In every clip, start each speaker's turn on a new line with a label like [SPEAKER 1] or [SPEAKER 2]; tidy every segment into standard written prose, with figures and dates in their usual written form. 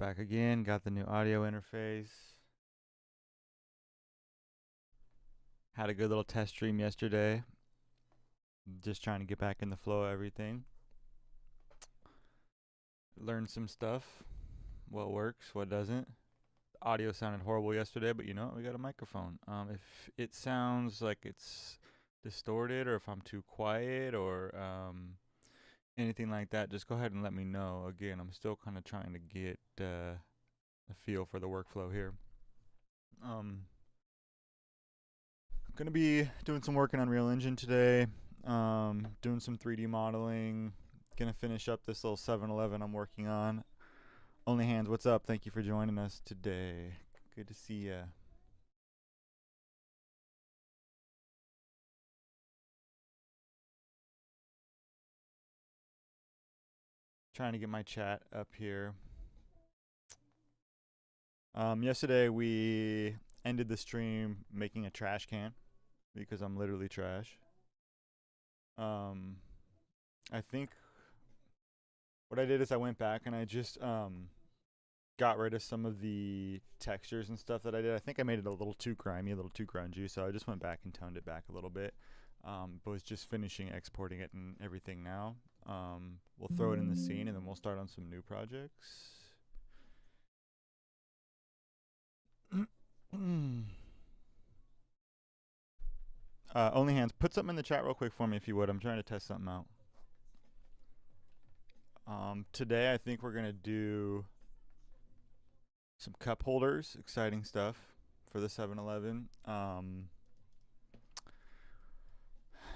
[SPEAKER 1] Back again, got the new audio interface. Had a good little test stream yesterday. Just trying to get back in the flow of everything. Learned some stuff. What works, what doesn't. The audio sounded horrible yesterday, but you know what? We got a microphone. If it sounds like it's distorted or if I'm too quiet or anything like that, just go ahead and let me know. Again, I'm still kind of trying to get a feel for the workflow here. Gonna be doing some work in Unreal Engine today. Doing some 3D modeling. Gonna finish up this little 7-Eleven I'm working on. Only Hands, what's up? Thank you for joining us today. Good to see ya. Trying to get my chat up here. Yesterday we ended the stream making a trash can because I'm literally trash. I think what I did is I went back and I just got rid of some of the textures and stuff that I did. I think I made it a little too grimy, a little too grungy, so I just went back and toned it back a little bit. But was just finishing exporting it and everything now. We'll throw it in the scene and then we'll start on some new projects. Only Hands, put something in the chat real quick for me if you would. I'm trying to test something out. Today I think we're gonna do some cup holders, exciting stuff for the 7-Eleven.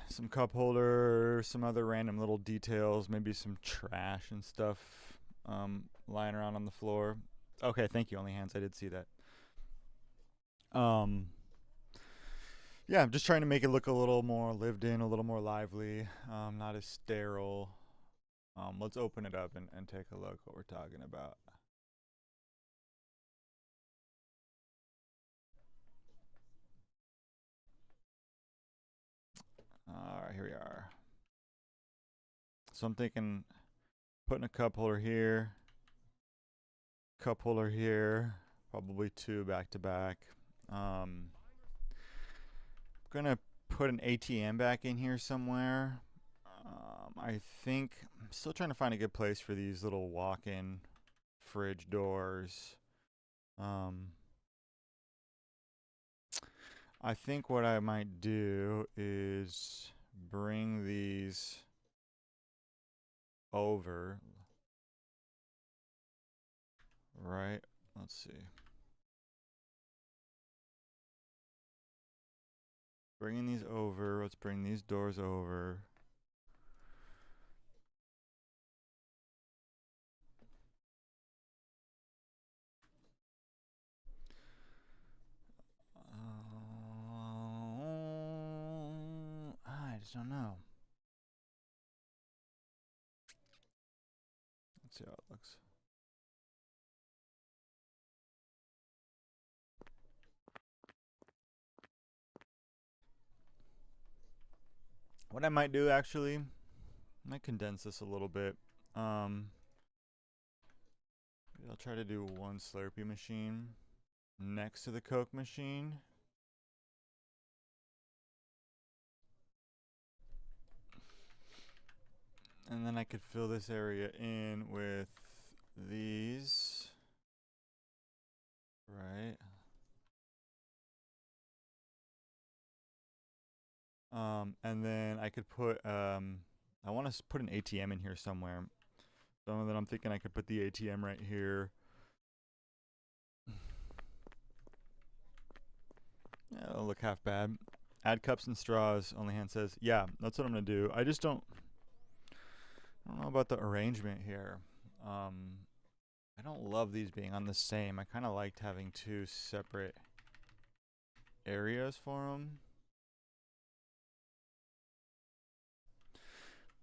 [SPEAKER 1] Some cup holders, some other random little details, maybe some trash and stuff lying around on the floor. Okay, thank you, Only Hands. I did see that. Yeah, I'm just trying to make it look a little more lived in, a little more lively, not as sterile. Let's open it up and take a look what we're talking about. Alright, here we are. So I'm thinking putting a cup holder here, probably two back to back. Gonna put an ATM back in here somewhere. I think I'm still trying to find a good place for these little walk-in fridge doors. I think what I might do is bring these over. Right, let's see. Bringing these over, let's bring these doors over. I just don't know. Let's see how it looks. What I might do actually, I might condense this a little bit. I'll try to do one Slurpee machine next to the Coke machine. And then I could fill this area in with these. Right. And then I could put, I want to put an ATM in here somewhere. So then I'm thinking I could put the ATM right here. Yeah, it'll look half bad. Add cups and straws, Only Hand says. Yeah, that's what I'm going to do. I don't know about the arrangement here. I don't love these being on the same. I kind of liked having two separate areas for them.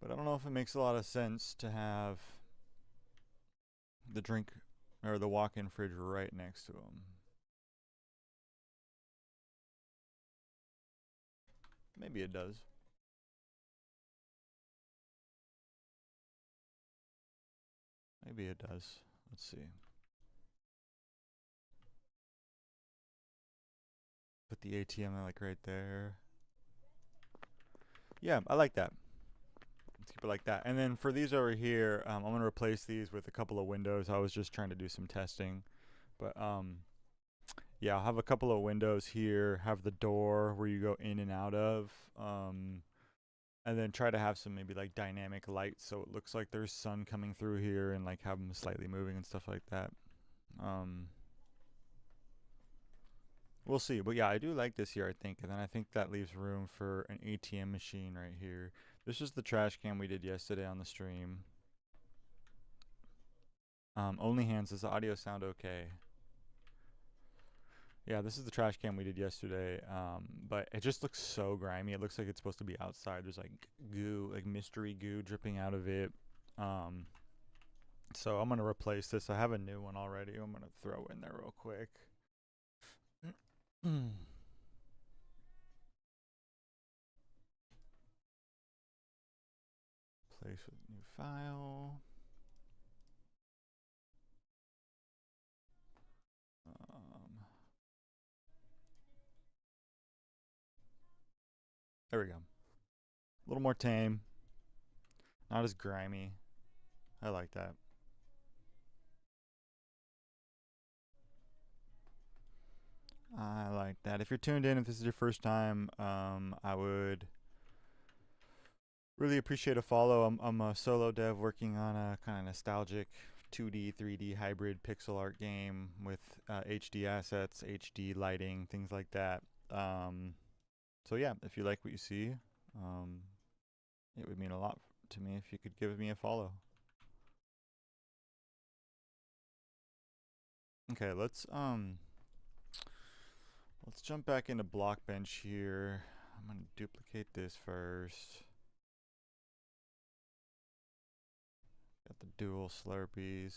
[SPEAKER 1] But I don't know if it makes a lot of sense to have the drink or the walk-in fridge right next to them. Maybe it does. Maybe it does. Let's see. the ATM like right there. Yeah, I like that. Let's keep it like that. And then for these over here, I'm gonna replace these with a couple of windows. I was just trying to do some testing, but yeah, I'll have a couple of windows here. Have the door where you go in and out of, and then try to have some maybe like dynamic lights so it looks like there's sun coming through here, and like have them slightly moving and stuff like that. We'll see, but yeah, I do like this here, I think, and then I think that leaves room for an ATM machine right here. This is the trash can we did yesterday on the stream. Only hands, does the audio sound okay? Yeah, this is the trash can we did yesterday, but it just looks so grimy. It looks like it's supposed to be outside. There's like goo, like mystery goo dripping out of it. So I'm gonna replace this. I have a new one already. I'm gonna throw in there real quick. Place with new file. There we go. A little more tame. Not as grimy. I like that. I like that. If you're tuned in, if this is your first time, I would really appreciate a follow. I'm a solo dev working on a kind of nostalgic 2D, 3D hybrid pixel art game with HD assets, HD lighting, things like that. So yeah, if you like what you see, it would mean a lot to me if you could give me a follow. Okay, let's jump back into Blockbench here. I'm gonna duplicate this first. Got the dual Slurpees.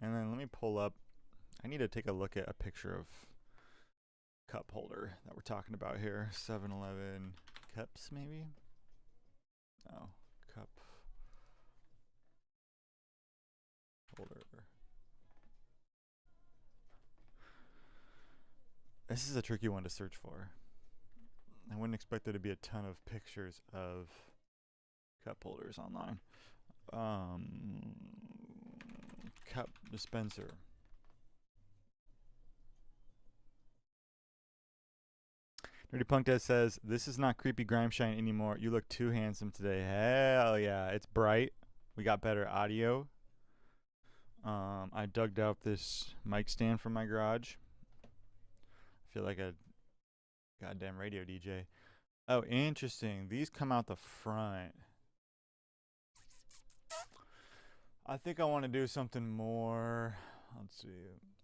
[SPEAKER 1] And then let me pull up. I need to take a look at a picture of cup holder that we're talking about here. 7-Eleven cups, maybe? Oh, cup holder. This is a tricky one to search for. I wouldn't expect there to be a ton of pictures of cup holders online. Cup dispenser. Nerdy Punk Dad says, this is not creepy grime shine anymore. You look too handsome today. Hell yeah. It's bright. We got better audio. I dug out this mic stand from my garage. I feel like a goddamn radio DJ. Oh, interesting. These come out the front. I think I want to do something more. Let's see.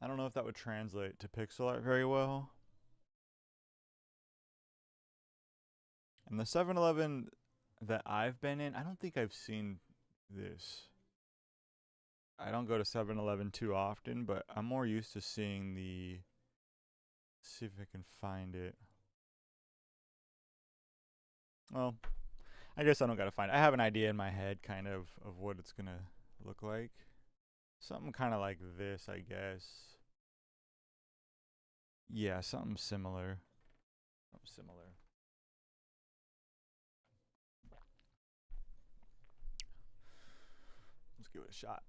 [SPEAKER 1] I don't know if that would translate to pixel art very well. And the 7-Eleven that I've been in, I don't think I've seen this. I don't go to 7-Eleven too often, but I'm more used to seeing the... Let's see if I can find it. Well, I guess I don't gotta find it. I have an idea in my head kind of what it's gonna look like. Something kind of like this, I guess. Yeah, something similar. Something similar. Let's give it a shot.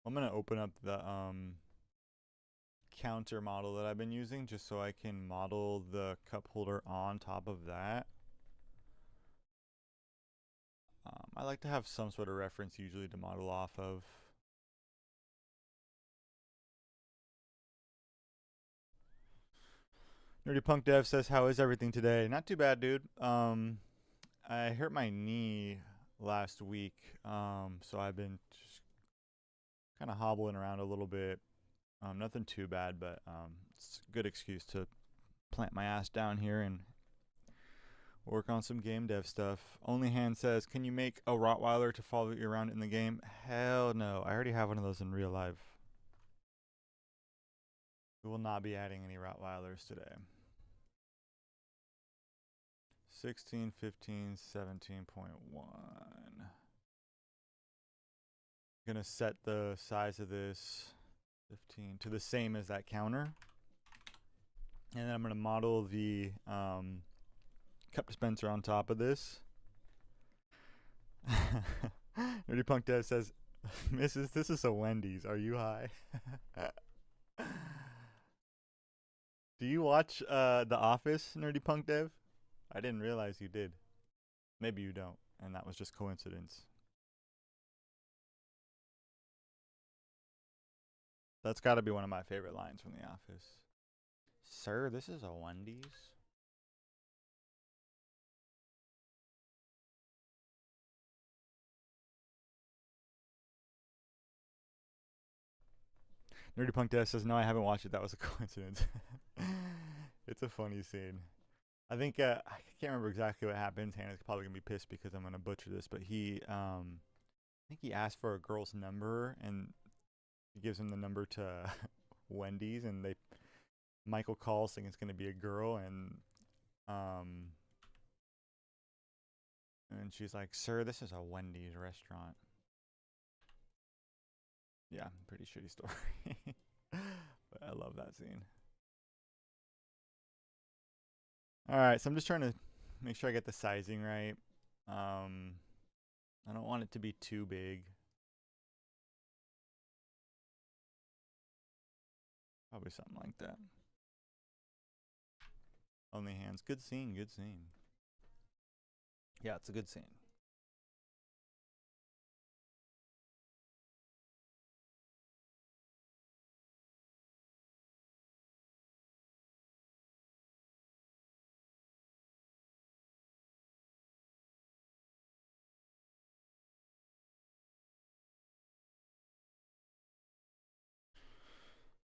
[SPEAKER 1] I'm gonna open up the counter model that I've been using just so I can model the cup holder on top of that. I like to have some sort of reference usually to model off of. Nerdy Punk Dev says, how is everything today? Not too bad, dude. I hurt my knee last week, so I've been just kind of hobbling around a little bit. Nothing too bad, but it's a good excuse to plant my ass down here and work on some game dev stuff. Only Hand says, can you make a Rottweiler to follow you around in the game? Hell no. I already have one of those in real life. We will not be adding any Rottweilers today. 16, 15, 17.1. Gonna set the size of this 15 to the same as that counter. And then I'm gonna model the cup dispenser on top of this. Nerdy Punk Dev says, Mrs., this is a Wendy's. Are you high? Do you watch The Office, Nerdy Punk Dev? I didn't realize you did. Maybe you don't, and that was just coincidence. That's got to be one of my favorite lines from The Office. Sir, this is a Wendy's. Nerdy Punk Dev says, no, I haven't watched it. That was a coincidence. It's a funny scene. I think, I can't remember exactly what happens. Hannah's probably going to be pissed because I'm going to butcher this, but he, I think he asked for a girl's number, and he gives him the number to Wendy's, and Michael calls thinking it's going to be a girl, and she's like, sir, this is a Wendy's restaurant. Yeah, pretty shitty story. But I love that scene. Alright, so I'm just trying to make sure I get the sizing right. I don't want it to be too big. Probably something like that. Only hands. Good scene, good scene. Yeah, it's a good scene.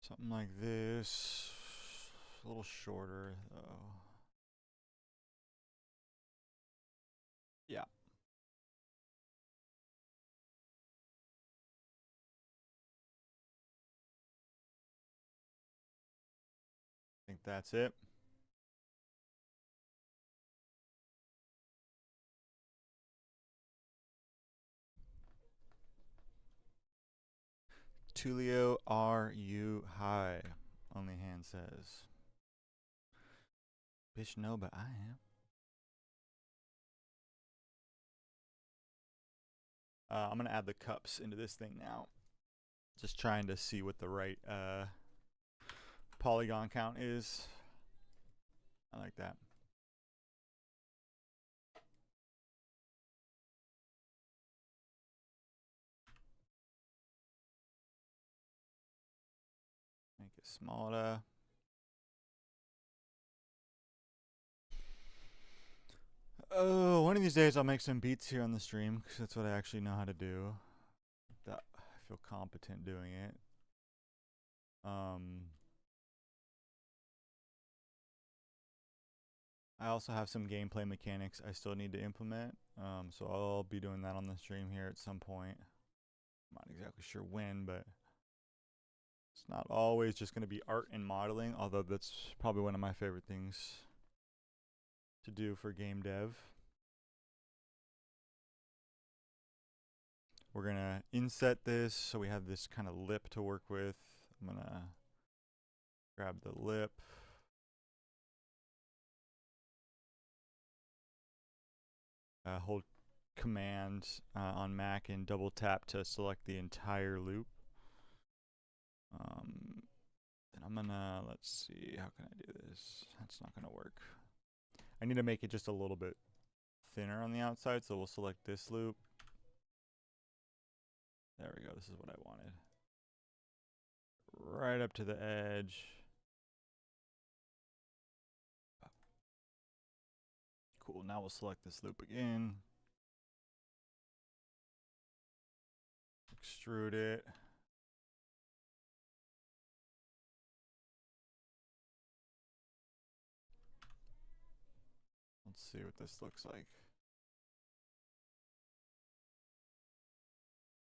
[SPEAKER 1] Something like this. A little shorter, though. Yeah. I think that's it. Tulio, are you high? Only hand says. Bitch, no, but I am. I'm gonna add the cups into this thing now. Just trying to see what the right polygon count is. I like that. Make it smaller. Oh, one of these days I'll make some beats here on the stream because that's what I actually know how to do. I feel competent doing it. I also have some gameplay mechanics I still need to implement. So I'll be doing that on the stream here at some point. I'm not exactly sure when, but it's not always just going to be art and modeling, although that's probably one of my favorite things to do for game dev. We're going to inset this so we have this kind of lip to work with. I'm going to grab the lip. Hold Command on Mac and double tap to select the entire loop. Then I'm gonna, let's see, how can I do this? That's not gonna work. I need to make it just a little bit thinner on the outside, so we'll select this loop. There we go, this is what I wanted. Right up to the edge. Cool, now we'll select this loop again. Extrude it. Let's see what this looks like.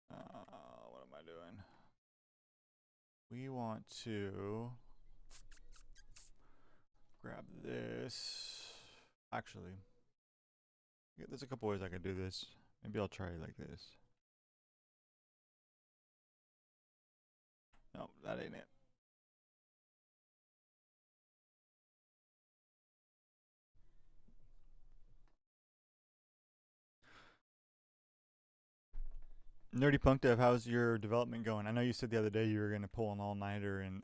[SPEAKER 1] What am I doing? We want to grab this. Actually, yeah, there's a couple ways I could do this. Maybe I'll try it like this. No, that ain't it. Nerdy Punk Dev, how's your development going? I know you said the other day you were going to pull an all-nighter and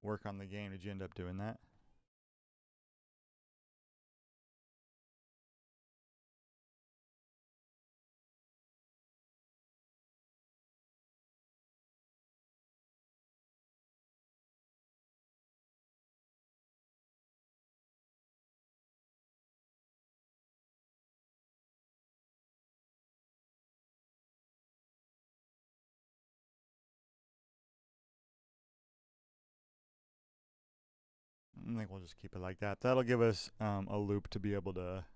[SPEAKER 1] work on the game. Did you end up doing that? I think we'll just keep it like that. That'll give us a loop to be able to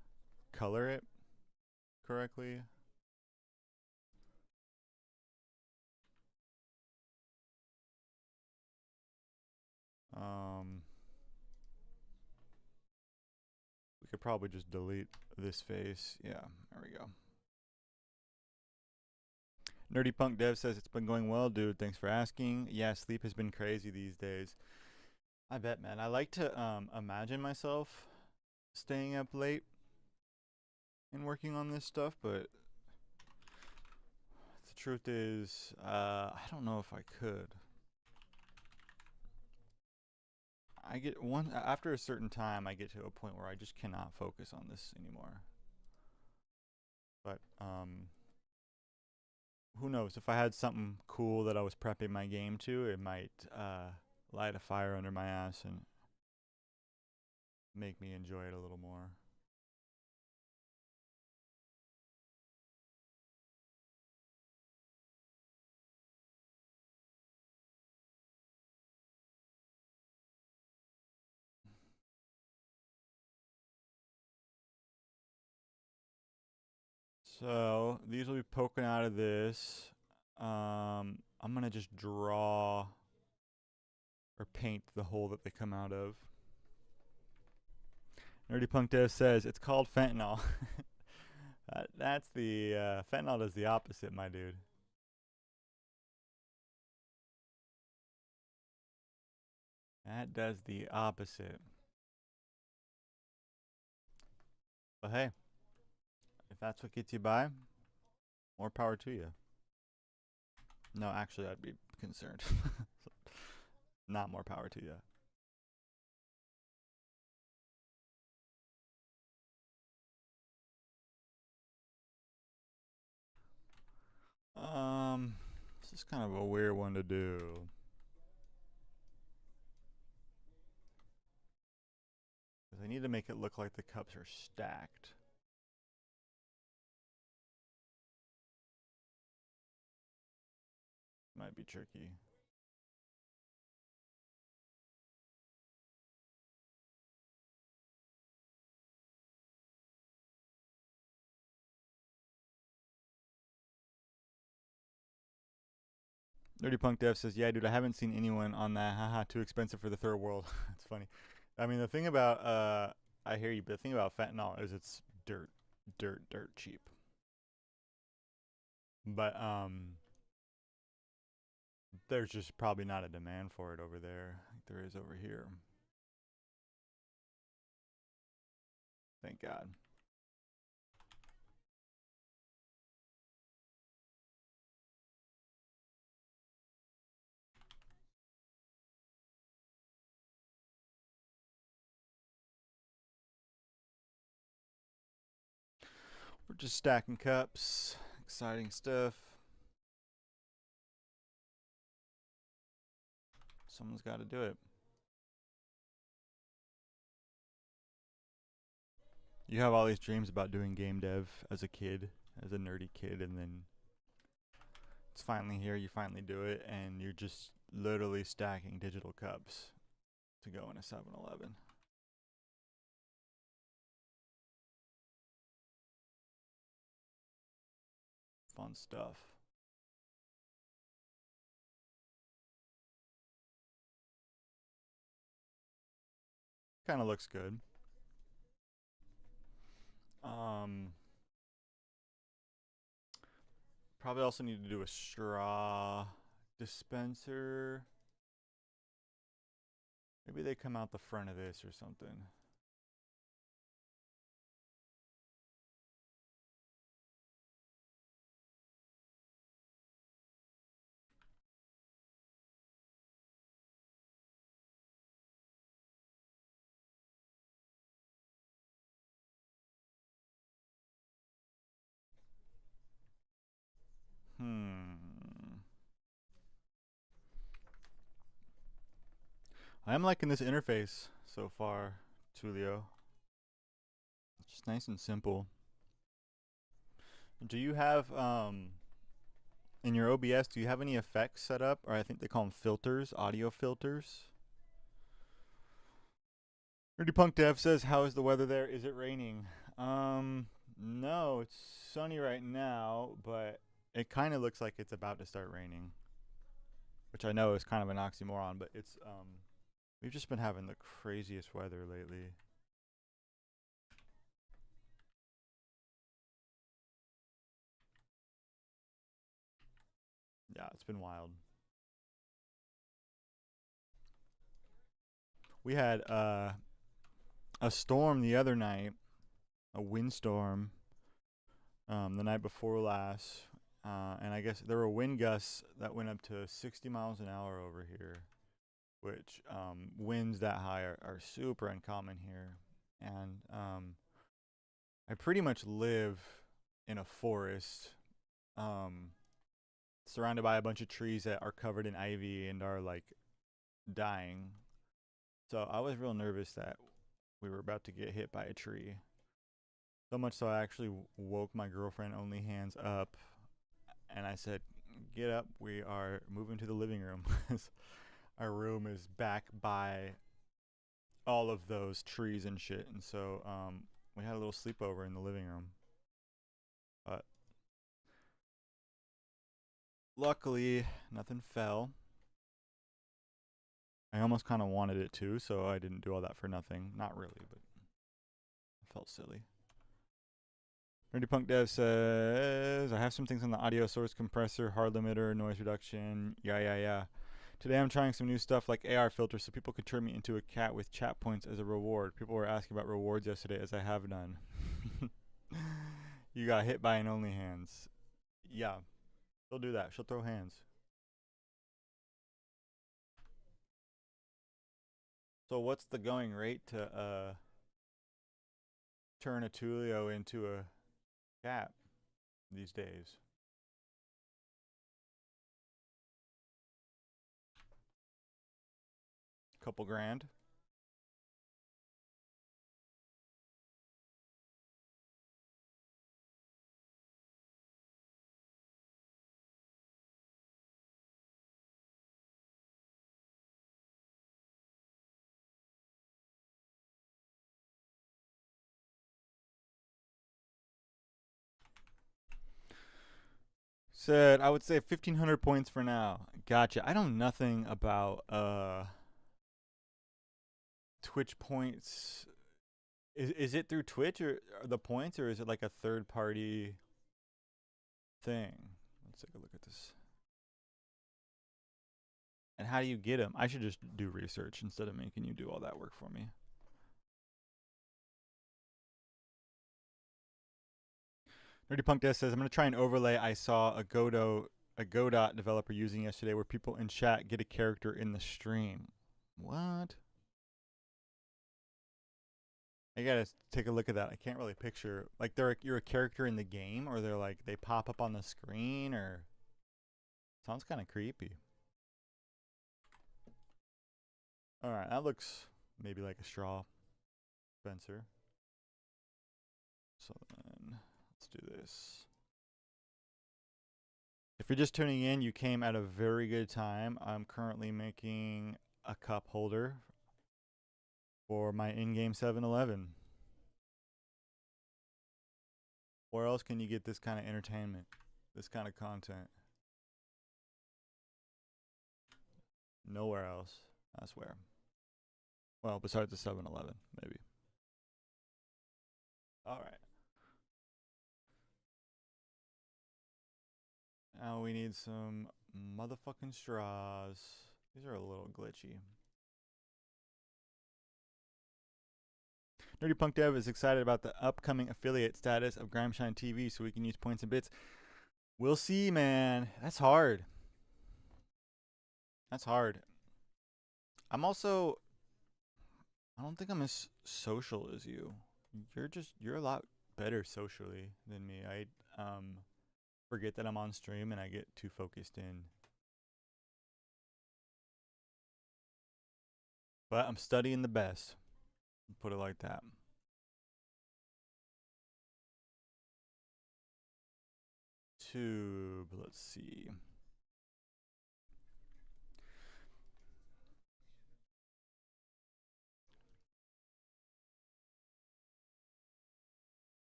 [SPEAKER 1] color it correctly. We could probably just delete this face. Yeah, there we go. Nerdy Punk Dev says it's been going well, dude. Thanks for asking. Yeah, sleep has been crazy these days. I bet, man. I like to imagine myself staying up late and working on this stuff, but the truth is, I don't know if I could. I get one after a certain time. I get to a point where I just cannot focus on this anymore. But who knows? If I had something cool that I was prepping my game to, it might light a fire under my ass and make me enjoy it a little more. So these will be poking out of this. I'm gonna just draw or paint the hole that they come out of. Nerdy Punk Dev says it's called fentanyl. That's the fentanyl does the opposite, my dude. That does the opposite. But hey, if that's what gets you by, more power to you. No, actually, I'd be concerned. Not more power to you. This is kind of a weird one to do. Because I need to make it look like the cups are stacked. Might be tricky. Nerdy Punk Dev says, yeah, dude, I haven't seen anyone on that. Haha, too expensive for the third world. It's funny. I mean, the thing about, I hear you, but the thing about fentanyl is it's dirt cheap. But, there's just probably not a demand for it over there like there is over here. Thank God. We're just stacking cups. Exciting stuff. Someone's got to do it. You have all these dreams about doing game dev as a kid, as a nerdy kid, and then it's finally here, you finally do it, and you're just literally stacking digital cups to go in a 7-Eleven. Fun stuff. Kind of looks good. Um, Probably also need to do a straw dispenser. Maybe they come out the front of this or something. I'm liking this interface so far, Tulio. It's just nice and simple. Do you have in your OBS, do you have any effects set up? Or I think they call them filters, audio filters. Nerdy Punk Dev says, "How is the weather there? Is it raining?" No, it's sunny right now, but it kind of looks like it's about to start raining, which I know is kind of an oxymoron, but it's we've just been having the craziest weather lately. Yeah, it's been wild. We had a storm the other night, a windstorm, the night before last, and I guess there were wind gusts that went up to 60 miles an hour over here, which winds that high are super uncommon here. And I pretty much live in a forest, surrounded by a bunch of trees that are covered in ivy and are like dying. So I was real nervous that we were about to get hit by a tree. So much so I actually woke my girlfriend Only Hands up and I said, "Get up, we are moving to the living room." Our room is back by all of those trees and shit. And so we had a little sleepover in the living room. But luckily, nothing fell. I almost kind of wanted it to, so I didn't do all that for nothing. Not really, but it felt silly. Nerdy Punk Dev says, "I have some things on the audio source compressor, hard limiter, noise reduction, yeah. Today I'm trying some new stuff like AR filters so people could turn me into a cat with chat points as a reward. People were asking about rewards yesterday as I have none." You got hit by an Only Hands. Yeah, she'll do that. She'll throw hands. So what's the going rate to turn a Tulio into a cat these days? Couple grand. Said I would say 1,500 points for now. Gotcha. I know nothing about Twitch points. Is it through Twitch or the points, or is it like a third party thing? Let's take a look at this. And how do you get them? I should just do research instead of making you do all that work for me. Nerdy Punk Death says, "I'm going to try an overlay I saw a Godot developer using yesterday where people in chat get a character in the stream." What? I gotta take a look at that. I can't really picture, like, you're a character in the game, or they're like they pop up on the screen, or sounds kind of creepy. All right, that looks maybe like a straw dispenser. So then let's do this. If you're just tuning in, you came at a very good time. I'm currently making a cup holder for my in-game 7-Eleven. Where else can you get this kind of entertainment, this kind of content? Nowhere else, I swear. Well, besides the 7-Eleven, maybe. All right. Now we need some motherfucking straws. These are a little glitchy. Nerdy Punk Dev is excited about the upcoming affiliate status of Grimeshine TV so we can use points and bits. We'll see, man. That's hard. That's hard. I'm also, I don't think I'm as social as you. You're a lot better socially than me. I forget that I'm on stream and I get too focused in. But I'm studying the best. Put it like that. Tube, let's see.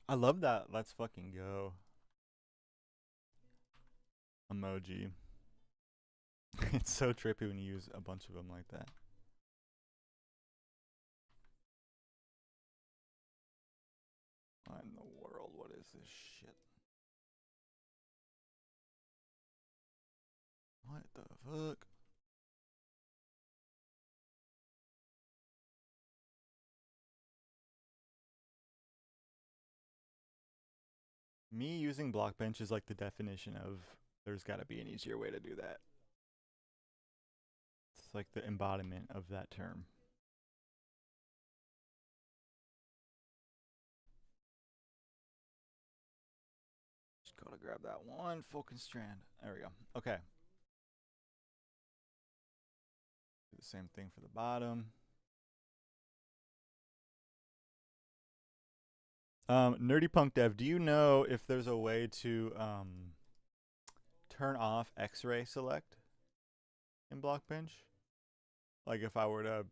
[SPEAKER 1] I love that. Let's fucking go emoji. It's so trippy when you use a bunch of them like that. What in the world? What is this shit? What the fuck? Me using Blockbench is like the definition of there's got to be an easier way to do that. It's like the embodiment of that term. Just gotta grab that one fucking strand. There we go. Okay. Do the same thing for the bottom. Nerdy Punk Dev, do you know if there's a way to turn off X-ray select in Blockbench? Like if I were to,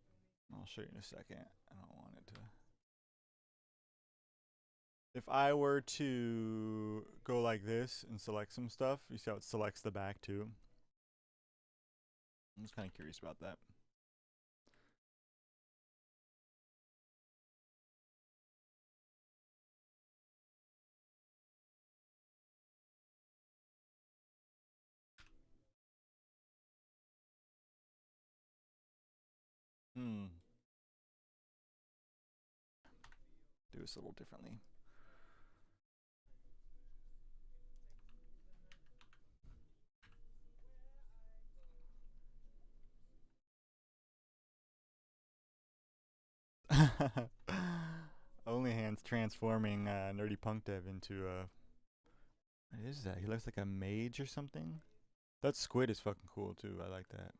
[SPEAKER 1] I'll show you in a second. I don't want it to. If I were to go like this and select some stuff, you see how it selects the back too? I'm just kind of curious about that. Do this a little differently. Only Hands transforming Nerdy Punk Dev into a. What is that? He looks like a mage or something? That squid is fucking cool too. I like that.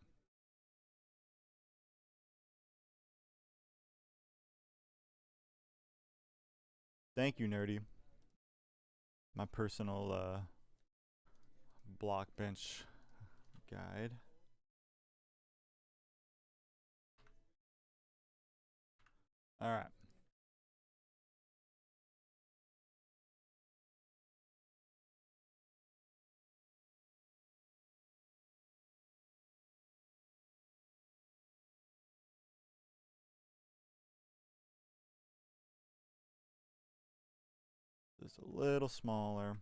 [SPEAKER 1] Thank you, Nerdy. My personal Blockbench guide. All right. Just a little smaller.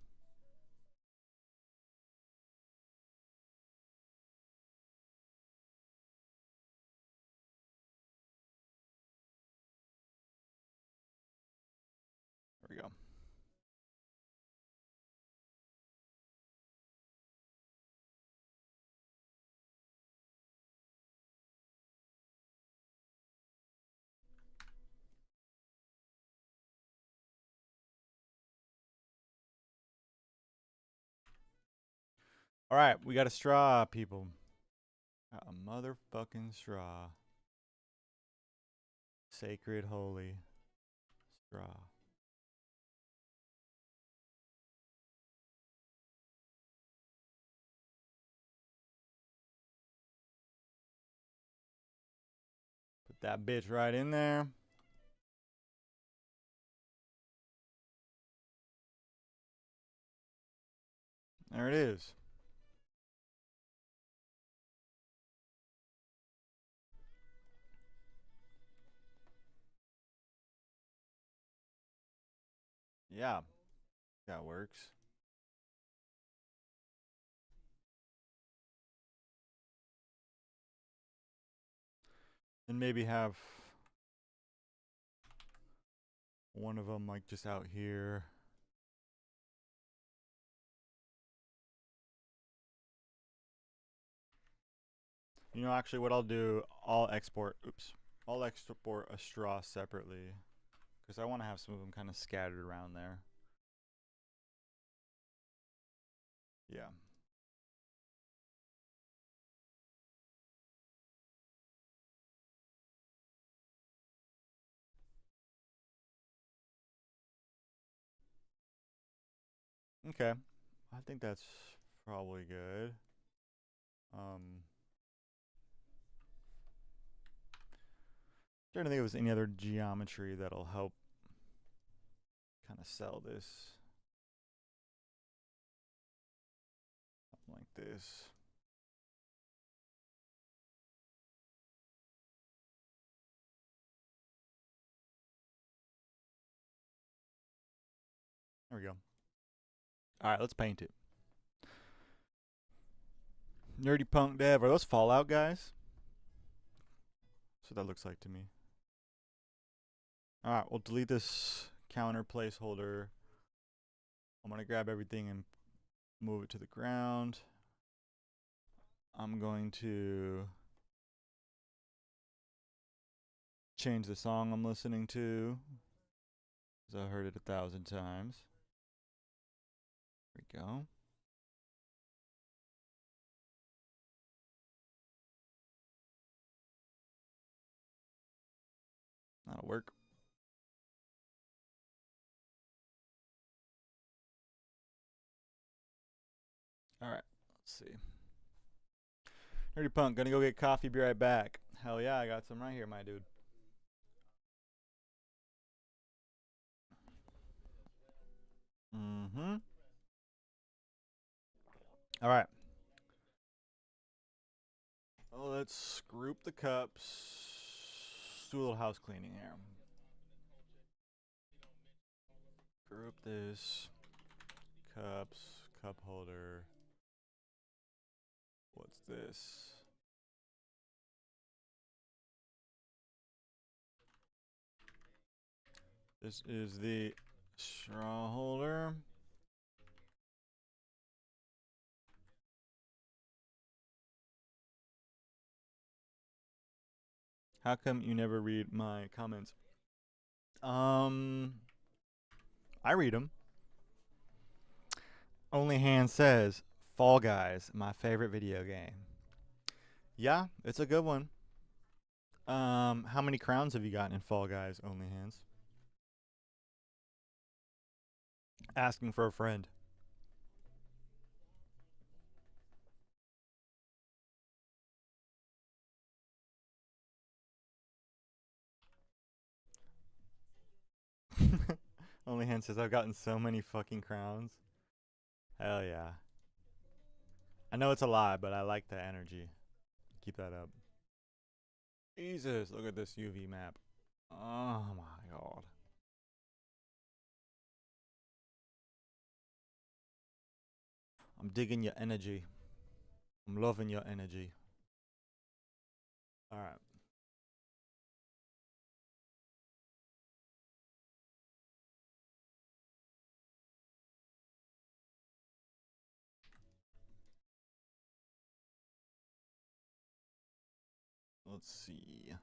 [SPEAKER 1] There we go. All right, we got a straw, people. Got a motherfucking straw. Sacred, holy straw. Put that bitch right in there. There it is. Yeah, that works. And maybe have one of them like just out here. You know, actually what I'll do, I'll export a straw separately because I want to have some of them kind of scattered around there. Yeah. Okay. I think that's probably good. Trying to think if there's any other geometry that'll help kind of sell this. Something like this. There we go. All right, let's paint it. Nerdy Punk Dev. Are those Fallout guys? That's what that looks like to me. All right, we'll delete this counter placeholder. I'm going to grab everything and move it to the ground. I'm going to change the song I'm listening to because I've heard it 1,000 times. There we go. That'll work. All right, let's see. Nerdy Punk, gonna go get coffee, be right back. Hell yeah, I got some right here, my dude. Mm-hmm. All right. Well, let's group the cups. Do a little house cleaning here. Group this. Cups. Cup holder. What's this? This is the straw holder. How come you never read my comments? I read them. Only Hand says, Fall Guys, my favorite video game. Yeah, it's a good one. How many crowns have you gotten in Fall Guys, Only Hands? Asking for a friend. Only Hand says, I've gotten so many fucking crowns. Hell yeah. I know it's a lie, but I like the energy. Keep that up. Jesus, look at this UV map. Oh my god. I'm digging your energy. I'm loving your energy. Alright. Let's see.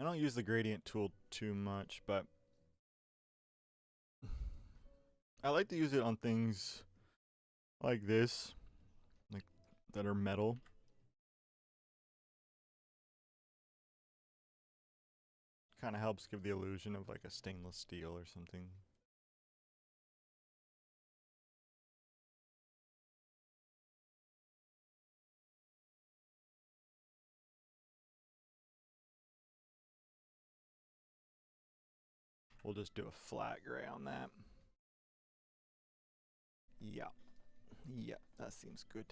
[SPEAKER 1] I don't use the gradient tool too much, but I like to use it on things like this, like that are metal. Kind of helps give the illusion of like a stainless steel or something. We'll just do a flat gray on that. Yeah. Yeah, that seems good.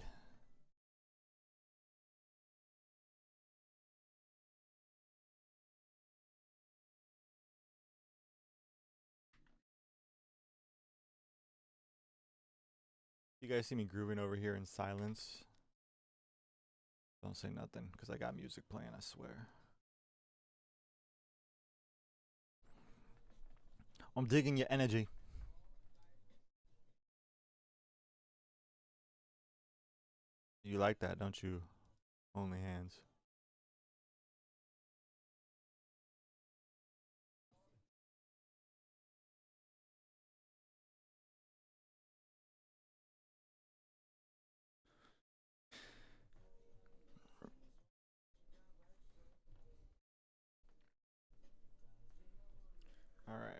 [SPEAKER 1] You guys see me grooving over here in silence? Don't say nothing, because I got music playing, I swear. I'm digging your energy. You like that, don't you? Only hands. All right.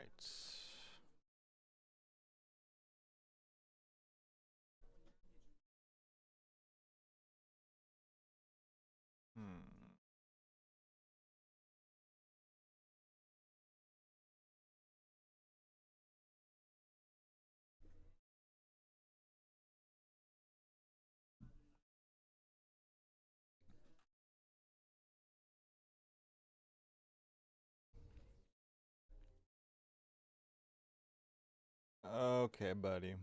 [SPEAKER 1] Okay, buddy.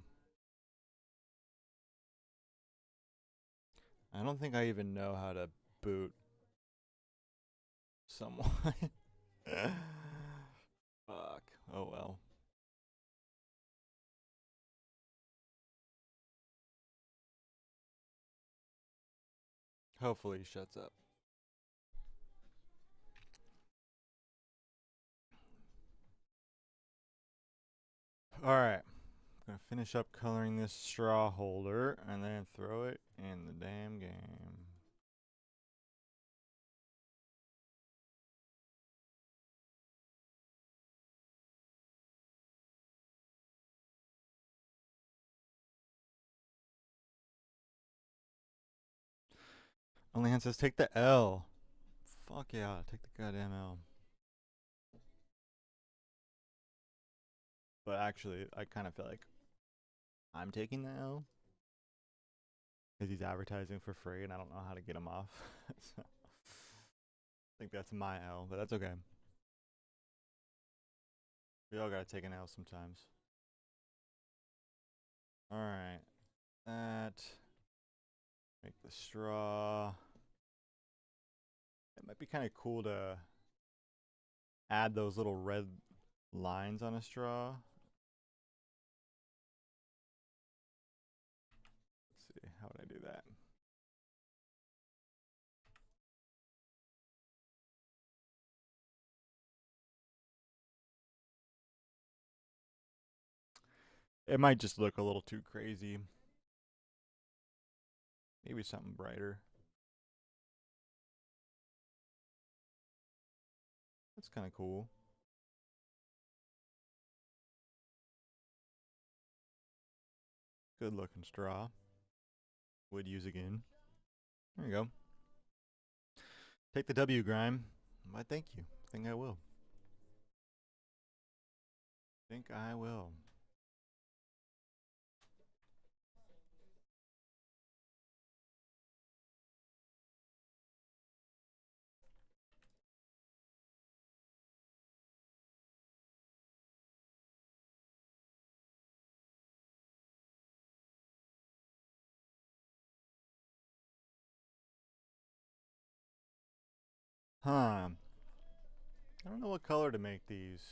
[SPEAKER 1] I don't think I even know how to boot someone. Fuck. Oh well. Hopefully he shuts up. Alright. I'm gonna finish up coloring this straw holder and then throw it in the damn game. Only hand says take the L. Fuck yeah, take the goddamn L. But actually, I kind of feel like I'm taking the L. Because he's advertising for free and I don't know how to get him off. So, I think that's my L, but that's okay. We all gotta take an L sometimes. Alright. That. Make the straw. It might be kind of cool to add those little red lines on a straw. Let's see, how would I do that? It might just look a little too crazy. Maybe something brighter. That's kind of cool. Good looking straw. Would use again. There you go. Take the W, Grime. Why, thank you. Think I will. Think I will. Huh. I don't know what color to make these.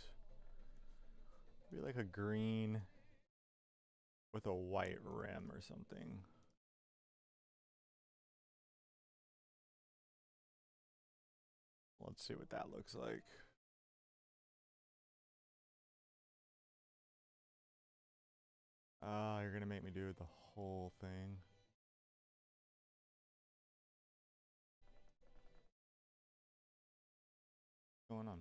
[SPEAKER 1] Maybe like a green with a white rim or something. Let's see what that looks like. Ah, you're gonna make me do the whole thing. What's going on?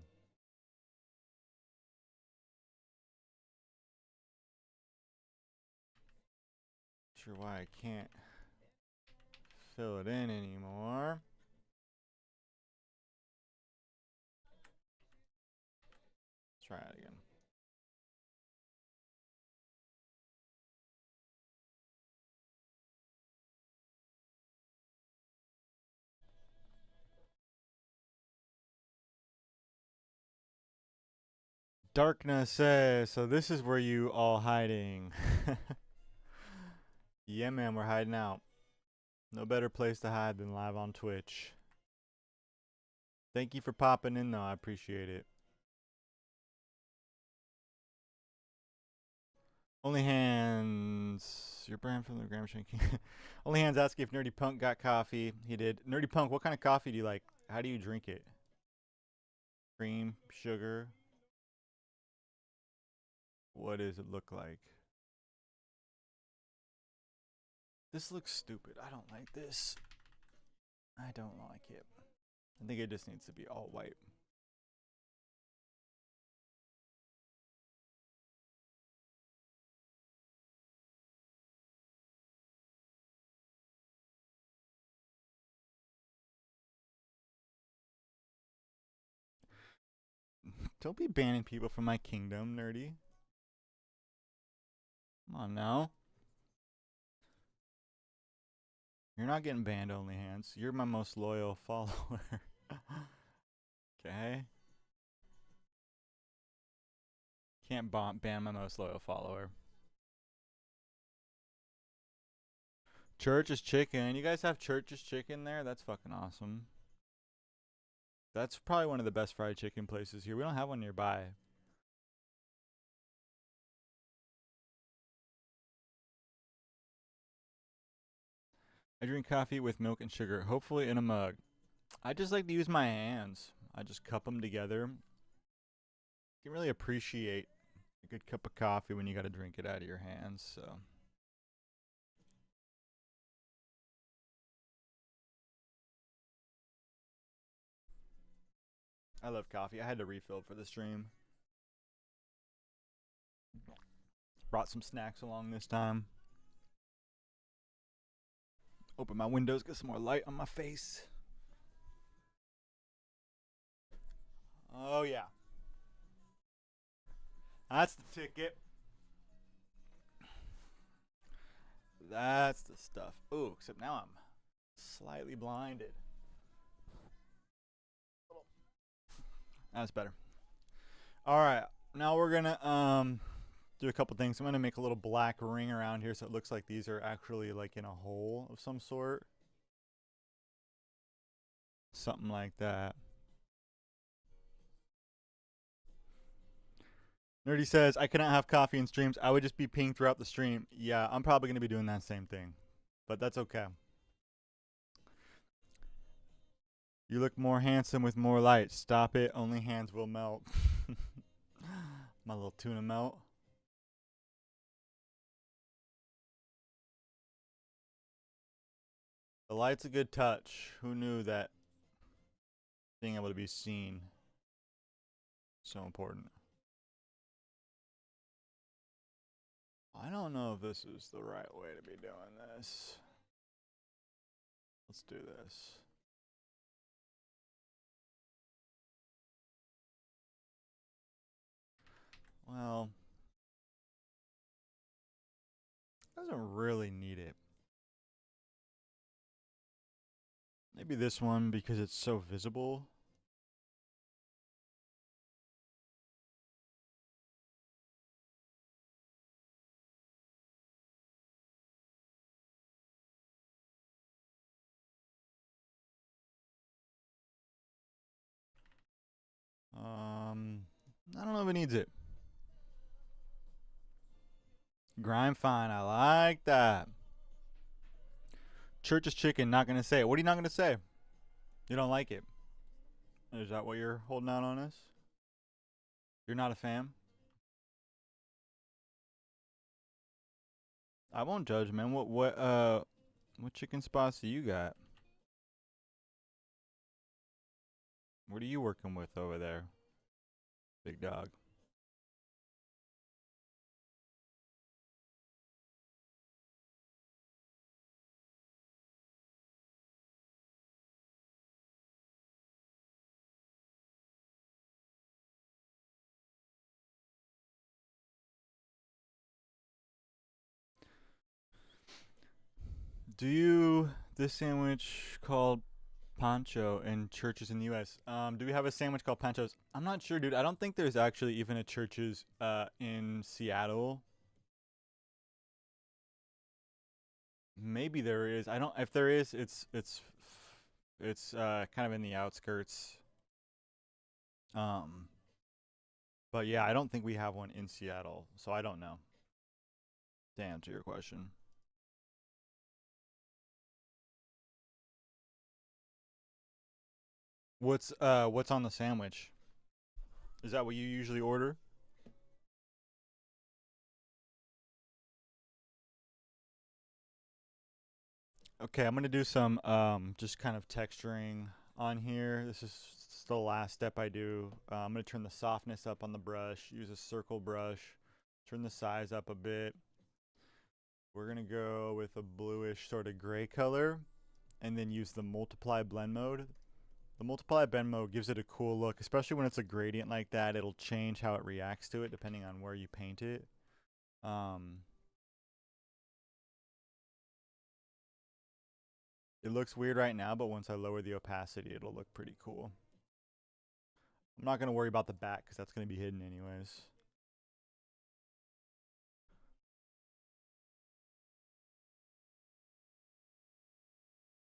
[SPEAKER 1] Not sure why I can't fill it in anymore. Let's try it again. Darkness says, so this is where you all hiding. Yeah, man, we're hiding out. No better place to hide than live on Twitch. Thank you for popping in, though. I appreciate it. Only Hands, your brand from the Graham Shanking. Only Hands asking if Nerdy Punk got coffee. He did. Nerdy Punk, what kind of coffee do you like? How do you drink it? Cream, sugar? What does it look like? This looks stupid. I don't like this. I don't like it. I think it just needs to be all white. Don't be banning people from my kingdom, Nerdy. Come on now. You're not getting banned, Only Hands. You're my most loyal follower. Okay? Can't ban my most loyal follower. Church's Chicken. You guys have Church's Chicken there? That's fucking awesome. That's probably one of the best fried chicken places here. We don't have one nearby. I drink coffee with milk and sugar, hopefully in a mug. I just like to use my hands. I just cup them together. You can really appreciate a good cup of coffee when you got to drink it out of your hands, so. I love coffee. I had to refill for the stream. Brought some snacks along this time. Open my windows, get some more light on my face. Oh, yeah. That's the ticket. That's the stuff. Ooh, except now I'm slightly blinded. That's better. All right, now we're gonna do a couple things. I'm gonna make a little black ring around here so it looks like these are actually like in a hole of some sort. Something like that. Nerdy says, I cannot have coffee in streams. I would just be peeing throughout the stream. Yeah, I'm probably gonna be doing that same thing, but that's okay. You look more handsome with more light. Stop it. Only Hands will melt. My little tuna melt. The light's a good touch. Who knew that being able to be seen is so important? I don't know if this is the right way to be doing this. Let's do this. Well, doesn't really need it. Maybe this one because it's so visible. I don't know if it needs it. Grime fine. I like that. Church's Chicken. Not gonna say it. What are you not gonna say? You don't like it. Is that what you're holding out on us? You're not a fan? I won't judge, man. What chicken spots do you got? What are you working with over there, big dog? Do you this sandwich called Pancho in churches in the U.S. Do we have a sandwich called Panchos? I'm not sure, dude. I don't think there's actually even a churches in Seattle. Maybe there is. I don't. If there is, it's kind of in the outskirts. Um, but yeah, I don't think we have one in Seattle, so I don't know. To answer your question. What's on the sandwich? Is that what you usually order? Okay, I'm gonna do some just kind of texturing on here. This is the last step I do. I'm gonna turn the softness up on the brush. Use a circle brush. Turn the size up a bit. We're gonna go with a bluish sort of gray color, and then use the multiply blend mode. The multiply blend mode gives it a cool look, especially when it's a gradient like that. It'll change how it reacts to it depending on where you paint it. It looks weird right now, but once I lower the opacity, it'll look pretty cool. I'm not going to worry about the back because that's going to be hidden anyways.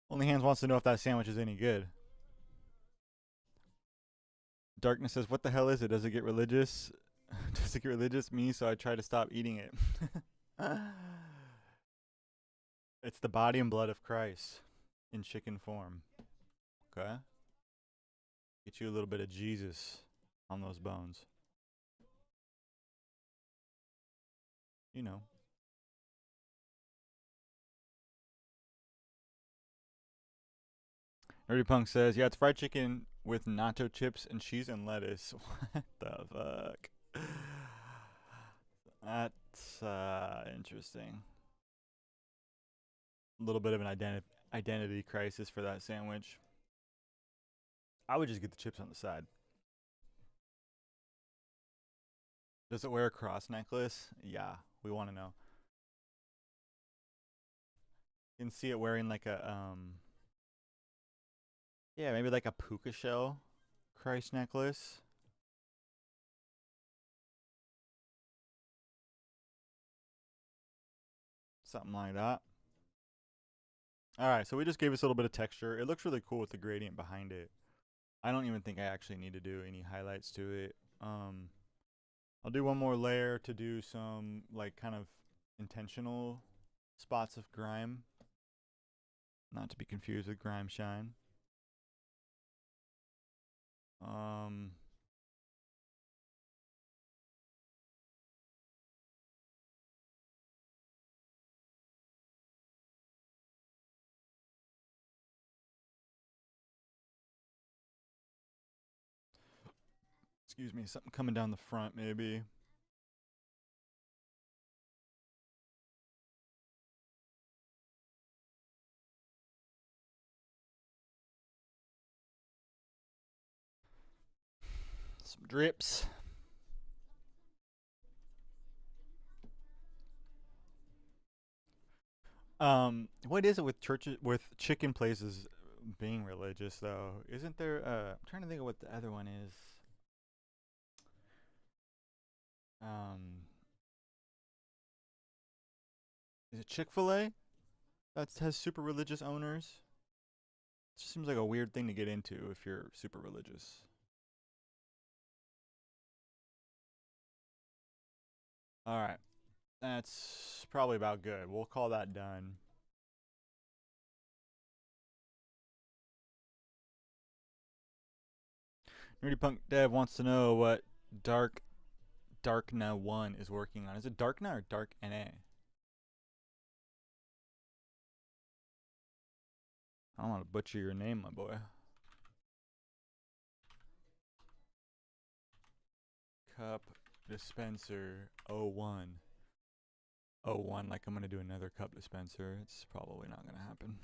[SPEAKER 1] Only Hands wants to know if that sandwich is any good. Darkness says, what the hell is it? Does it get religious? Does it get religious? Me, so I try to stop eating it. It's the body and blood of Christ in chicken form. Okay? Get you a little bit of Jesus on those bones. You know. Nerdy Punk says, yeah, it's fried chicken with nacho chips and cheese and lettuce. What the fuck? That's interesting. A little bit of an identity crisis for that sandwich. I would just get the chips on the side. Does it wear a cross necklace? Yeah, we want to know. You can see it wearing like a yeah, maybe like a puka shell Christ necklace. Something like that. Alright, so we just gave us a little bit of texture. It looks really cool with the gradient behind it. I don't even think I actually need to do any highlights to it. I'll do one more layer to do some like kind of intentional spots of grime. Not to be confused with grime shine. Excuse me, something coming down the front maybe. Some drips. What is it with churches, with chicken places being religious though? Isn't there? I'm trying to think of what the other one is. Um, is it Chick-fil-A that has super religious owners? It just seems like a weird thing to get into if you're super religious. All right, that's probably about good. We'll call that done. Nerdy Punk Dev wants to know what Darkna 1 is working on. Is it Darkna or Dark NA? I don't want to butcher your name, my boy. Cup dispenser 01. 01, like I'm going to do another cup dispenser. It's probably not going to happen.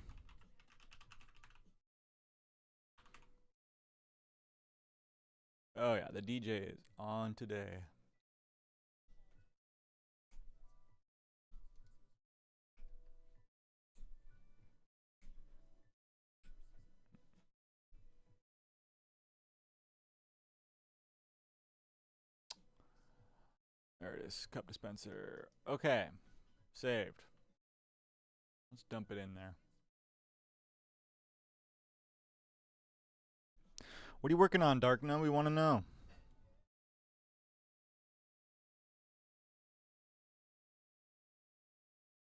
[SPEAKER 1] Oh yeah, the DJ is on today. it is. Cup dispenser. Okay. Saved. Let's dump it in there. What are you working on, Darkna? We want to know.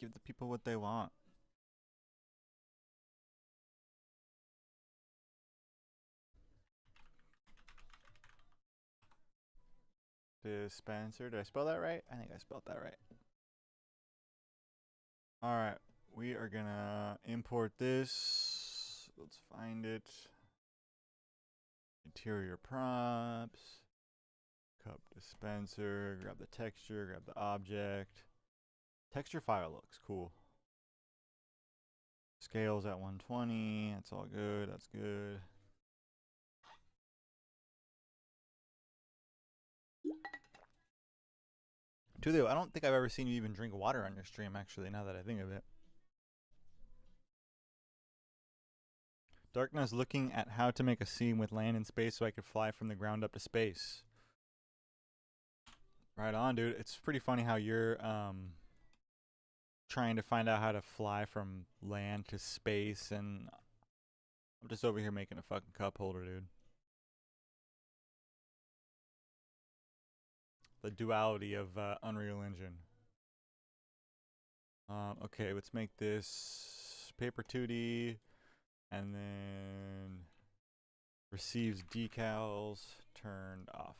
[SPEAKER 1] Give the people what they want. Dispenser. Did I spell that right? I think I spelled that right. Alright. We are going to import this. Let's find it. Interior props. Cup dispenser. Grab the texture. Grab the object. Texture file looks cool. Scales at 120. That's all good. That's good. Tulio, I don't think I've ever seen you even drink water on your stream, actually, now that I think of it. Darkness looking at how to make a scene with land and space so I could fly from the ground up to space. Right on, dude. It's pretty funny how you're trying to find out how to fly from land to space, and I'm just over here making a fucking cup holder, dude. The duality of Unreal Engine. Okay, let's make this paper 2D, and then receives decals turned off.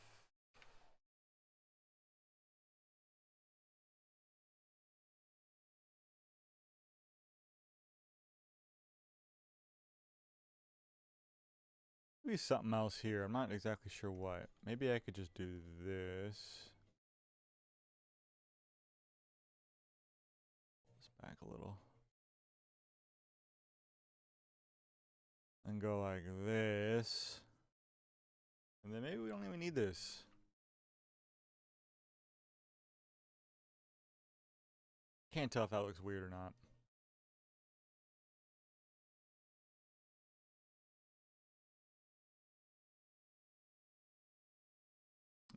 [SPEAKER 1] Maybe something else here. I'm not exactly sure what. Maybe I could just do this. Let's back a little. And go like this. And then maybe we don't even need this. Can't tell if that looks weird or not.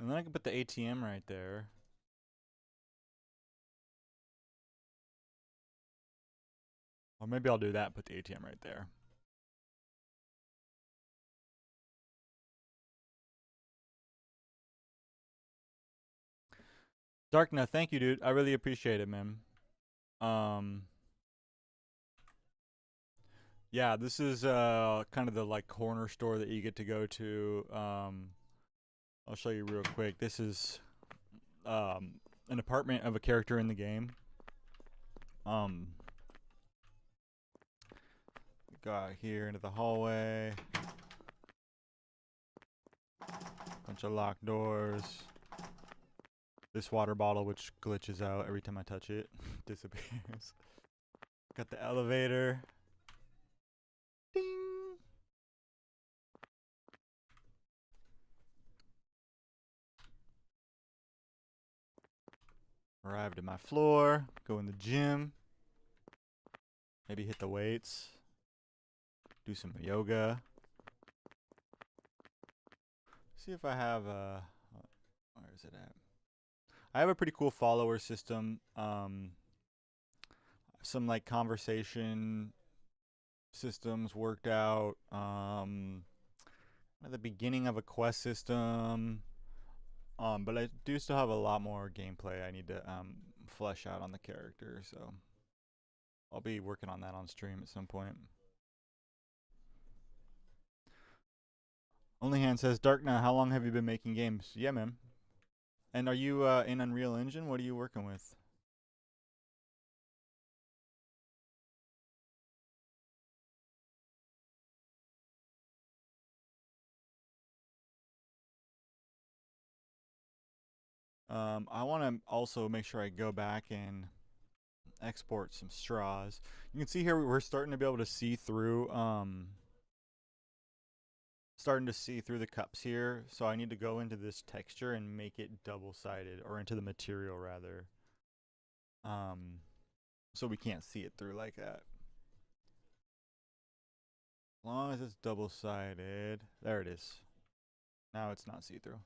[SPEAKER 1] And then I can put the ATM right there. Or maybe I'll do that, put the ATM right there. Darkna, thank you, dude. I really appreciate it, man. Yeah, this is kind of the like corner store that you get to go to. I'll show you real quick. This is an apartment of a character in the game. Go out here into the hallway. Bunch of locked doors. This water bottle, which glitches out every time I touch it, disappears. Got the elevator. Ding! Arrived at my floor. Go in the gym. Maybe hit the weights. Do some yoga. See if I have where is it at? I have a pretty cool follower system. Some like conversation systems worked out. At the beginning of a quest system. But I do still have a lot more gameplay I need to flesh out on the character, so I'll be working on that on stream at some point. Onlyhand says, Darkna, how long have you been making games? Yeah, man. And are you in Unreal Engine? What are you working with? I want to also make sure I go back and export some straws. You can see here we're starting to be able to see through the cups here, so I need to go into this texture and make it double-sided, or into the material rather, so we can't see it through like that. As long as it's double-sided. There it is. Now it's not see-through.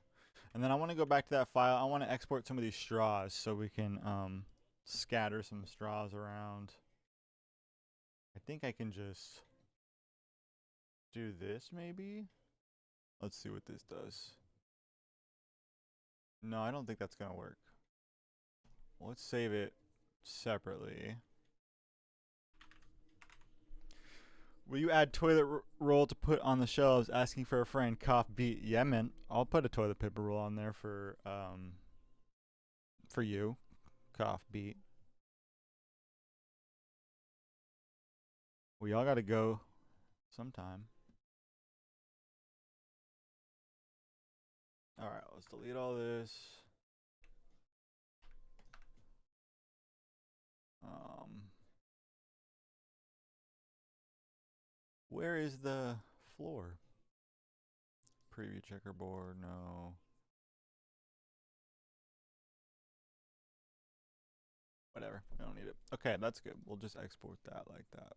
[SPEAKER 1] And then I want to go back to that file. I want to export some of these straws so we can scatter some straws around. I think I can just do this maybe. Let's see what this does. No, I don't think that's gonna work. Well, let's save it separately. Will you add toilet roll to put on the shelves? Asking for a friend. Cough beat. Yeah, man. I'll put a toilet paper roll on there for you. Cough beat. We all gotta go sometime. Alright, let's delete all this. Where is the floor? Preview checkerboard, no. Whatever, I don't need it. Okay, that's good. We'll just export that like that.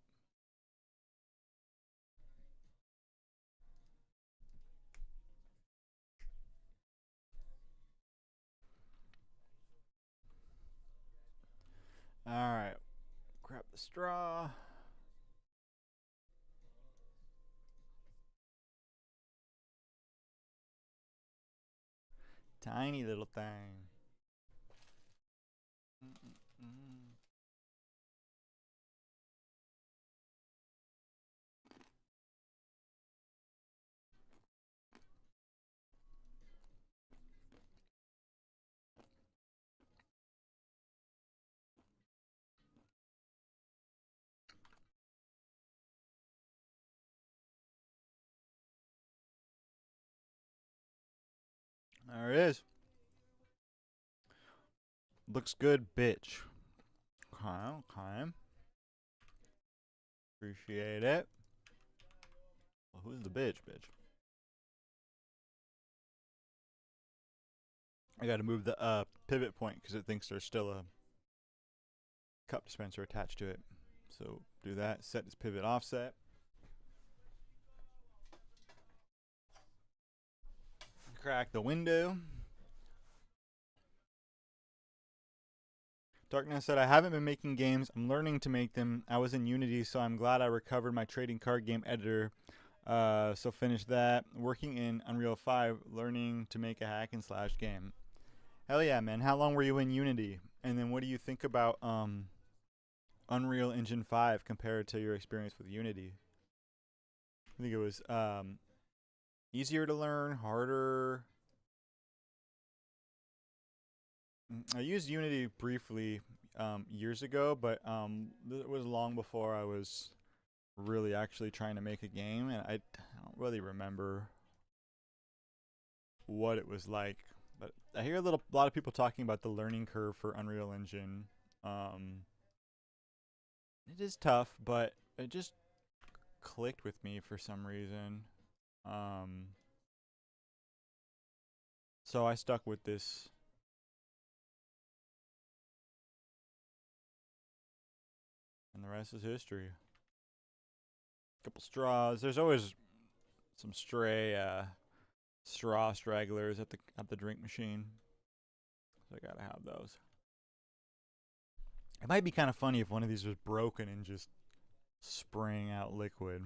[SPEAKER 1] Alright, grab the straw. Tiny little thing. There it is. Looks good, bitch. Okay. Appreciate it. Well, who's the bitch? I gotta move the pivot point because it thinks there's still a cup dispenser attached to it. So do that. Set this pivot offset. Crack the window. Darkness said, I haven't been making games. I'm learning to make them. I was in Unity, so I'm glad I recovered my trading card game editor. So finish that. Working in Unreal 5, learning to make a hack and slash game. Hell yeah, man. How long were you in Unity? And then what do you think about Unreal Engine 5 compared to your experience with Unity? I think it was easier to learn, harder. I used Unity briefly years ago, but it was long before I was really actually trying to make a game, and I don't really remember what it was like. But I hear a lot of people talking about the learning curve for Unreal Engine. It is tough, but it just clicked with me for some reason. So I stuck with this. And the rest is history. Couple straws. There's always some stray straw stragglers at the drink machine. So I gotta have those. It might be kind of funny if one of these was broken and just spraying out liquid.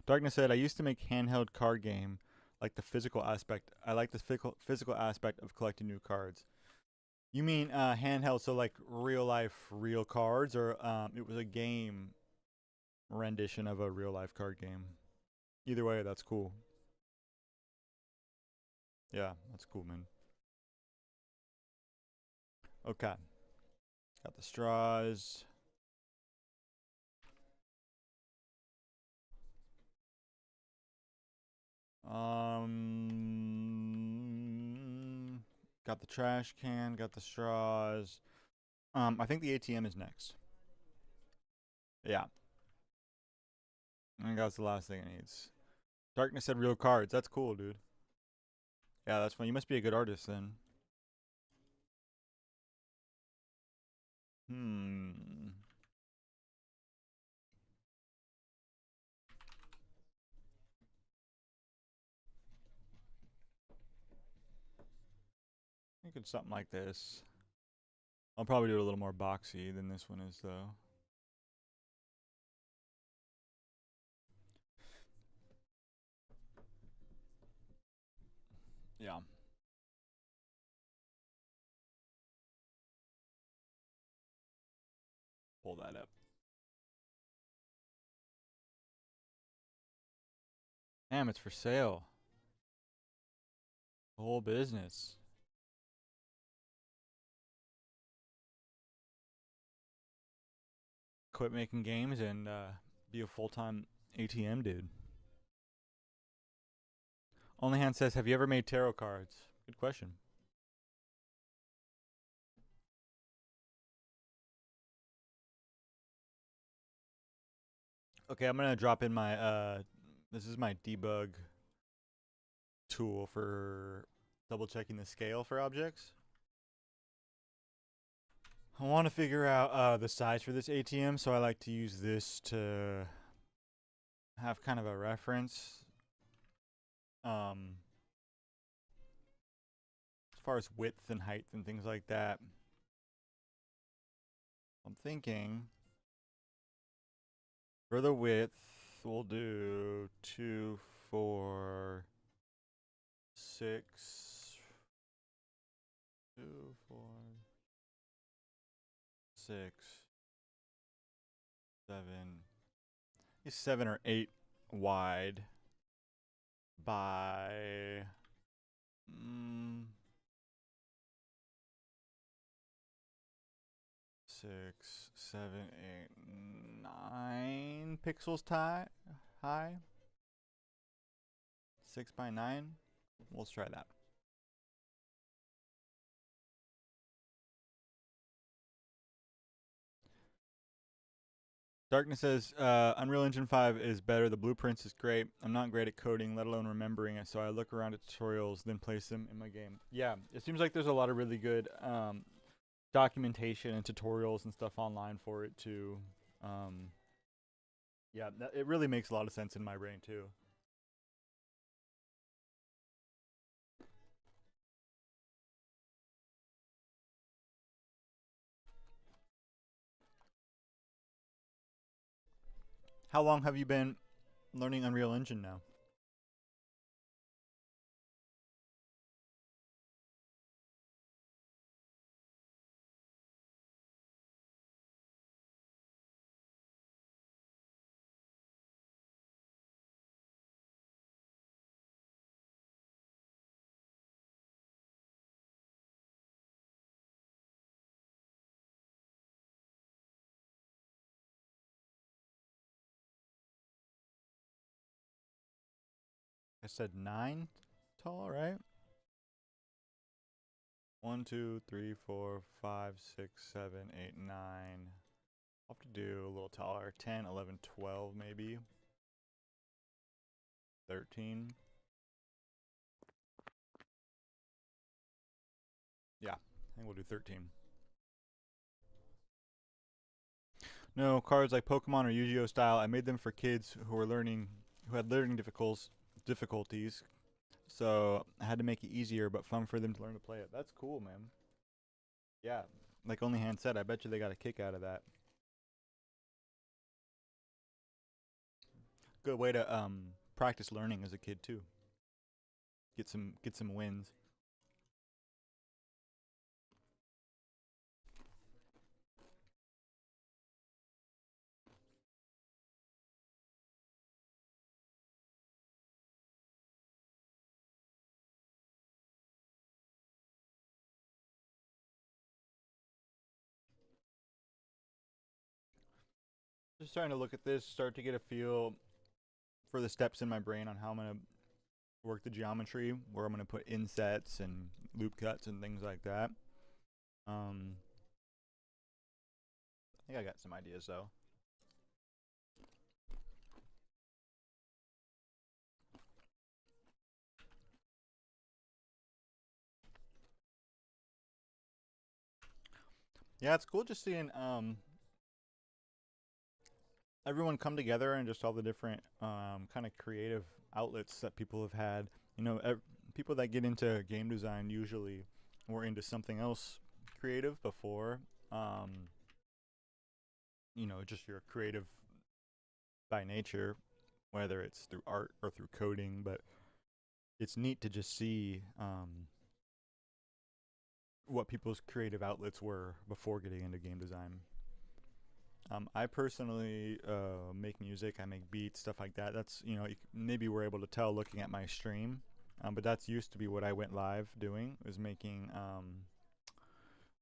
[SPEAKER 1] Darkness said, I used to make handheld card game, like the physical aspect. I like the physical aspect of collecting new cards. You mean handheld, so like real life, real cards, or it was a game rendition of a real life card game? Either way, that's cool. Yeah, that's cool, man. Okay. Got the straws. Got the trash can, got the straws. I think the ATM is next. Yeah. I think that's the last thing it needs. Darkness said real cards. That's cool, dude. Yeah, that's fun. You must be a good artist then. think it's something like this. I'll probably do it a little more boxy than this one is, though. Yeah. Pull that up. Damn, it's for sale. The whole business. Quit making games and be a full-time ATM dude. Onlyhand says, have you ever made tarot cards? Good question. Okay, I'm gonna drop in my this is my debug tool for double checking the scale for objects. I want to figure out the size for this ATM, so I like to use this to have kind of a reference. As far as width and height and things like that. I'm thinking for the width, we'll do 2, 4, 6, 2, 4, 6, 7. It's 7 or 8 wide by 6, 7, 8, 9 pixels high. 6 by 9. Let's try that. Darkness says, Unreal Engine 5 is better. The blueprints is great. I'm not great at coding, let alone remembering it, so I look around at tutorials, then place them in my game. Yeah, it seems like there's a lot of really good documentation and tutorials and stuff online for it, too. Yeah, it really makes a lot of sense in my brain, too. How long have you been learning Unreal Engine now? I said 9 tall, right? 1, 2, 3, 4, 5, 6, 7, 8, 9. I'll have to do a little taller. 10, 11, 12 maybe. 13. Yeah, I think we'll do 13. No, cards like Pokemon or Yu-Gi-Oh style, I made them for kids who had learning difficulties. So I had to make it easier but fun for them to learn to play it. That's cool, man. Yeah, like Onlyhand said, I bet you they got a kick out of that. Good way to practice learning as a kid too. Get some wins. Just trying to look at this, start to get a feel for the steps in my brain on how I'm gonna work the geometry, where I'm gonna put insets and loop cuts and things like that. I think I got some ideas though. Yeah, it's cool just seeing everyone come together and just all the different kind of creative outlets that people have had. You know, people that get into game design usually were into something else creative before. Um, just you're creative by nature, whether it's through art or through coding, but it's neat to just see what people's creative outlets were before getting into game design. I personally make music. I make beats, stuff like that. That's maybe we're able to tell looking at my stream, but that's used to be what I went live doing, was making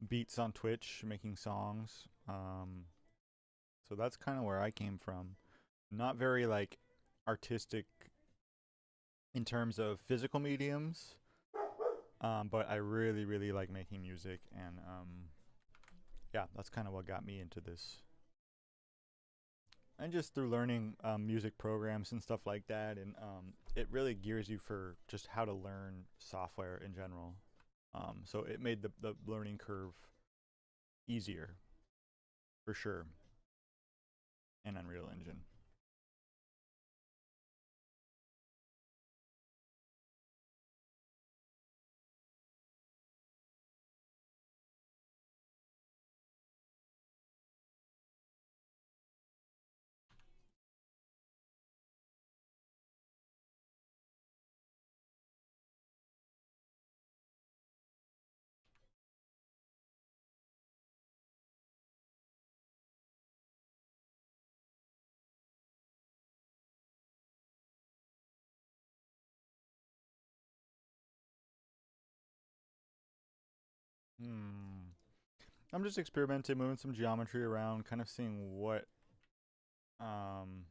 [SPEAKER 1] beats on Twitch, making songs. So that's kind of where I came from. Not very like artistic in terms of physical mediums, but I really, really like making music, and yeah, that's kind of what got me into this. And just through learning music programs and stuff like that, and it really gears you for just how to learn software in general. So it made the learning curve easier, for sure, in Unreal Engine. Hmm. I'm just experimenting, moving some geometry around, kind of seeing um,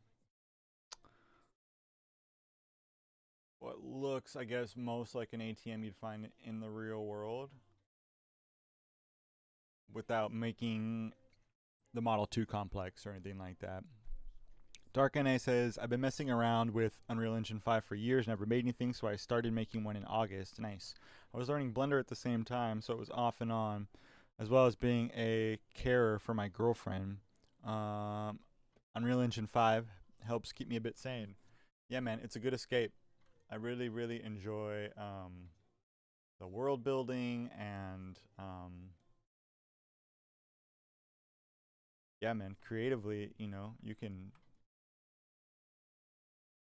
[SPEAKER 1] what looks, I guess, most like an ATM you'd find in the real world, without making the model too complex or anything like that. Dark NA says, I've been messing around with Unreal Engine 5 for years, never made anything, so I started making one in August. Nice. I was learning Blender at the same time, so it was off and on, as well as being a carer for my girlfriend. Um, Unreal Engine 5 helps keep me a bit sane. Yeah, man, it's a good escape. I really, really enjoy the world building, and yeah, man, creatively, you can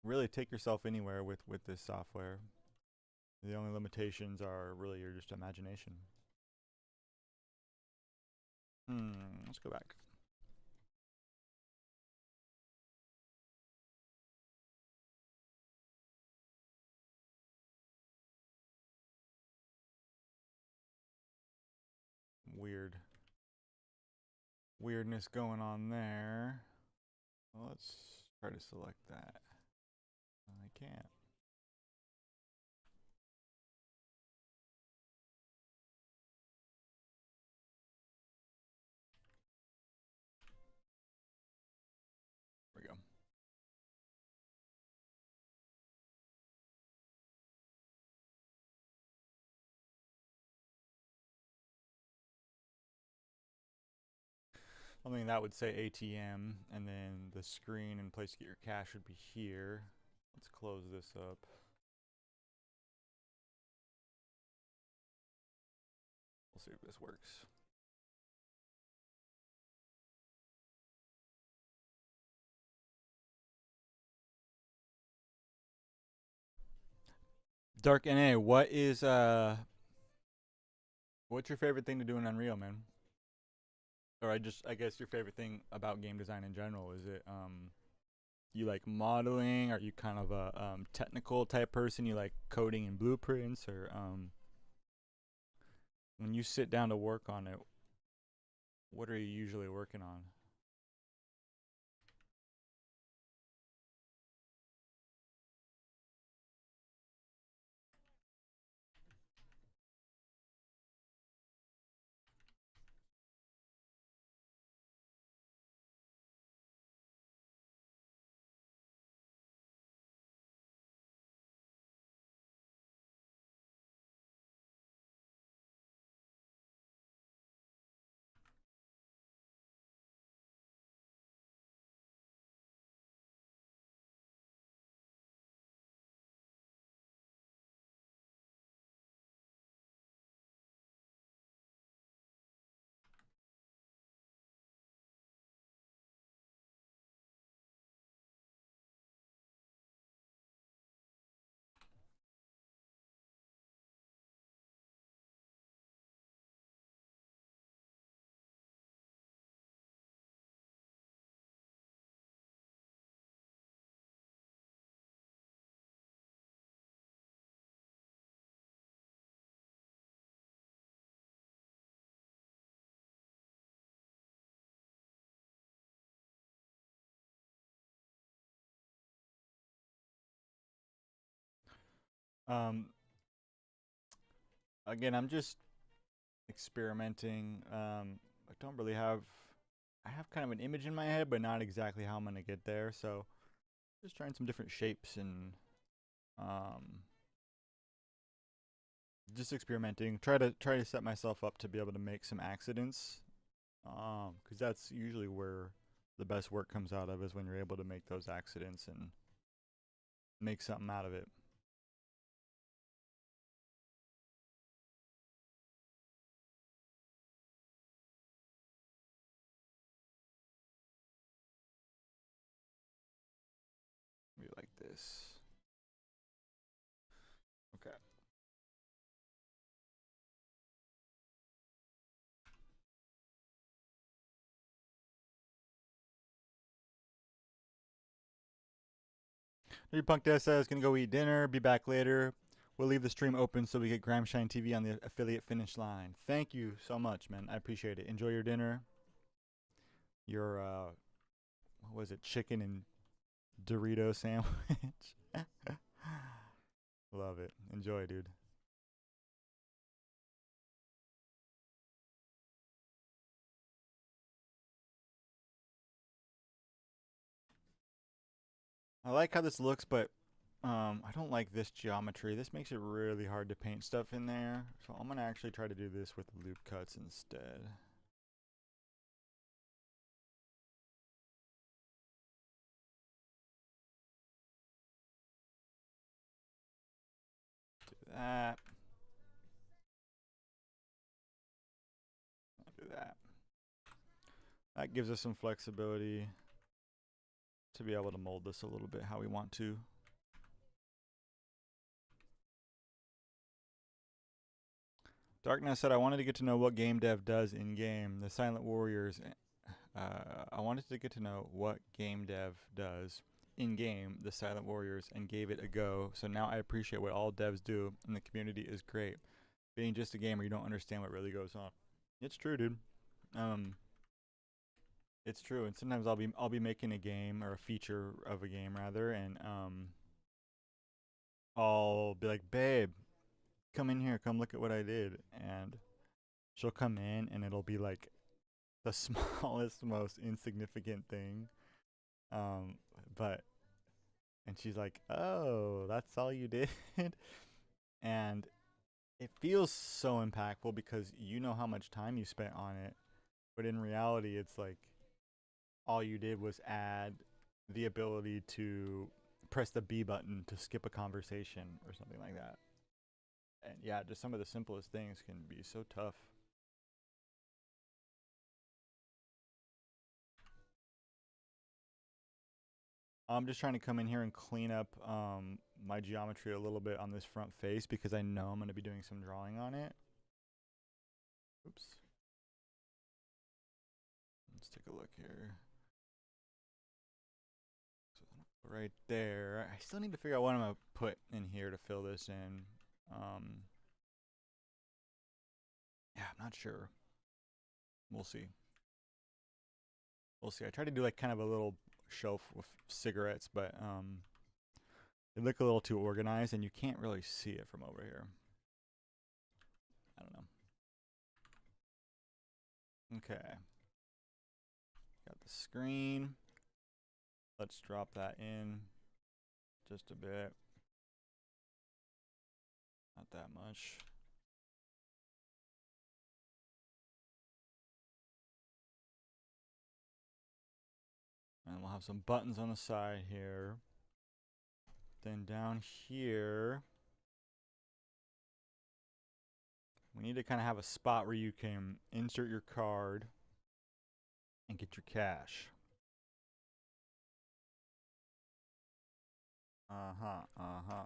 [SPEAKER 1] really take yourself anywhere with this software. The only limitations are really your just imagination. Let's go back. Weird weirdness going on there. Well, let's try to select that. I can't. There we go. I mean, that would say ATM, and then the screen and place to get your cash would be here. Let's close this up. We'll see if this works. Dark NA, what's your favorite thing to do in Unreal, man? Or I guess your favorite thing about game design in general, is it you like modeling? Are you kind of a technical type person? You like coding and blueprints, or when you sit down to work on it, what are you usually working on? Um, Again, I'm just experimenting. I don't really have. I have kind of an image in my head, but not exactly how I'm gonna get there. So just trying some different shapes and um, just experimenting. Try to set myself up to be able to make some accidents. Because that's usually where the best work comes out of, is when you're able to make those accidents and make something out of it. Maybe like this. Okay. Hey, Punk Dad says, gonna go eat dinner, be back later. We'll leave the stream open so we get Grimeshine TV on the affiliate finish line. Thank you so much, man. I appreciate it. Enjoy your dinner. Your, what was it? Chicken and Dorito sandwich. Love it. Enjoy, dude. I like how this looks, but I don't like this geometry. This makes it really hard to paint stuff in there. So I'm gonna actually try to do this with loop cuts instead. Do that. Do that. That gives us some flexibility to be able to mold this a little bit how we want to. Darkness said, I wanted to get to know what game dev does in game. The Silent Warriors. I wanted to get to know what game dev does in game, the Silent Warriors, and gave it a go. So now I appreciate what all devs do, and the community is great. Being just a gamer, you don't understand what really goes on. It's true, dude. Um, it's true, and sometimes I'll be making a game or a feature of a game rather, and I'll be like, babe, come in here, come look at what I did, and she'll come in, and it'll be like the smallest, most insignificant thing. Um, but and she's like, "Oh, that's all you did," and it feels so impactful because you know how much time you spent on it, but in reality, it's like all you did was add the ability to press the B button to skip a conversation or something like that. And yeah, just some of the simplest things can be so tough. I'm just trying to come in here and clean up my geometry a little bit on this front face because I know I'm going to be doing some drawing on it. Oops. Let's take a look here. So right there. I still need to figure out what I'm going to put in here to fill this in. Yeah, I'm not sure. We'll see. We'll see. I tried to do like kind of a little shelf with cigarettes, but they look a little too organized and you can't really see it from over here. I don't know. Okay. Got the screen. Let's drop that in just a bit. Not that much. And we'll have some buttons on the side here. Then down here, we need to kind of have a spot where you can insert your card and get your cash. Uh-huh, uh-huh.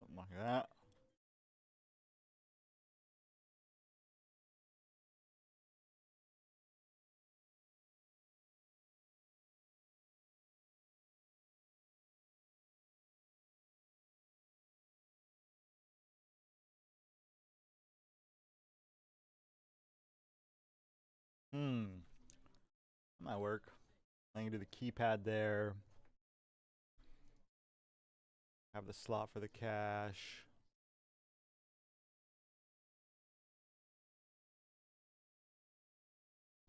[SPEAKER 1] Something like that. That might work. I can do the keypad there. Have the slot for the cache.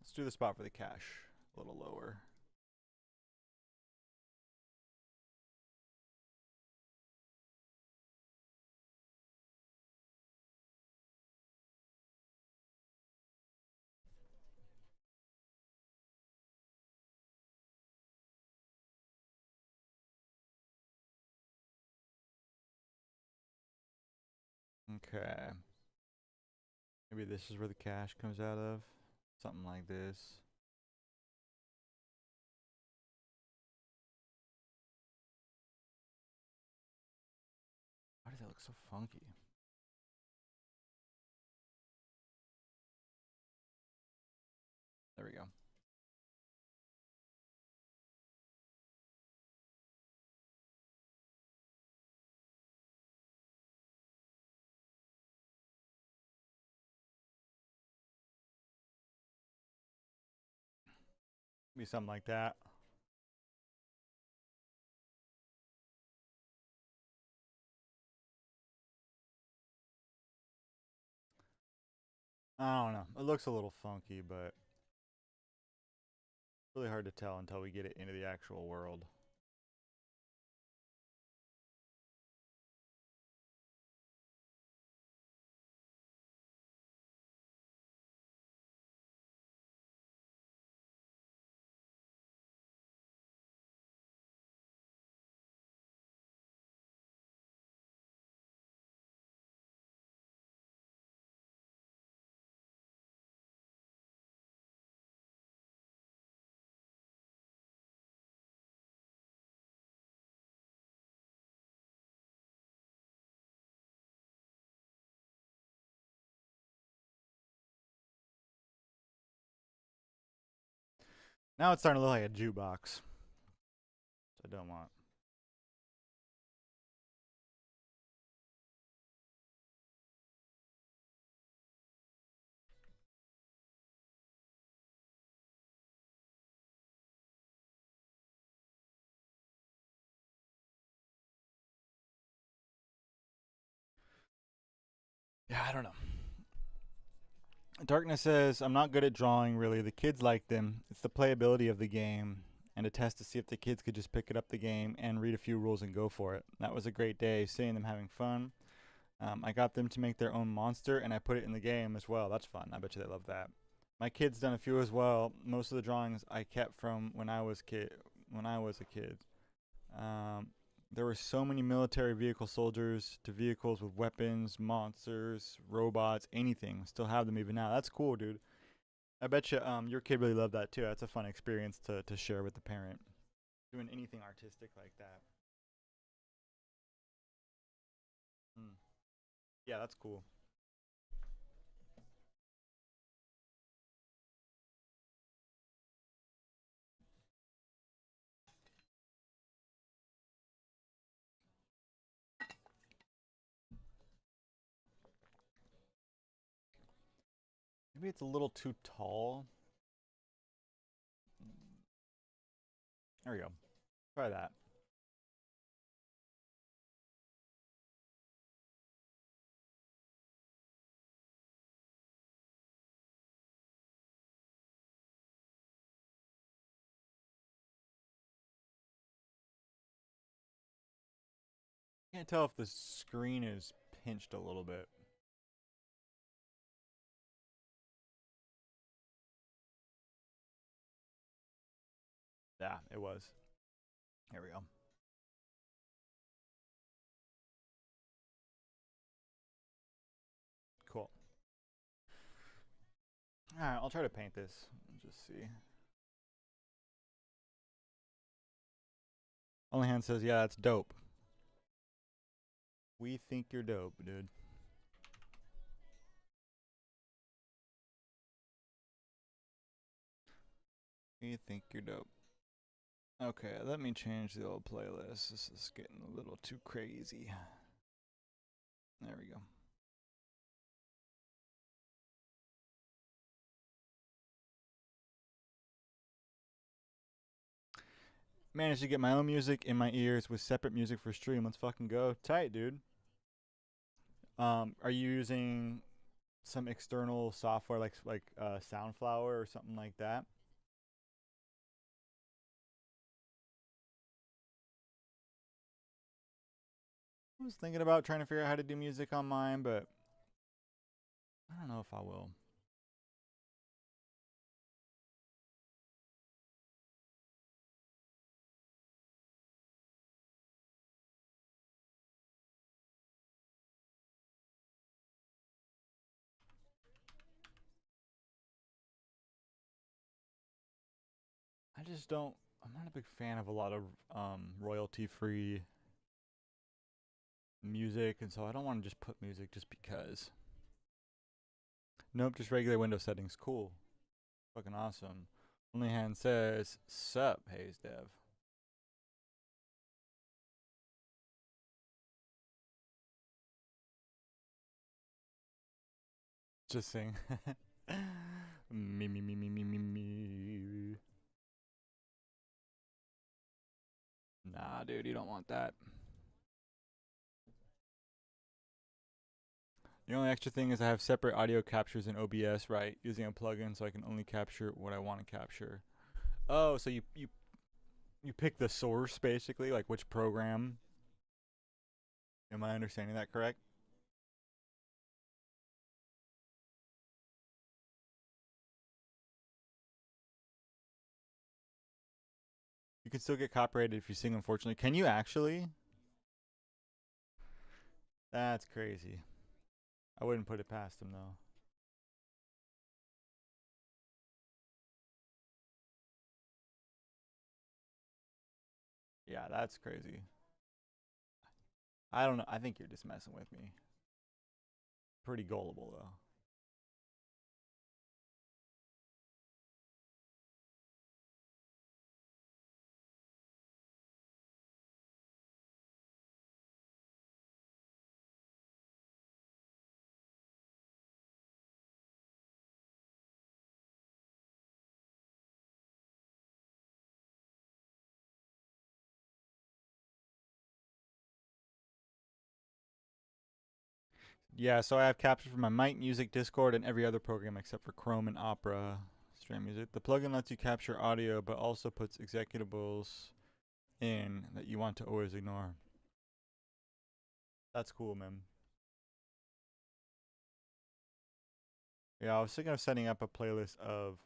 [SPEAKER 1] Let's do the spot for the cache a little lower. Okay. Maybe this is where the cache comes out of. Something like this. Why does that look so funky? There we go. Maybe something like that. I don't know. It looks a little funky, but really hard to tell until we get it into the actual world. Now it's starting to look like a jukebox. I don't want. Yeah, I don't know. Darkness says, I'm not good at drawing, really. The kids like them. It's the playability of the game, and a test to see if the kids could just pick it up the game and read a few rules and go for it. That was a great day, seeing them having fun. I got them to make their own monster, and I put it in the game as well. That's fun. I bet you they love that. My kid's done a few as well. Most of the drawings I kept from when I was a kid. Um, there were so many military vehicle soldiers to vehicles with weapons, monsters, robots, anything. Still have them even now. That's cool, dude. I bet you your kid really loved that too. That's a fun experience to share with the parent. Doing anything artistic like that. Hmm. Yeah, that's cool. Maybe it's a little too tall. There we go. Try that. Can't tell if the screen is pinched a little bit. Yeah, it was. Here we go. Cool. Alright, I'll try to paint this. Just see. Only Hand says, yeah, that's dope. We think you're dope, dude. We think you're dope. Okay, let me change the old playlist. This is getting a little too crazy. There we go. managed to get my own music in my ears with separate music for stream. Let's fucking go. Tight, dude. Are you using some external software like Soundflower or something like that? I was thinking about trying to figure out how to do music on mine, but I don't know if I will. I just don't. I'm not a big fan of a lot of royalty-free music, and so I don't want to just put music just because. Nope, just regular Windows settings. Cool. Fucking awesome. Only hand says, sup, Haze Dev. Just sing. Me. Nah, dude, you don't want that. The only extra thing is I have separate audio captures in OBS, right? Using a plugin so I can only capture what I want to capture. Oh, so you pick the source basically, like which program. Am I understanding that correct? You can still get copyrighted if you sing, unfortunately. Can you actually? That's crazy. I wouldn't put it past them though. Yeah, that's crazy. I don't know. I think you're just messing with me. Pretty gullible though. Yeah, so I have captured from my mic, music, Discord, and every other program except for Chrome and Opera stream music. The plugin lets you capture audio, but also puts executables in that you want to always ignore. That's cool, man. Yeah, I was thinking of setting up a playlist of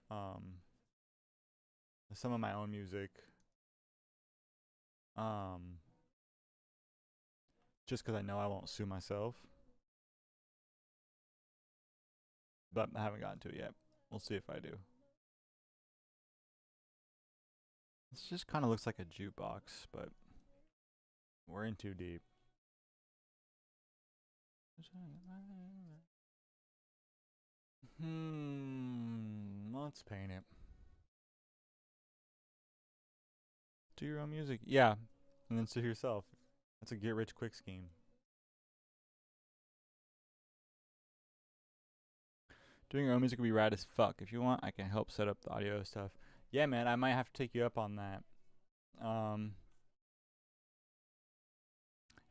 [SPEAKER 1] some of my own music. Um, just because I know I won't sue myself. But I haven't gotten to it yet. We'll see if I do. This just kind of looks like a jukebox, but we're in too deep. Let's paint it. Do your own music. Yeah, and then sue yourself. That's a get rich quick scheme. Doing your own music would be rad as fuck. If you want, I can help set up the audio stuff. Yeah, man, I might have to take you up on that.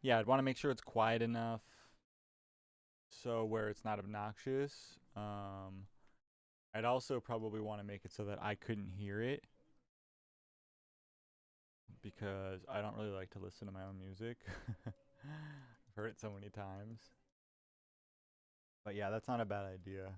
[SPEAKER 1] Yeah, I'd want to make sure it's quiet enough so where it's not obnoxious. I'd also probably want to make it so that I couldn't hear it because I don't really like to listen to my own music. I've heard it so many times. But yeah, that's not a bad idea.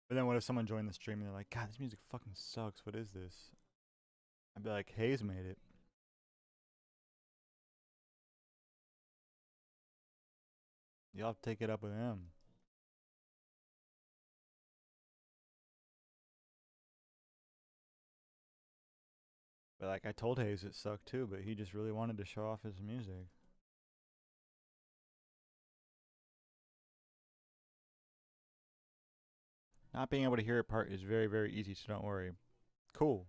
[SPEAKER 1] But then what if someone joined the stream and they're like, God, this music fucking sucks. What is this? I'd be like, Hayes made it. You'll have to take it up with him. But like I told Hayes it sucked too, but he just really wanted to show off his music. Not being able to hear it part is very, very easy, so don't worry. Cool.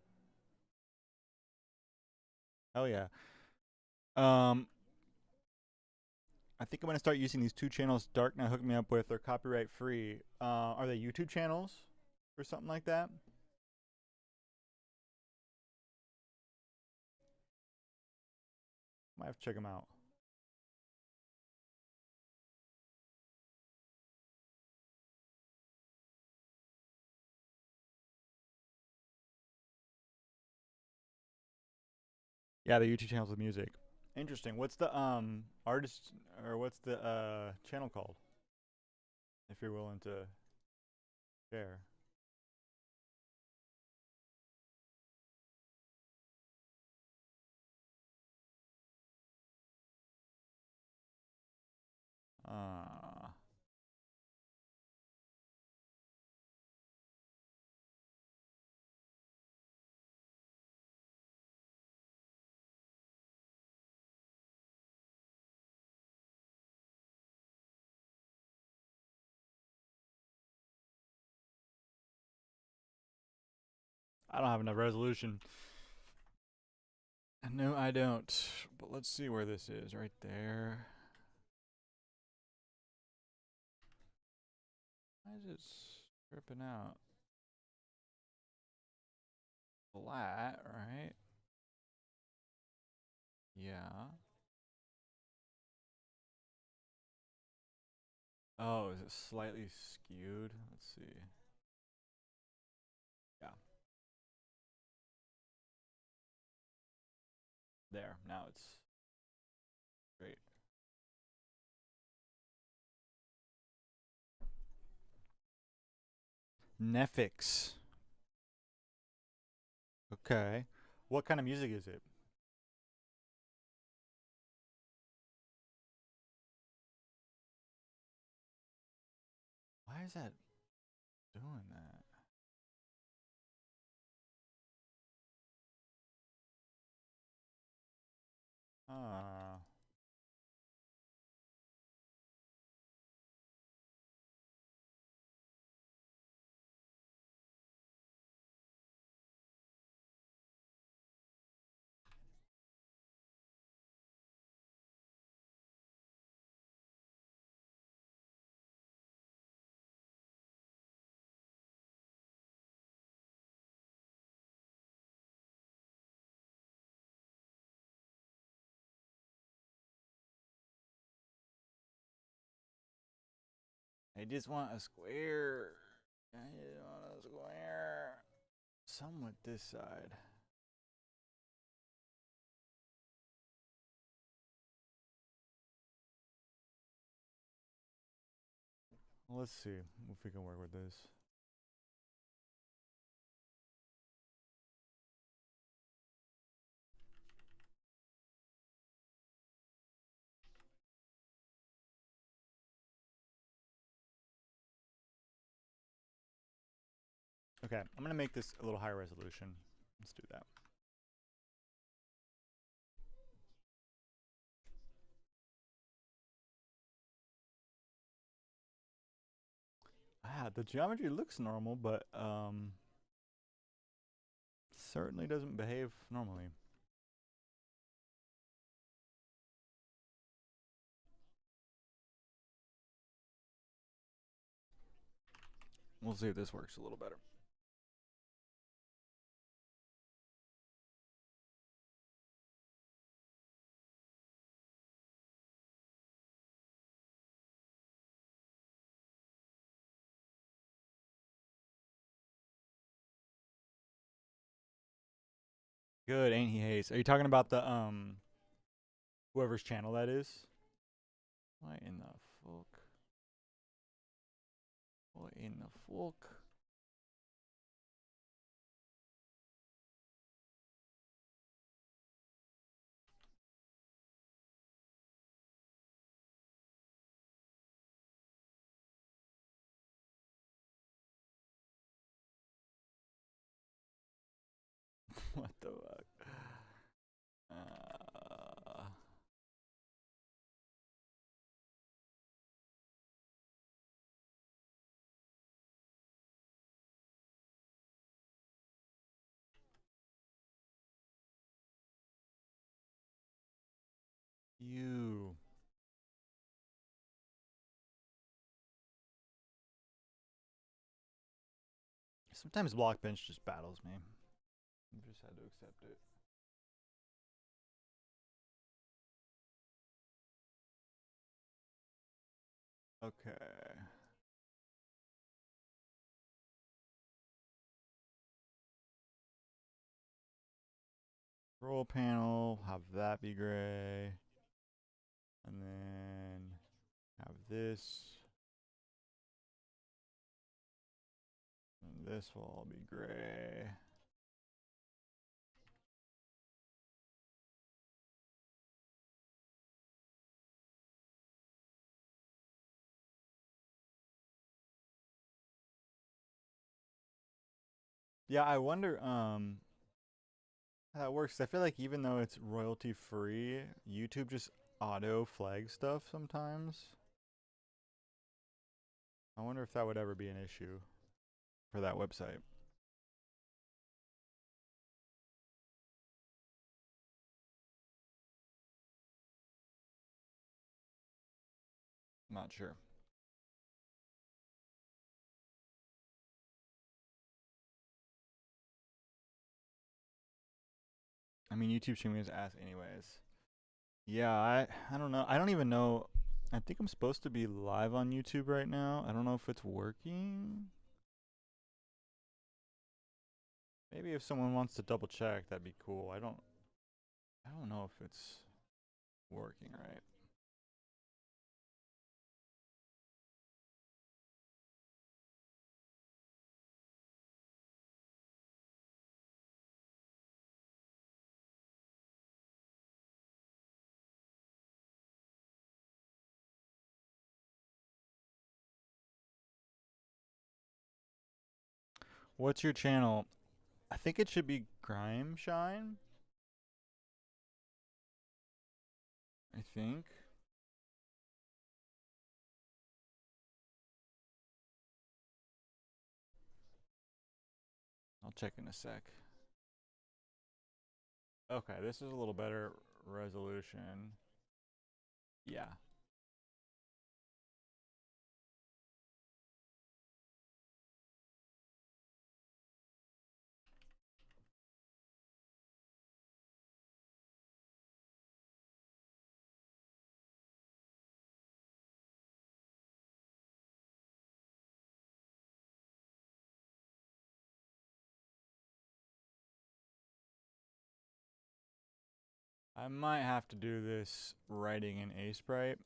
[SPEAKER 1] Hell yeah. Um I think I'm gonna start using these two channels Dark now hooked me up with. They're copyright free. Are they YouTube channels or something like that? Might have to check them out. Yeah, the YouTube channels with music. Interesting. What's the artist or what's the channel called? If you're willing to share. Uh I don't have enough resolution. No, I don't. But let's see where this is. Right there. Why is it stripping out? Flat, right? Yeah. Oh, is it slightly skewed? Let's see. Yeah. There. Now it's straight. Nefix. Okay. What kind of music is it? Why is that doing that? Ah. I just want a square. I just want a square. Somewhat this side. Let's see if we can work with this. Okay, I'm gonna make this a little higher resolution. Let's do that. Ah, the geometry looks normal, but certainly doesn't behave normally. We'll see if this works a little better. Good, ain't he Haze? Are you talking about the whoever's channel that is? What in the fuck? What in the fuck? What the fuck? You. Sometimes Blockbench just battles me. I just had to accept it. Okay. Roll panel, have that be gray. And then have this. And this will all be gray. Yeah, I wonder how that works. I feel like even though it's royalty free, YouTube just auto flag stuff sometimes. I wonder if that would ever be an issue for that website. I'm not sure. I mean, YouTube streaming is ass anyways. Yeah, I don't know. I don't even know. I think I'm supposed to be live on YouTube right now. I don't know if it's working. Maybe if someone wants to double check, that'd be cool. I don't know if it's working right. What's your channel? I think it should be Grime Shine. I think. I'll check in a sec. Okay, this is a little better resolution. Yeah. I might have to do this writing in Aesprite.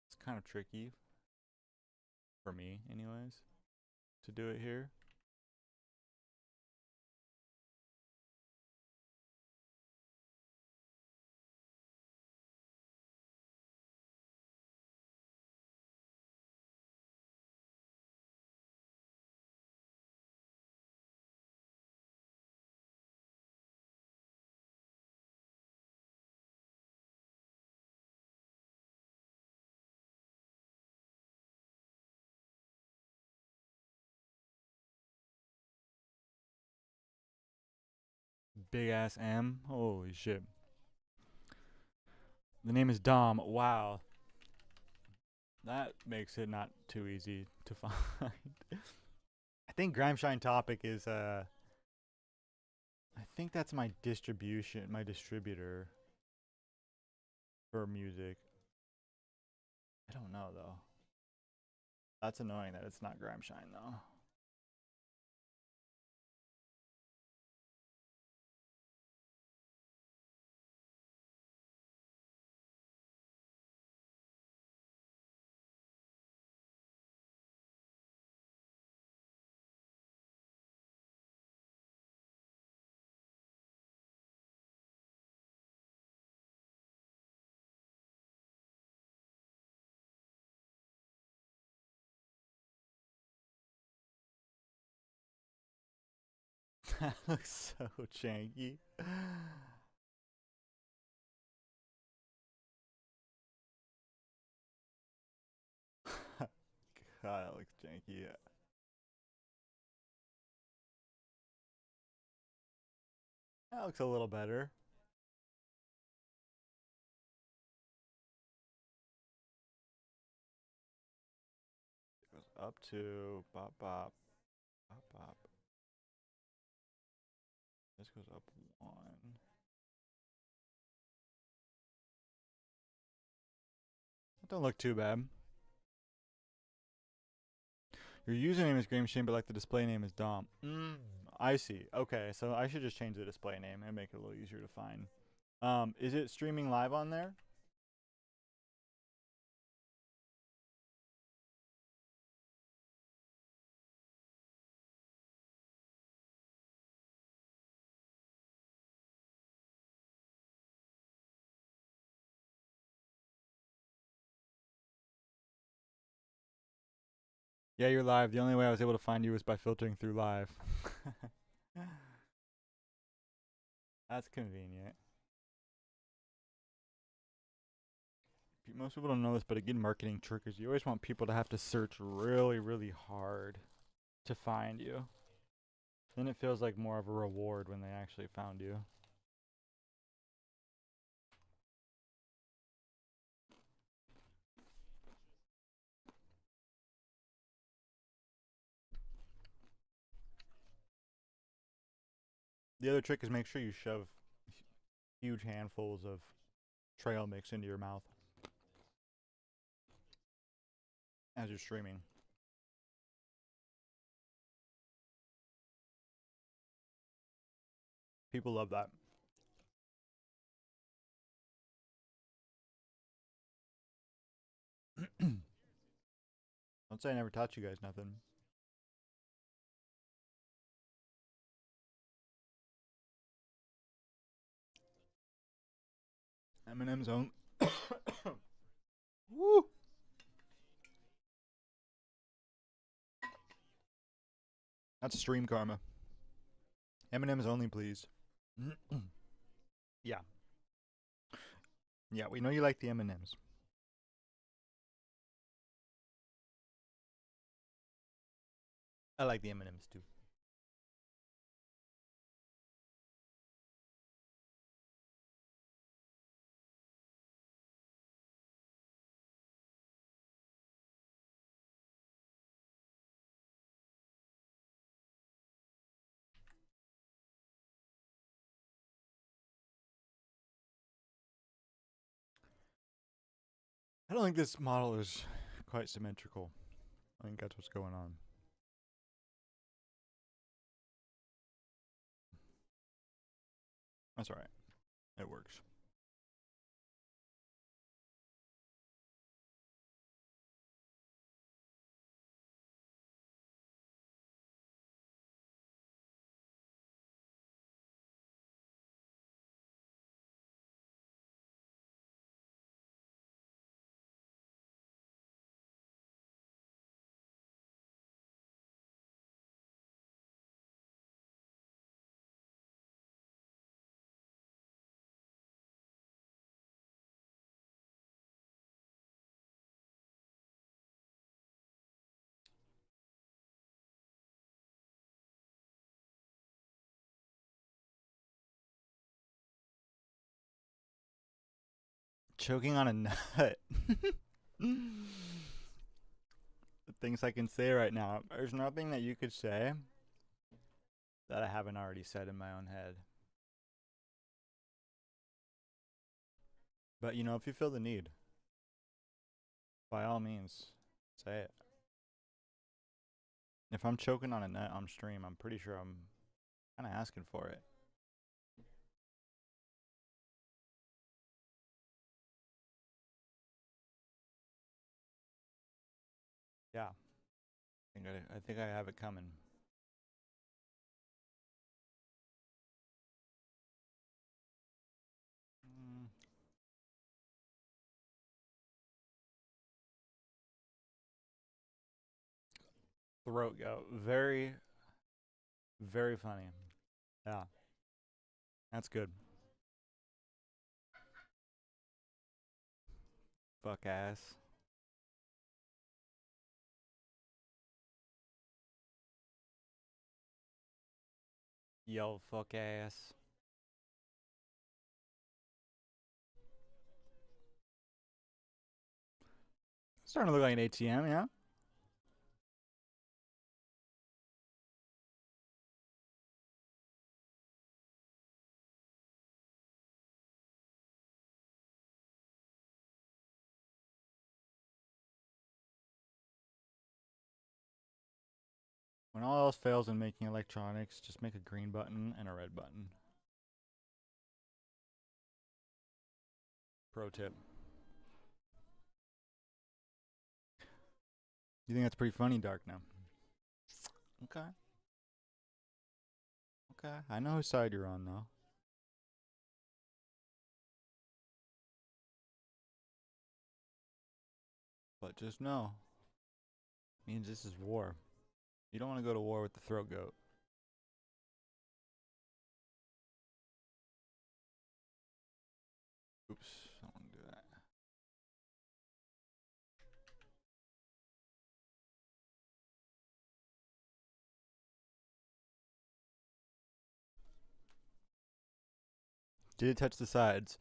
[SPEAKER 1] It's kind of tricky for me, anyways, to do it here. Big ass M. Holy shit. The name is Dom. Wow. That makes it not too easy to find. I think Grimeshine Topic is I think that's my distribution, my distributor for music. I don't know though. That's annoying that it's not Grimeshine though. That looks so janky. God, that looks janky. Yeah. That looks a little better. It goes up to bop bop. Up. This goes up 1. That don't look too bad. Your username is Green Machine, but like the display name is Dom. I see. Okay, so I should just change the display name and make it a little easier to find. Is it streaming live on there? Yeah, you're live. The only way I was able to find you was by filtering through live. That's convenient. Most people don't know this, but a good marketing trick is you always want people to have to search really, really hard to find you. Then it feels like more of a reward when they actually found you. The other trick is make sure you shove huge handfuls of trail mix into your mouth as you're streaming. People love that. Don't say I never taught you guys nothing. Eminem's own. Woo! That's stream karma. Eminem's only, please. Yeah. Yeah, we know you like the M&Ms. I like the M&Ms too. I don't think this model is quite symmetrical. I think that's what's going on. That's alright. It works. Choking on a nut. The things I can say right now. There's nothing that you could say that I haven't already said in my own head. But you know, if you feel the need, by all means, say it. If I'm choking on a nut on stream, I'm pretty sure I'm kind of asking for it. Yeah. I think I have it coming. Throat go. Very, very funny. Yeah. That's good. Fuck ass. Yo, fuck ass. Starting to look like an ATM, yeah? When all else fails in making electronics, just make a green button and a red button. Pro tip. You think that's pretty funny, Dark, now? Okay. Okay. I know whose side you're on, though. But just know, means this is war. You don't want to go to war with the throat goat. Oops, I don't want to do that. Did it touch the sides?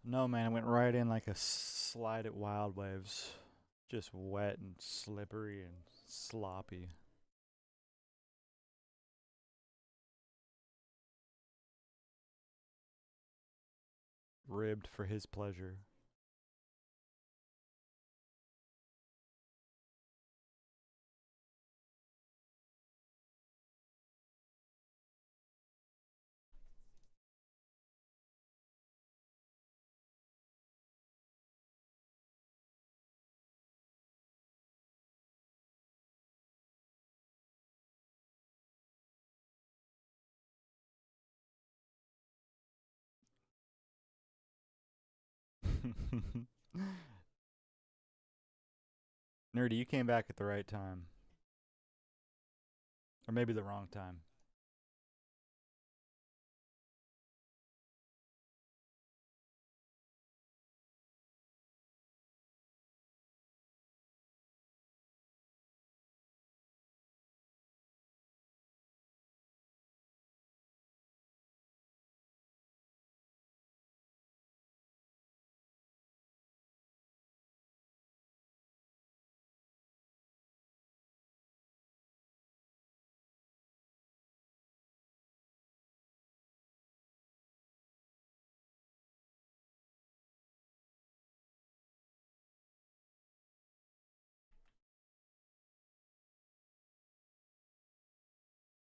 [SPEAKER 1] No, man, it went right in like a slide at Wild Waves. Just wet and slippery and sloppy. Ribbed for his pleasure. Nerdy, you came back at the right time. Or maybe the wrong time.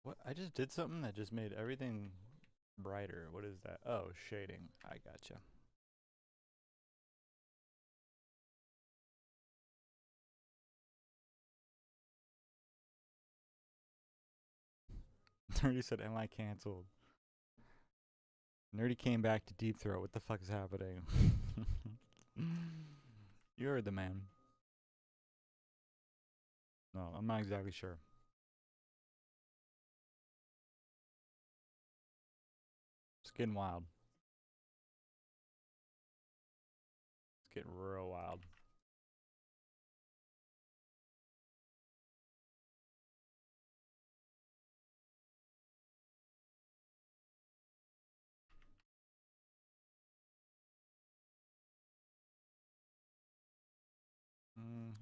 [SPEAKER 1] What? I just did something that just made everything brighter. What is that? Oh, shading. I gotcha. Nerdy said, "Am I canceled?" Nerdy came back to Deep Throat. What the fuck is happening? You heard the man. No, I'm not exactly sure. It's getting wild. It's getting real wild.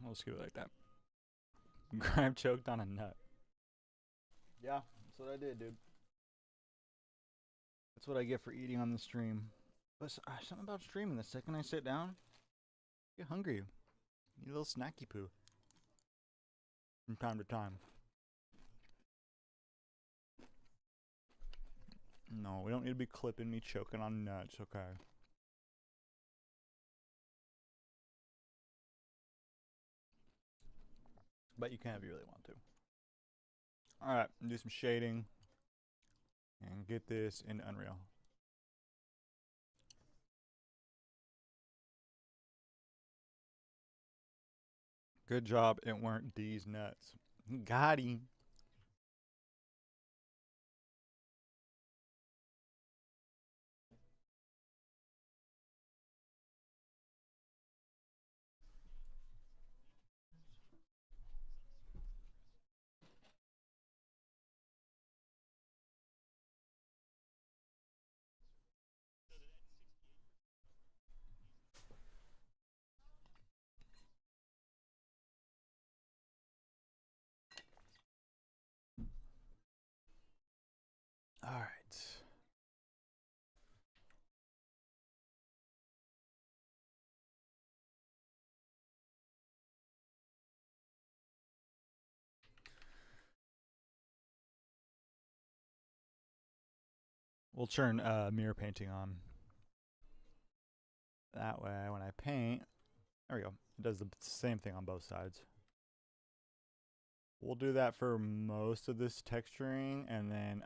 [SPEAKER 1] We'll just keep it like that. Grime choked on a nut. Yeah, that's what I did, dude. That's what I get for eating on the stream. But something about streaming. The second I sit down, I get hungry. Need a little snacky poo. From time to time. No, we don't need to be clipping me choking on nuts, okay? But you can if you really want to. Alright, do some shading. And get this in Unreal. Good job, it weren't D's nuts. Got him. Alright. We'll turn mirror painting on. That way, when I paint, there we go. It does the same thing on both sides. We'll do that for most of this texturing, and then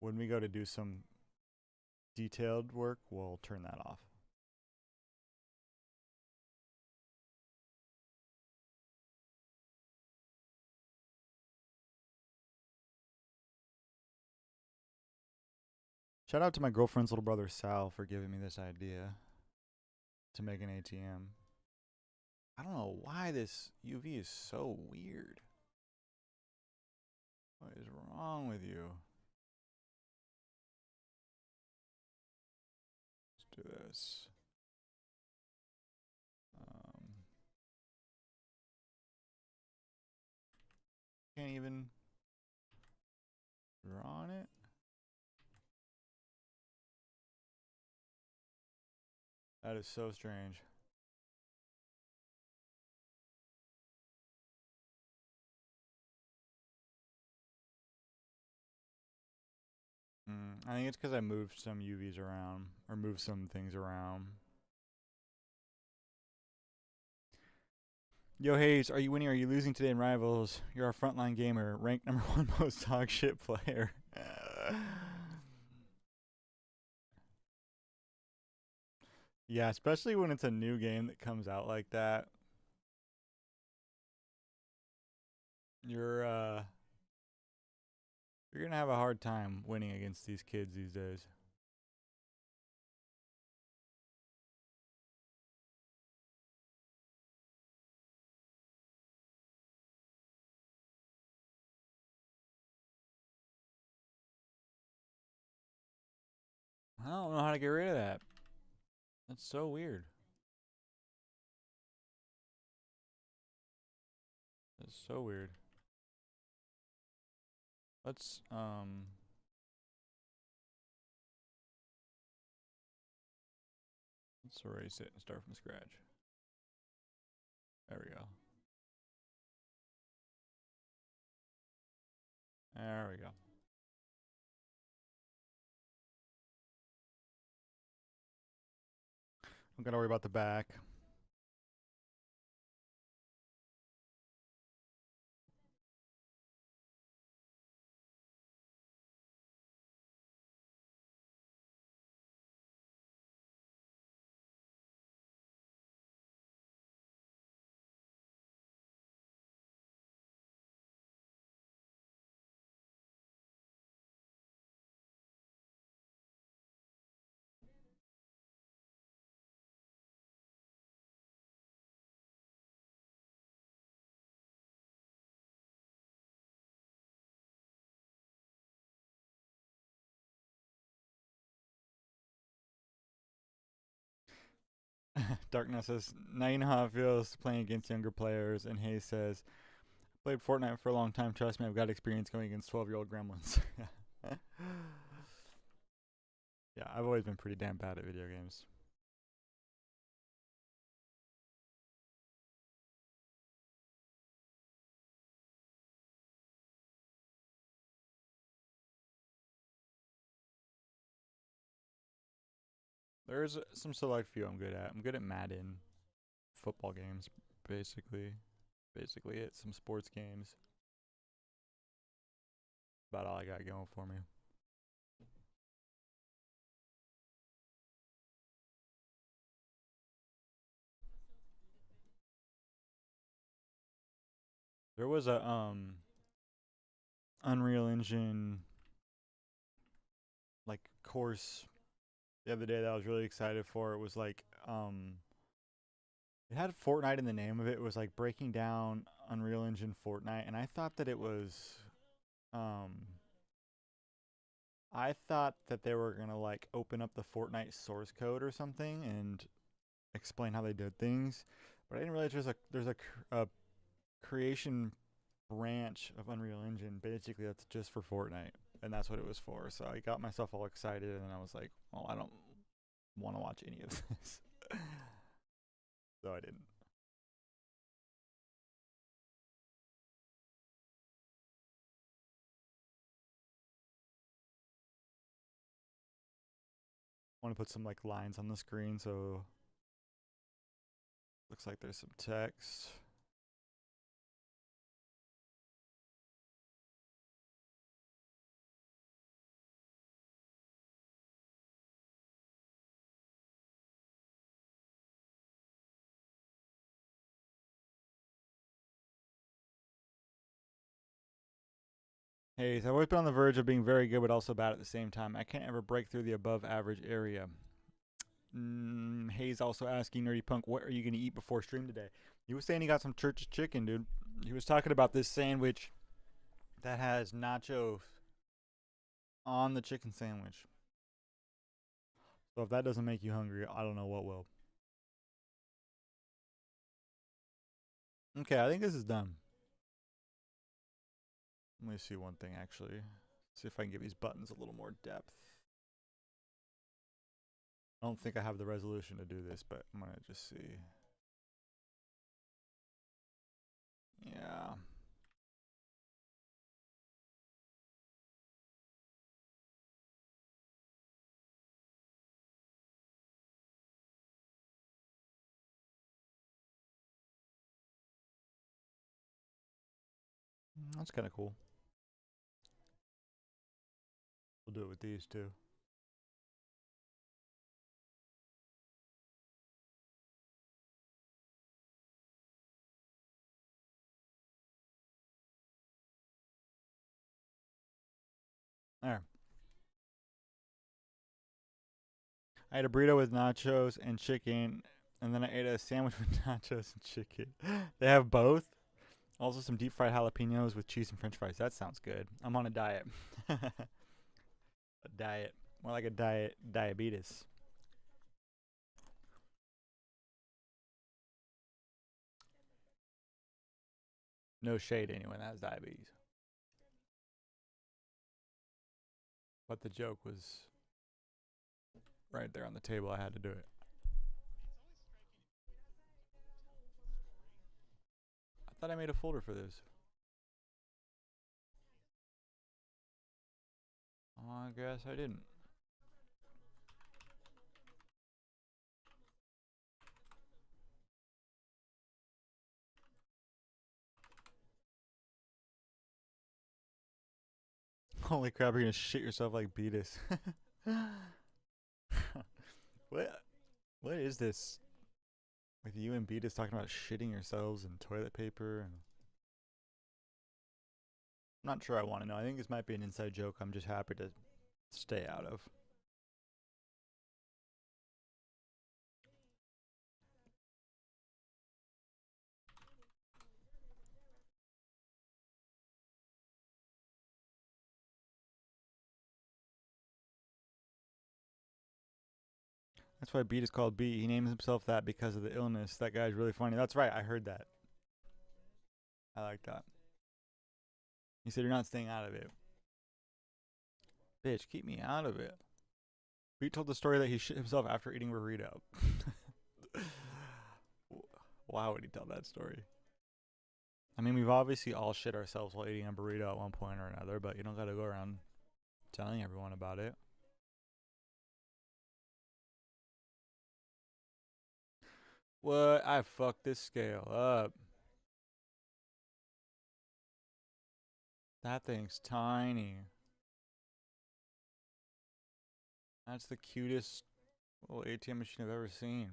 [SPEAKER 1] when we go to do some detailed work, we'll turn that off. Shout out to my girlfriend's little brother Sal for giving me this idea to make an ATM. I don't know why this UV is so weird. What is wrong with you? Let's do this. Can't even draw on it. That is so strange. I think it's because I moved some UVs around, or moved some things around. Yo, Hayes, are you winning or are you losing today in Rivals? You're our frontline gamer, ranked number 1 most dog shit player. Yeah, especially when it's a new game that comes out like that. You're gonna have a hard time winning against these kids these days. I don't know how to get rid of that. That's so weird. That's so weird. Let's erase it and start from scratch. There we go. There we go. I'm gonna worry about the back. Darkness says, now you know how it feels playing against younger players. And Hayes says, played Fortnite for a long time. Trust me, I've got experience going against 12-year-old gremlins. Yeah, I've always been pretty damn bad at video games. There's some select few I'm good at. I'm good at Madden, football games, basically. Basically it. Some sports games. About all I got going for me. There was a Unreal Engine like course the other day that I was really excited for. It was like it had Fortnite in the name of it. It was like breaking down Unreal Engine Fortnite, and I thought that it was I thought that they were gonna like open up the Fortnite source code or something and explain how they did things, but I didn't realize there's a creation branch of Unreal Engine basically that's just for Fortnite, and that's what it was for. So I got myself all excited, and I was like, well, I don't want to watch any of this. So I didn't. want to put some like lines on the screen, so looks like there's some text. Hey, I've always been on the verge of being very good but also bad at the same time. I can't ever break through the above average area. Hayes also asking Nerdy Punk, what are you going to eat before stream today? He was saying he got some church's chicken, dude. He was talking about this sandwich that has nachos on the chicken sandwich. So if that doesn't make you hungry, I don't know what will. Okay, I think this is done. Let me see one thing actually. See if I can give these buttons a little more depth. I don't think I have the resolution to do this, but I'm gonna just see. Yeah. That's kind of cool. We'll do it with these too. There. I had a burrito with nachos and chicken, and then I ate a sandwich with nachos and chicken. They have both. Also, some deep fried jalapenos with cheese and french fries. That sounds good. I'm on a diet. A diet. More like a diabetes. No shade to anyone that has diabetes. But the joke was right there on the table. I had to do it. I thought I made a folder for this. Oh, I guess I didn't. Holy crap, you're gonna shit yourself like Beatus. what what is this? With you and Beatus talking about shitting yourselves and toilet paper and I'm not sure I want to know. I think this might be an inside joke I'm just happy to stay out of. That's why Beat is called Beat. He names himself that because of the illness. That guy's really funny. That's right. I heard that. I like that. He said you're not staying out of it. Bitch, keep me out of it. Beat told the story that he shit himself after eating burrito. Why would he tell that story? I mean, we've obviously all shit ourselves while eating a burrito at one point or another, but you don't gotta go around telling everyone about it. What? I fucked this scale up. That thing's tiny. That's the cutest little ATM machine I've ever seen.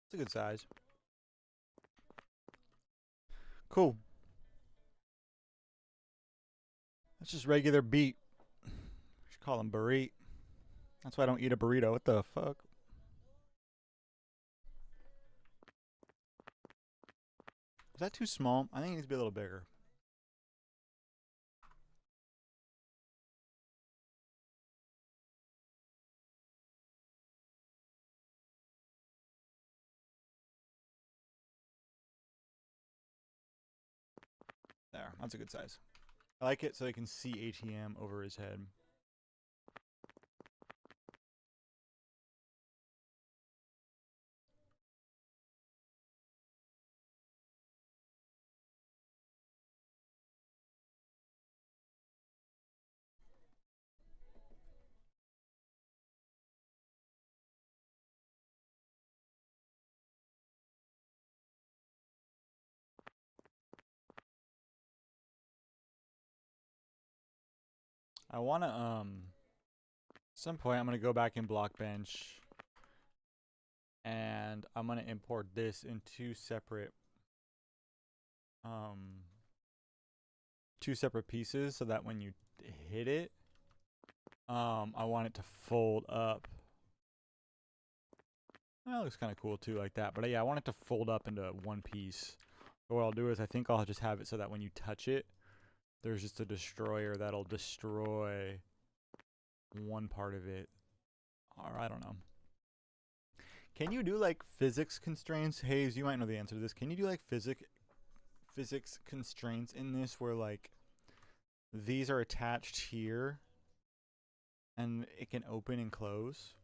[SPEAKER 1] It's a good size. Cool. That's just regular beet. We should call him burrito. That's why I don't eat a burrito. What the fuck? Is that too small? I think it needs to be a little bigger. There. That's a good size. I like it so they can see ATM over his head. I want to, at some point I'm going to go back in Blockbench and I'm going to import this in two separate pieces so that when you hit it, I want it to fold up. That looks kind of cool too, like that. But yeah, I want it to fold up into one piece. So what I'll do is I think I'll just have it so that when you touch it, there's just a destroyer that'll destroy one part of it. Or I don't know. Can you do like physics constraints? Hayes, you might know the answer to this. Can you do like physics constraints in this where like these are attached here and it can open and close?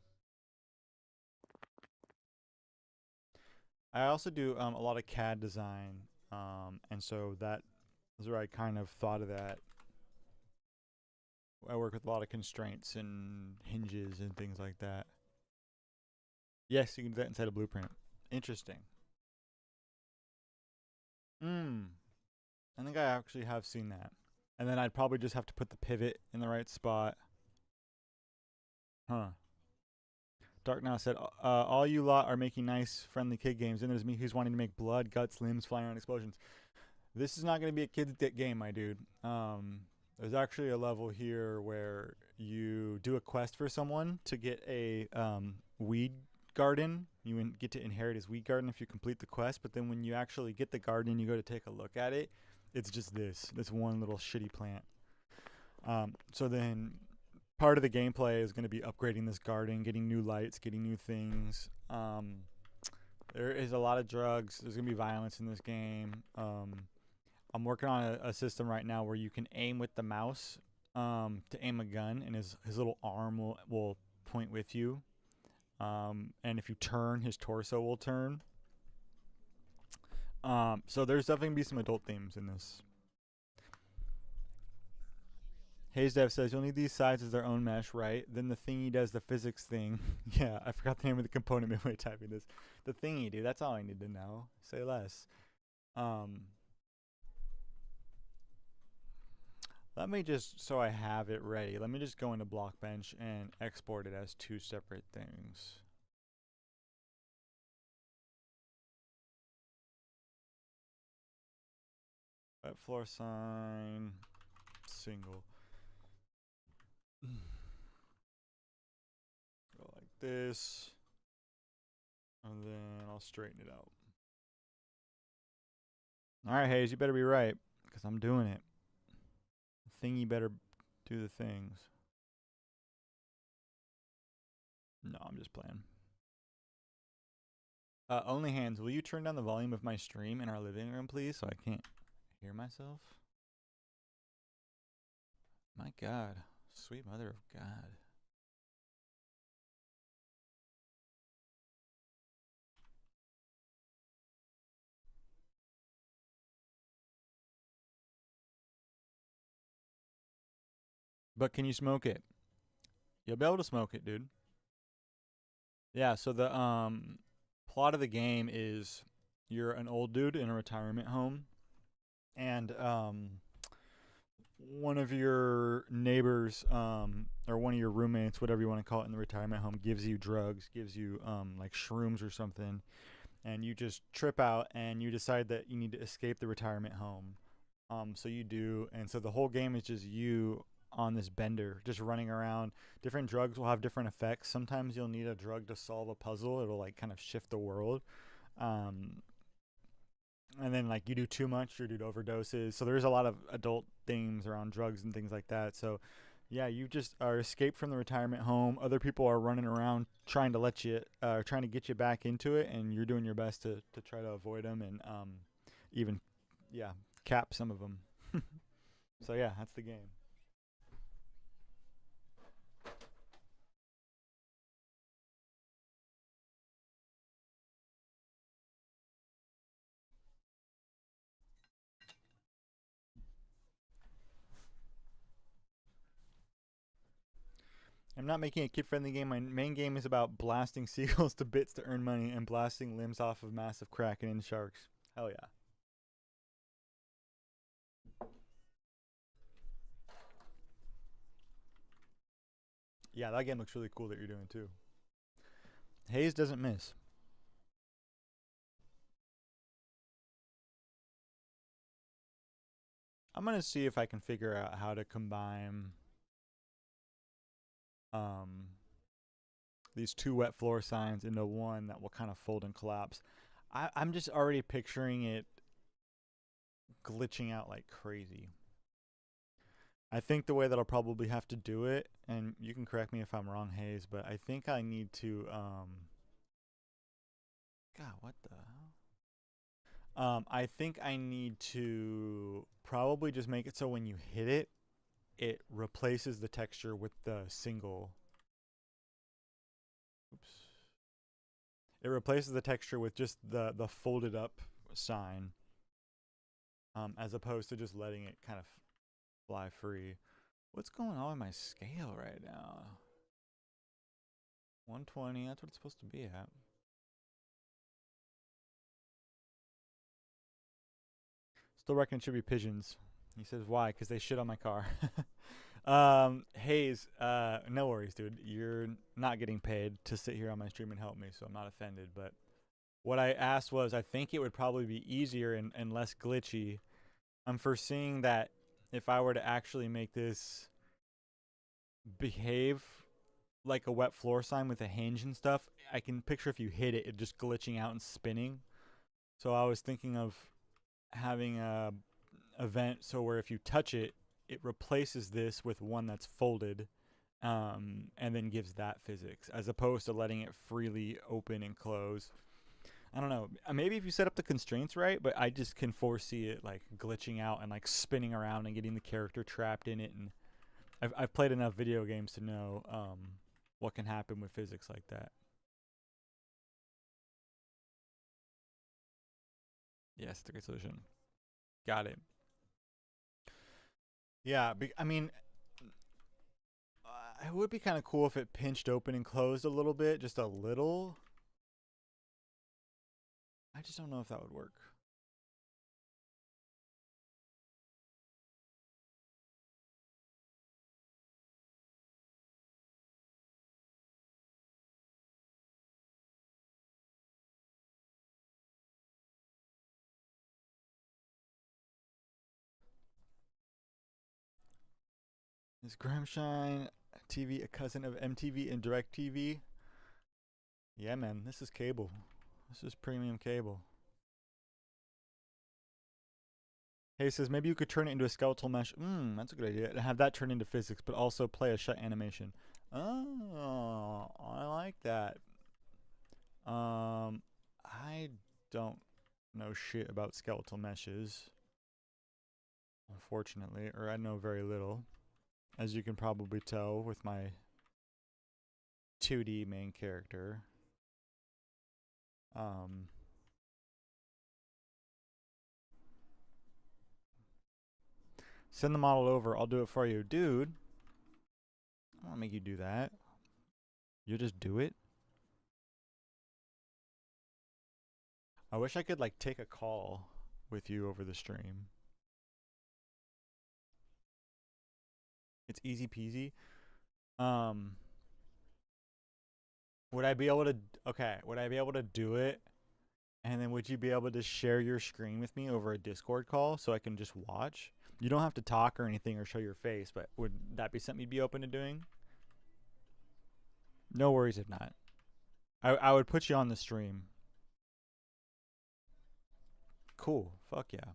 [SPEAKER 1] I also do a lot of CAD design, and so that is where I kind of thought of that. I work with a lot of constraints and hinges and things like that. Yes, you can do that inside a blueprint. Interesting. I think I actually have seen that. And then I'd probably just have to put the pivot in the right spot. Huh. Dark Now said, all you lot are making nice, friendly kid games, and there's me who's wanting to make blood, guts, limbs, flying around explosions. This is not going to be a kid's game, my dude. There's actually a level here where you do a quest for someone to get a weed garden. You get to inherit his weed garden if you complete the quest, but then when you actually get the garden and you go to take a look at it, it's just this one little shitty plant. So then part of the gameplay is going to be upgrading this garden, getting new lights, getting new things. There is a lot of drugs. There's going to be violence in this game. I'm working on a system right now where you can aim with the mouse to aim a gun, and his little arm will point with you. And if you turn, his torso will turn. So there's definitely going to be some adult themes in this. Hayes Dev says you'll need these sides as their own mesh, right? Then the thingy does the physics thing. Yeah, I forgot the name of the component midway typing this. The thingy, dude. That's all I need to know. Say less. Let me just, so I have it ready, let me just go into Blockbench and export it as two separate things. Wet floor sign, single. Go like this. And then I'll straighten it out. Alright, Hayes, you better be right, because I'm doing it. The thingy better do the things. No, I'm just playing. Only Hands, will you turn down the volume of my stream in our living room, please, so I can't hear myself? My God. Sweet mother of God. But can you smoke it? You'll be able to smoke it, dude. Yeah, so the plot of the game is you're an old dude in a retirement home, and one of your neighbors or one of your roommates, whatever you want to call it in the retirement home, gives you drugs, gives you like shrooms or something, and you just trip out and you decide that you need to escape the retirement home. So you do, and so the whole game is just you on this bender, just running around. Different drugs will have different effects. Sometimes you'll need a drug to solve a puzzle. It'll like kind of shift the world. And then like you do too much, your dude overdoses. So there's a lot of adult themes around drugs and things like that. So yeah, you just are escaped from the retirement home. Other people are running around trying to trying to get you back into it, and you're doing your best to try to avoid them and even cap some of them. So yeah, that's the game. I'm not making a kid-friendly game. My main game is about blasting seagulls to bits to earn money and blasting limbs off of massive kraken and sharks. Hell yeah. Yeah, that game looks really cool that you're doing too. Haze doesn't miss. I'm gonna see if I can figure out how to combine um, these two wet floor signs into one that will kind of fold and collapse. I'm just already picturing it glitching out like crazy. I think the way that I'll probably have to do it, and you can correct me if I'm wrong, Hayes, but I think I need to God, what the hell? I think I need to probably just make it so when you hit it, it replaces the texture with the single. Oops. It replaces the texture with just the folded up sign, as opposed to just letting it kind of fly free. What's going on with my scale right now? 120, that's what it's supposed to be at. Still reckon it should be pigeons. He says, why? Because they shit on my car. Hayes, no worries, dude. You're not getting paid to sit here on my stream and help me, so I'm not offended. But what I asked was, I think it would probably be easier and less glitchy. I'm foreseeing that if I were to actually make this behave like a wet floor sign with a hinge and stuff, I can picture if you hit it, it just glitching out and spinning. So I was thinking of having a event so where if you touch it, it replaces this with one that's folded, and then gives that physics, as opposed to letting it freely open and close. I don't know. Maybe if you set up the constraints right, but I just can foresee it like glitching out and like spinning around and getting the character trapped in it. And I've played enough video games to know what can happen with physics like that. Yes, the great solution. Got it. Yeah, I mean, it would be kind of cool if it pinched open and closed a little bit, just a little. I just don't know if that would work. Is Gramshine TV a cousin of MTV and DirecTV? Yeah, man, this is cable. This is premium cable. Hey, says maybe you could turn it into a skeletal mesh. That's a good idea. And have that turn into physics, but also play a shut animation. Oh, I like that. I don't know shit about skeletal meshes, unfortunately, or I know very little, as you can probably tell with my 2D main character. Send the model over. I'll do it for you. Dude, I don't want to make you do that. You'll just do it? I wish I could, like, take a call with you over the stream. It's easy peasy. Would I be able to... Okay, would I be able to do it? And then would you be able to share your screen with me over a Discord call so I can just watch? You don't have to talk or anything or show your face, but would that be something you'd be open to doing? No worries if not. I would put you on the stream. Cool. Fuck yeah.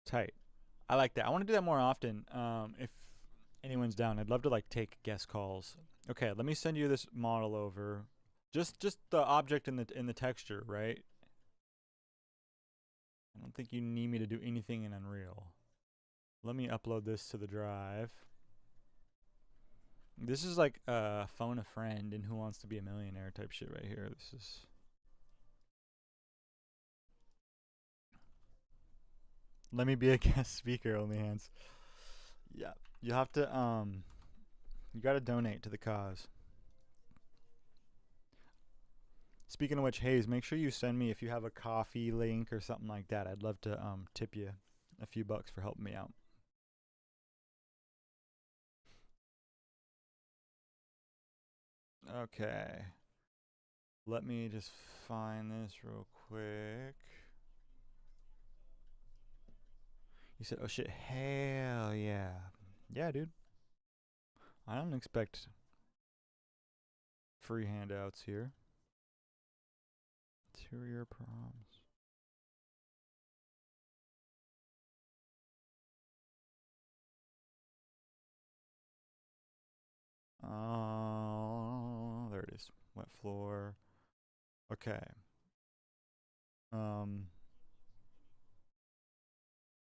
[SPEAKER 1] Tight. I like that. I want to do that more often. If anyone's down, I'd love to like take guest calls. Okay, let me send you this model over. Just the object in the texture, right? I don't think you need me to do anything in Unreal. Let me upload this to the drive. This is like phone a friend and Who Wants to Be a Millionaire type shit right here. This is... Let me be a guest speaker, only hands. Yeah, you have to, you gotta donate to the cause. Speaking of which, Hayes, make sure you send me if you have a coffee link or something like that. I'd love to tip you a few bucks for helping me out. Okay. Let me just find this real quick. You said, oh shit, hell yeah. Yeah, dude. I don't expect free handouts here. Interior proms. Oh, there it is. Wet floor. Okay.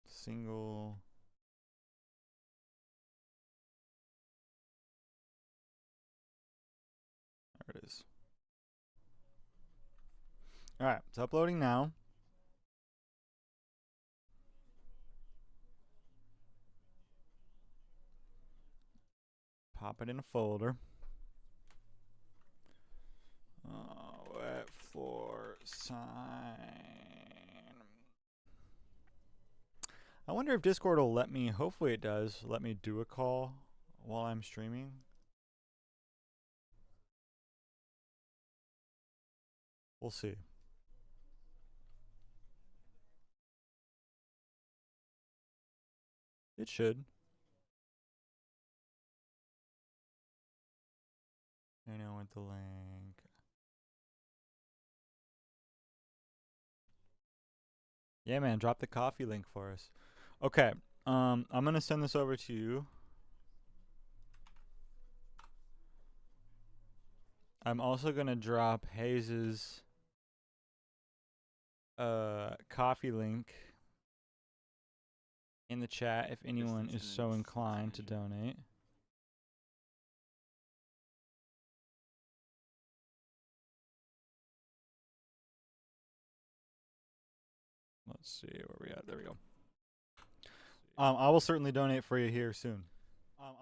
[SPEAKER 1] Single. There it is. All right, it's uploading now. Pop it in a folder. Wet floor sign. I wonder if Discord will let me, hopefully it does, let me do a call while I'm streaming. We'll see. It should. I know with the link. Yeah, man, drop the coffee link for us. Okay, I'm gonna send this over to you. I'm also gonna drop Hayes's coffee link in the chat if anyone is so inclined to donate. Let's see where we at. There we go. I will certainly donate for you here soon. I'm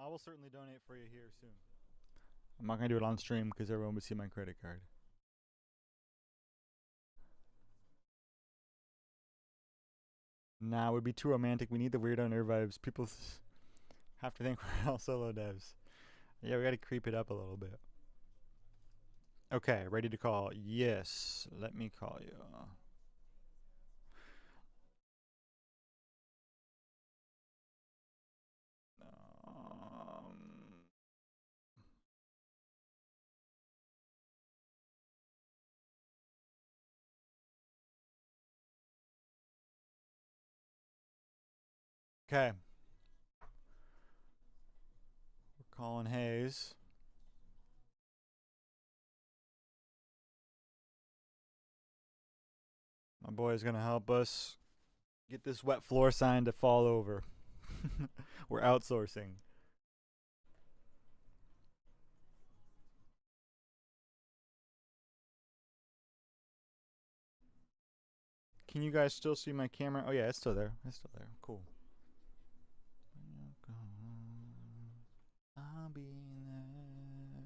[SPEAKER 1] not gonna do it on stream because everyone would see my credit card. Nah, it would be too romantic. We need the weirdo nerd vibes. People have to think we're all solo devs. Yeah, we gotta creep it up a little bit. Okay, ready to call? Yes, let me call you. Okay. We're calling Hayes. My boy is gonna help us get this wet floor sign to fall over. We're outsourcing. Can you guys still see my camera? Oh yeah, it's still there. It's still there. Cool. I'll be there,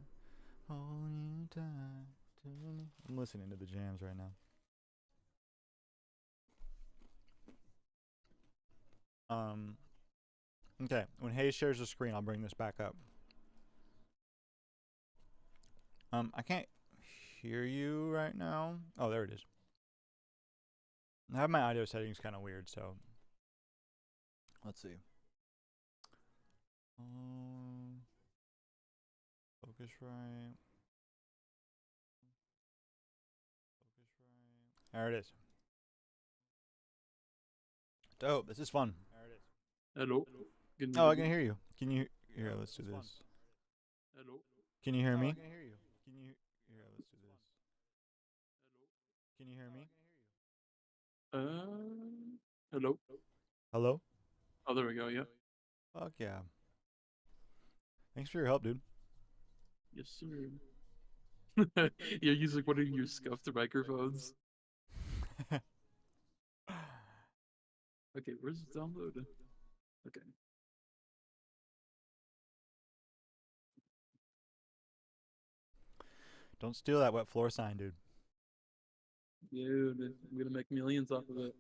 [SPEAKER 1] holding you tight. I'm listening to the jams right now. Okay, when Hayes shares the screen, I'll bring this back up. I can't hear you right now. Oh, there it is. I have my audio settings kind of weird, so let's see. Focus right. There it is. Dope. This is fun.
[SPEAKER 2] Hello.
[SPEAKER 1] Oh, I can hear you. Can you here? Let's do this.
[SPEAKER 2] Hello.
[SPEAKER 1] Can you hear me? I can hear you. Can you here? Let's do this. Can you hear me?
[SPEAKER 2] Hello.
[SPEAKER 1] Hello?
[SPEAKER 2] Oh, there we go. Yep.
[SPEAKER 1] Fuck yeah. Thanks for your help, dude.
[SPEAKER 2] Yes, sir. You're using one of your scuffed microphones. Okay, where's the download? Okay.
[SPEAKER 1] Don't steal that wet floor sign, dude.
[SPEAKER 2] Dude, I'm gonna make millions off of it.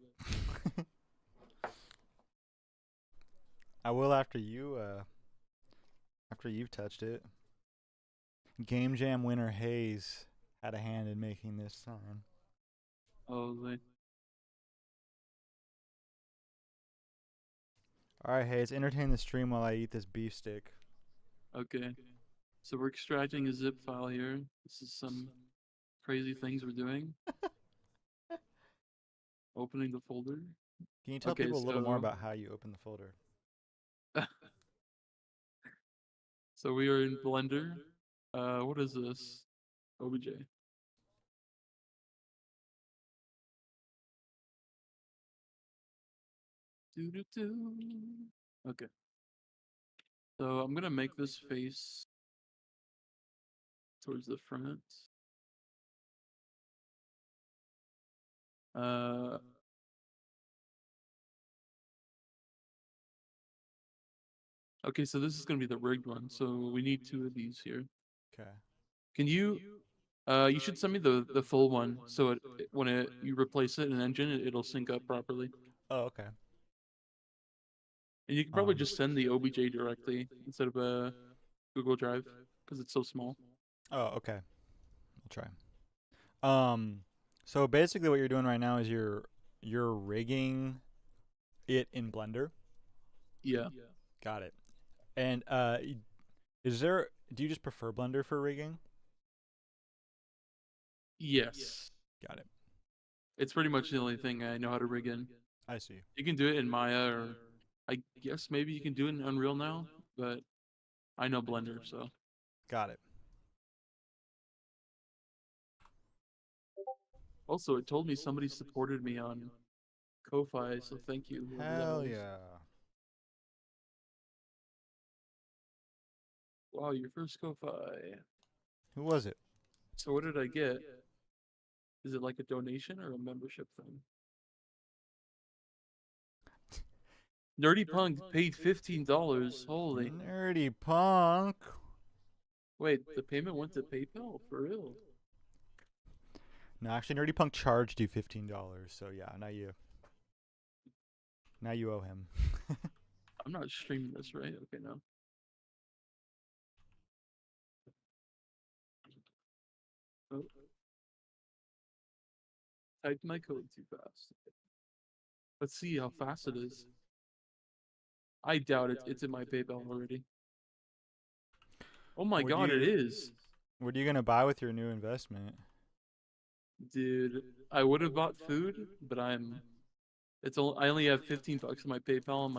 [SPEAKER 1] I will after you've touched it. Game Jam winner Hayes had a hand in making this sign.
[SPEAKER 2] Oh, they.
[SPEAKER 1] Alright, Hayes, entertain the stream while I eat this beef stick.
[SPEAKER 2] Okay. So we're extracting a zip file here. This is some crazy things we're doing. Opening the folder.
[SPEAKER 1] Can you tell
[SPEAKER 2] Okay,
[SPEAKER 1] people a little more
[SPEAKER 2] so
[SPEAKER 1] about how you open the folder?
[SPEAKER 2] so we are in Blender. What is this? OBJ. Doo doo doo. Okay. So I'm gonna make this face towards the front. Uh, okay, so this is gonna be the rigged one. So we need two of these here.
[SPEAKER 1] Okay.
[SPEAKER 2] Can you? You should send me the full one so when you replace it in Engine, it'll sync up properly.
[SPEAKER 1] Oh, okay.
[SPEAKER 2] And you can probably just send the OBJ directly instead of a Google Drive because it's so small.
[SPEAKER 1] Oh, okay. I'll try. So basically what you're doing right now is you're rigging it in Blender.
[SPEAKER 2] Yeah.
[SPEAKER 1] Got it. And do you just prefer Blender for rigging?
[SPEAKER 2] Yes.
[SPEAKER 1] Got it.
[SPEAKER 2] It's pretty much the only thing I know how to rig in.
[SPEAKER 1] I see.
[SPEAKER 2] You can do it in Maya or I guess maybe you can do it in Unreal now, but I know Blender, so.
[SPEAKER 1] Got it.
[SPEAKER 2] Also, it told me somebody supported me on Ko-Fi, so thank you, whoever that
[SPEAKER 1] Hell
[SPEAKER 2] was.
[SPEAKER 1] yeah.
[SPEAKER 2] Wow, your first Ko-Fi.
[SPEAKER 1] Who was it?
[SPEAKER 2] So what did I get? Is it like a donation or a membership thing? Nerdy Punk paid $15. Holy.
[SPEAKER 1] Nerdy Punk.
[SPEAKER 2] Wait, the payment went to PayPal? For real?
[SPEAKER 1] No, actually, Nerdy Punk charged you $15. So yeah, now you owe him.
[SPEAKER 2] I'm not streaming this, right? Okay, no. Oh. Typed my code too fast. Let's see how fast it is. I doubt it. It's in my PayPal already. Oh my god, it is.
[SPEAKER 1] What are you gonna buy with your new investment?
[SPEAKER 2] Dude, I would have bought food, but I only have $15 in my PayPal and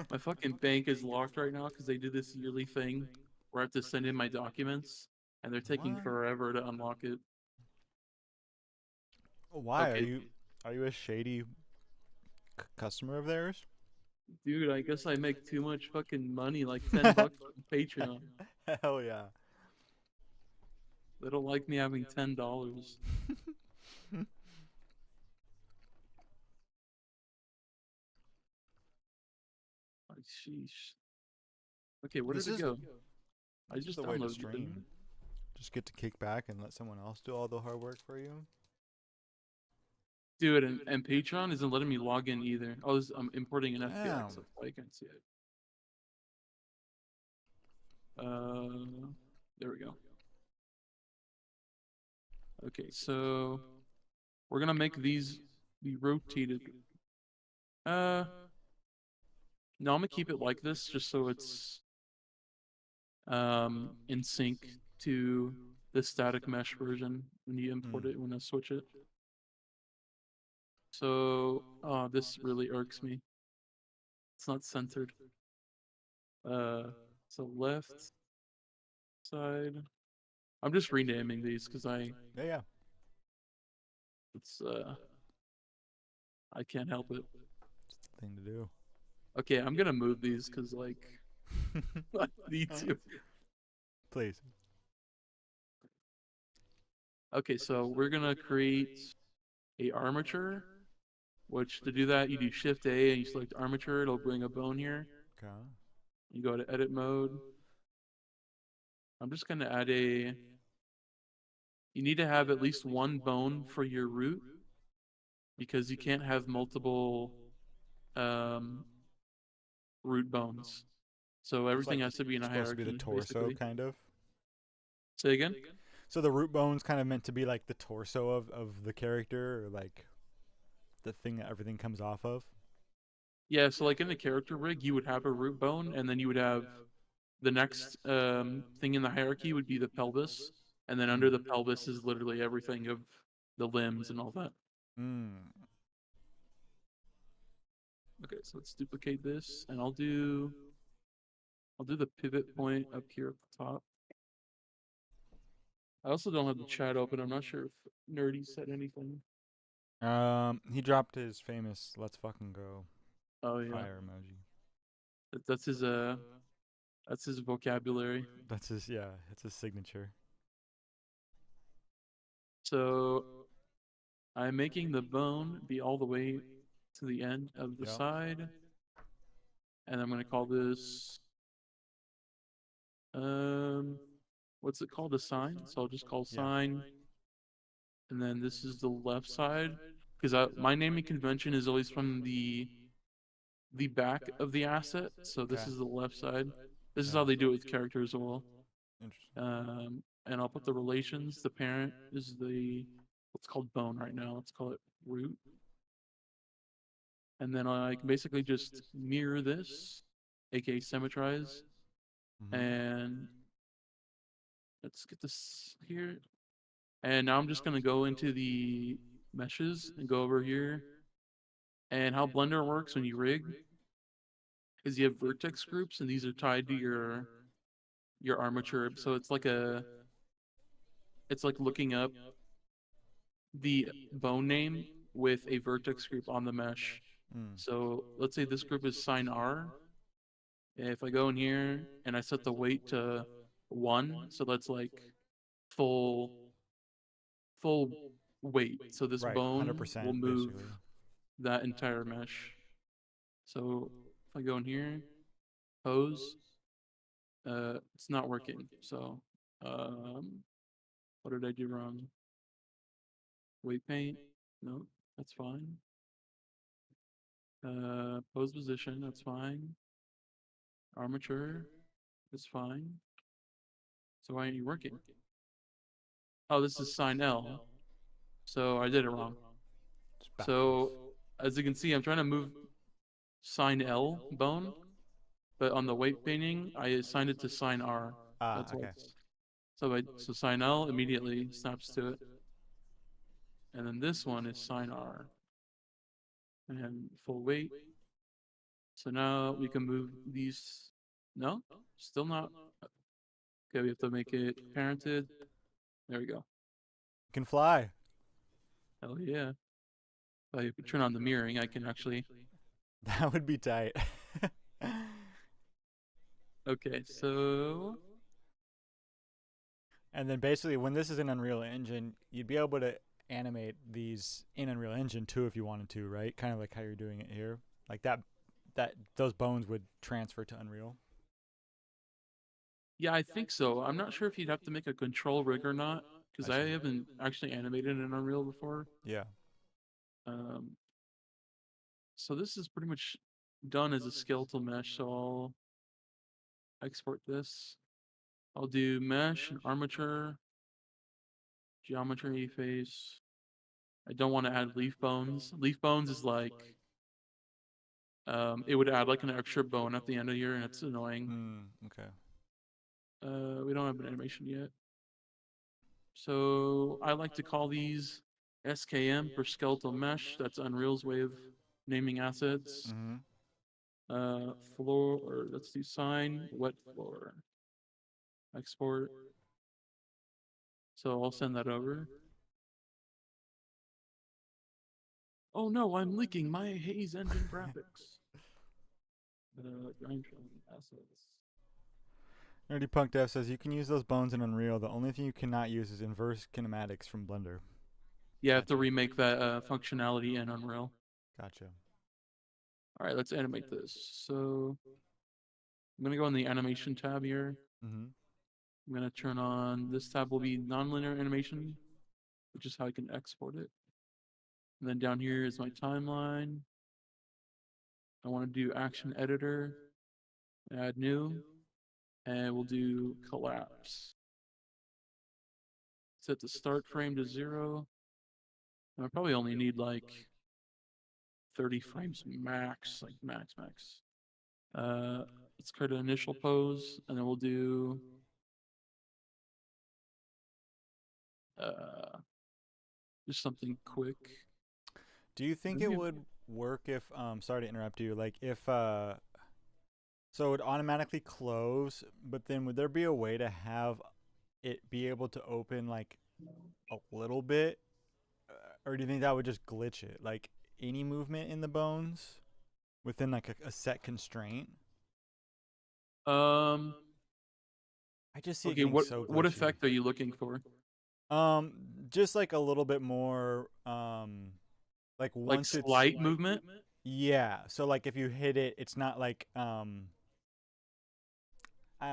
[SPEAKER 2] my fucking bank is locked right now because they do this yearly thing where I have to send in my documents and they're taking
[SPEAKER 1] What?
[SPEAKER 2] forever to unlock it.
[SPEAKER 1] Why
[SPEAKER 2] Okay,
[SPEAKER 1] are you a shady customer of theirs?
[SPEAKER 2] dude, I guess I make too much fucking money, like $10 on Patreon.
[SPEAKER 1] Hell yeah.
[SPEAKER 2] They don't like me having $10. Like, sheesh. Okay, where
[SPEAKER 1] This
[SPEAKER 2] did it
[SPEAKER 1] is
[SPEAKER 2] go? I
[SPEAKER 1] this is
[SPEAKER 2] just
[SPEAKER 1] the way to
[SPEAKER 2] downloaded it, didn't
[SPEAKER 1] stream. Just get to kick back and let someone else do all the hard work for you.
[SPEAKER 2] Dude, and Patreon isn't letting me log in either. I'm importing an FBX,
[SPEAKER 1] Damn.
[SPEAKER 2] that's why I can't see it. There we go. Okay, so we're gonna make these be rotated. No, I'm gonna keep it like this just so it's in sync to the static mesh version when you import it, when I switch it. So, this really irks me. It's not centered. So left side. I'm just renaming these because
[SPEAKER 1] Yeah.
[SPEAKER 2] it's I can't help it.
[SPEAKER 1] It's thing to do.
[SPEAKER 2] Okay, I'm gonna move these because like I need to.
[SPEAKER 1] Please.
[SPEAKER 2] Okay, so we're gonna create a armature, which to do that you do Shift A and you select armature. It'll bring a bone here.
[SPEAKER 1] Okay.
[SPEAKER 2] You go to edit mode. I'm just gonna add a. You need to have at least one bone for your root because you can't have multiple um, root bones. So
[SPEAKER 1] It's
[SPEAKER 2] everything
[SPEAKER 1] like
[SPEAKER 2] has to be in a
[SPEAKER 1] supposed to be the
[SPEAKER 2] hierarchy,
[SPEAKER 1] torso,
[SPEAKER 2] basically.
[SPEAKER 1] kind of.
[SPEAKER 2] Say again?
[SPEAKER 1] So the root bone's kind of meant to be like the torso of the character, or like the thing that everything comes off of.
[SPEAKER 2] Yeah, so like in the character rig, you would have a root bone, and then you would have the next thing in the hierarchy would be the pelvis, and then under the pelvis is literally everything of the limbs and all that.
[SPEAKER 1] Mm.
[SPEAKER 2] Okay, so let's duplicate this, and I'll do the pivot point up here at the top. I also don't have the chat open. I'm not sure if Nerdy said anything.
[SPEAKER 1] He dropped his famous "Let's fucking go"
[SPEAKER 2] Oh yeah,
[SPEAKER 1] fire emoji.
[SPEAKER 2] that's that's his vocabulary.
[SPEAKER 1] That's his, yeah. It's his signature.
[SPEAKER 2] So I'm making the bone be all the way to the end of the
[SPEAKER 1] Yep.
[SPEAKER 2] side, and I'm gonna call this what's it called? A sign. So I'll just call
[SPEAKER 1] Yeah.
[SPEAKER 2] sign, and then this is the left side because my naming convention is always from the back of the asset. So this
[SPEAKER 1] Okay.
[SPEAKER 2] is the left side. This is
[SPEAKER 1] Yeah.
[SPEAKER 2] how they do it with characters as well.
[SPEAKER 1] Interesting.
[SPEAKER 2] And I'll put the relations. The parent is the what's called bone right now. Let's call it root. And then I can basically just mirror this, aka symmetrize. And let's get this here. And now I'm just gonna go into the meshes and go over here. And how Blender works when you rig is you have vertex groups, and these are tied to your armature. So it's like looking up the bone name with a vertex group on the mesh.
[SPEAKER 1] Mm.
[SPEAKER 2] So let's say this group is sign R. If I go in here and I set the weight to 1, so that's like full full weight. So this
[SPEAKER 1] Right.
[SPEAKER 2] bone will
[SPEAKER 1] 100%
[SPEAKER 2] move
[SPEAKER 1] basically.
[SPEAKER 2] that entire mesh. So if I go in here, pose, it's not working. So what did I do wrong? Weight paint, no, that's fine. Pose position, that's fine. Armature, that's fine. So why aren't you working? Oh, this is sign L. So I did it wrong.
[SPEAKER 1] It's
[SPEAKER 2] So
[SPEAKER 1] backwards.
[SPEAKER 2] as you can see, I'm trying to move sign L bone, but on the weight painting, I assigned it to sign R.
[SPEAKER 1] Ah,
[SPEAKER 2] That's why
[SPEAKER 1] okay.
[SPEAKER 2] it's so sign L immediately snaps to it. And then this one is sign R and full weight. So now we can move these. No, still not. Okay, we have to make it parented. There we go.
[SPEAKER 1] You can fly.
[SPEAKER 2] Hell yeah. If we turn on the mirroring, I can actually.
[SPEAKER 1] That would be tight.
[SPEAKER 2] Okay, so
[SPEAKER 1] And then basically, when this is in Unreal Engine, you'd be able to animate these in Unreal Engine too if you wanted to, right? Kind of like how you're doing it here. Like that those bones would transfer to Unreal.
[SPEAKER 2] yeah, I think so. I'm not sure if you'd have to make a control rig or not because
[SPEAKER 1] I
[SPEAKER 2] I
[SPEAKER 1] see.
[SPEAKER 2] haven't actually animated in Unreal before.
[SPEAKER 1] Yeah.
[SPEAKER 2] Um, so this is pretty much done as a skeletal mesh. So I'll export this. I'll do mesh and armature, geometry, face. I don't want to add leaf bones. Leaf bones is like it would add like an extra bone at the end of here, and it's annoying.
[SPEAKER 1] Okay.
[SPEAKER 2] We don't have an animation yet. So I like to call these SKM for skeletal mesh. That's Unreal's way of naming assets.
[SPEAKER 1] Mm-hmm.
[SPEAKER 2] Floor, or let's do sign, wet floor. Export. So I'll send that over. Oh no, I'm leaking my Haze engine graphics. Grindstone assets.
[SPEAKER 1] Nerdy Punk Dev says you can use those bones in Unreal. The only thing you cannot use is inverse kinematics from Blender.
[SPEAKER 2] Yeah, I have to
[SPEAKER 1] Gotcha.
[SPEAKER 2] remake that functionality in Unreal.
[SPEAKER 1] Gotcha.
[SPEAKER 2] All right, let's animate this. So I'm gonna go in the animation tab here.
[SPEAKER 1] Mm-hmm.
[SPEAKER 2] I'm gonna turn on this tab will be nonlinear animation, which is how I can export it. And then down here is my timeline. I want to do action editor, add new, and we'll do collapse. Set the start frame to 0. And I probably only need like 30 frames max, like max. Uh, let's create an initial pose, and then we'll do uh, just something quick.
[SPEAKER 1] Do you think it would work if sorry to interrupt you, like if so it would automatically close, but then would there be a way to have it be able to open like a little bit, or do you think that would just glitch it? Like any movement in the bones within like a set constraint?
[SPEAKER 2] Um,
[SPEAKER 1] I just see it
[SPEAKER 2] okay,
[SPEAKER 1] getting
[SPEAKER 2] what
[SPEAKER 1] so
[SPEAKER 2] what
[SPEAKER 1] glitchy.
[SPEAKER 2] effect are you looking for?
[SPEAKER 1] Um, just like a little bit more like
[SPEAKER 2] Like
[SPEAKER 1] once it's
[SPEAKER 2] slight movement?
[SPEAKER 1] yeah. So like if you hit it, it's not like I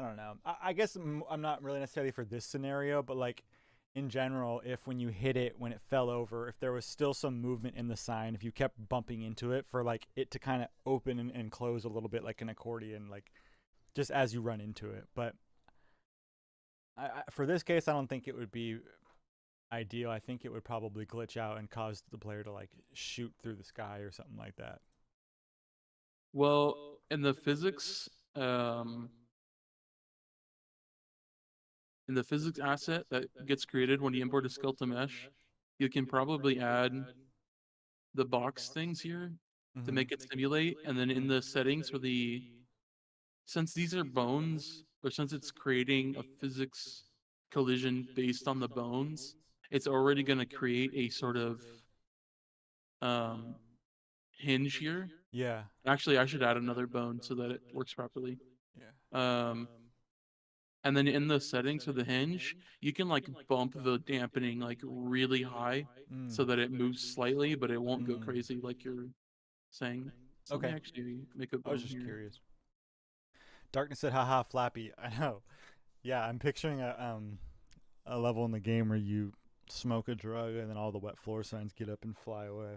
[SPEAKER 1] don't know. I guess I'm not really necessarily for this scenario, but like in general, if when you hit it when it fell over, if there was still some movement in the sign, if you kept bumping into it for like it to kind of open and close a little bit like an accordion, like just as you run into it. But for this case, I don't think it would be ideal. I think it would probably glitch out and cause the player to like shoot through the sky or something like that.
[SPEAKER 2] Well, in the physics, um, in the physics asset that gets created when you import a skeleton mesh, you can probably add the box things here to
[SPEAKER 1] Mm-hmm.
[SPEAKER 2] make it simulate, and then in the settings for the since these are bones, or since it's creating a physics collision based on the bones, it's already going to create a sort of um, hinge here.
[SPEAKER 1] Yeah.
[SPEAKER 2] Actually, I should add another bone so that it works properly.
[SPEAKER 1] Yeah.
[SPEAKER 2] Um, and then in the settings for the hinge, you can like bump the dampening like really high
[SPEAKER 1] Mm.
[SPEAKER 2] so that it moves slightly, but it won't go
[SPEAKER 1] Mm.
[SPEAKER 2] crazy like you're saying. So let me
[SPEAKER 1] Okay.
[SPEAKER 2] actually make a
[SPEAKER 1] I was
[SPEAKER 2] bone
[SPEAKER 1] just
[SPEAKER 2] here.
[SPEAKER 1] curious. Darkness said, "Haha, Flappy." I know. Yeah, I'm picturing a level in the game where you smoke a drug and then all the wet floor signs get up and fly away.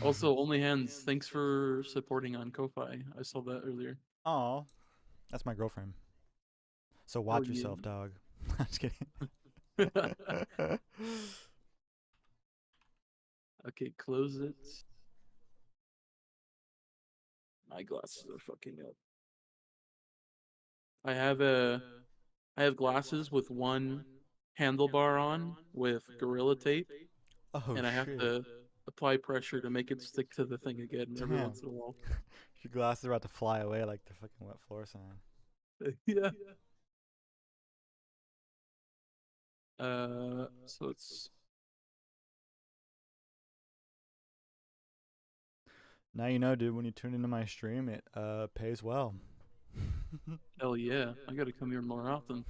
[SPEAKER 2] Also, Only Hands, thanks for supporting on Ko-Fi. I saw that earlier.
[SPEAKER 1] Oh, that's my girlfriend. So
[SPEAKER 2] Hell
[SPEAKER 1] watch
[SPEAKER 2] yeah.
[SPEAKER 1] yourself, dog. I'm just kidding.
[SPEAKER 2] Okay, close it. My glasses are fucking up. I have a I have glasses with one handlebar on with Gorilla Tape,
[SPEAKER 1] Oh
[SPEAKER 2] and I have
[SPEAKER 1] shit!
[SPEAKER 2] to apply pressure to make it stick to the thing again every
[SPEAKER 1] Damn,
[SPEAKER 2] once in a while.
[SPEAKER 1] your glasses are about to fly away like the fucking wet floor sign.
[SPEAKER 2] Yeah. So it's
[SPEAKER 1] Now you know, dude. When you tune into my stream, it pays well.
[SPEAKER 2] hell yeah. I gotta come here more often.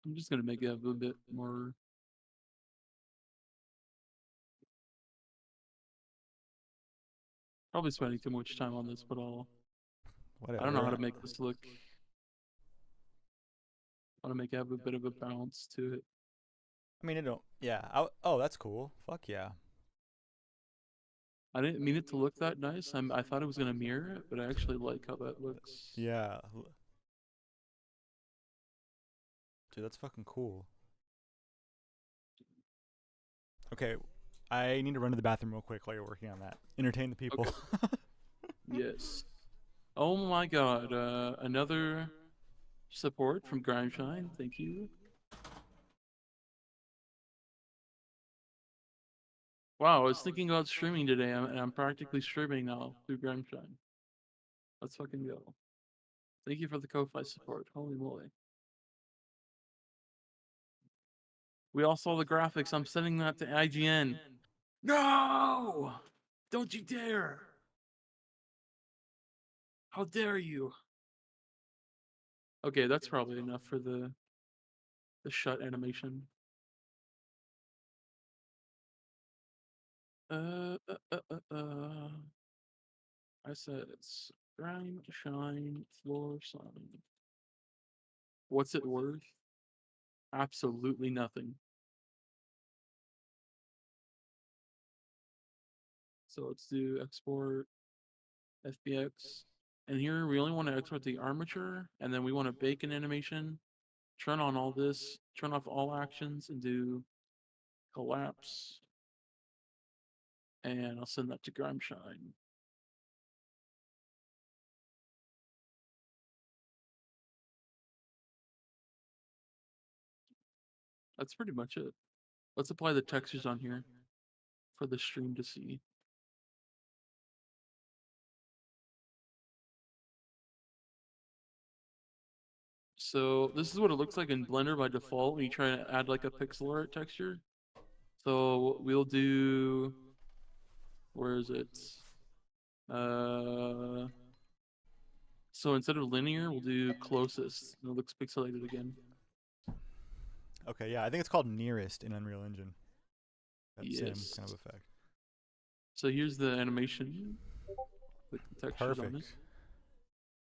[SPEAKER 2] I'm just gonna make it a little bit more. Probably spending too much time on this, but I don't know how
[SPEAKER 1] Whatever.
[SPEAKER 2] to make this look. How to make it have a bit of a bounce to it.
[SPEAKER 1] I mean, it don't. Yeah. Oh, that's cool. Fuck yeah.
[SPEAKER 2] I didn't mean it to look that nice. I thought it was gonna mirror it, but I actually like how that looks.
[SPEAKER 1] Yeah. Dude, that's fucking cool. Okay, I need to run to the bathroom real quick while you're working on that. Entertain the people.
[SPEAKER 2] Okay. Yes. Oh my god. Another support from Grimeshine. Thank you. Wow, I was thinking about streaming today, and I'm practically streaming now through Grimeshine. Let's fucking go. Thank you for the Ko-Fi support. Holy moly. We all saw the graphics. I'm sending that to IGN. No! Don't you dare! How dare you? Okay, that's probably enough for the shut animation. I said it's grime, shine, floor, sun. What's it worth? Absolutely nothing. So let's do export FBX. And here we only want to export the armature, and then we want to bake an animation, turn on all this, turn off all actions, and do collapse. And I'll send that to grime shine. That's pretty much it. Let's apply the textures on here for the stream to see. So this is what it looks like in Blender by default when you try to add like a pixel art texture. So we'll do, where is it? So instead of linear, we'll do closest. And it looks pixelated again.
[SPEAKER 1] Okay, yeah, I think it's called nearest in Unreal Engine. That same
[SPEAKER 2] Yes.
[SPEAKER 1] kind of effect.
[SPEAKER 2] So here's the animation with the textures on it.
[SPEAKER 1] Perfect.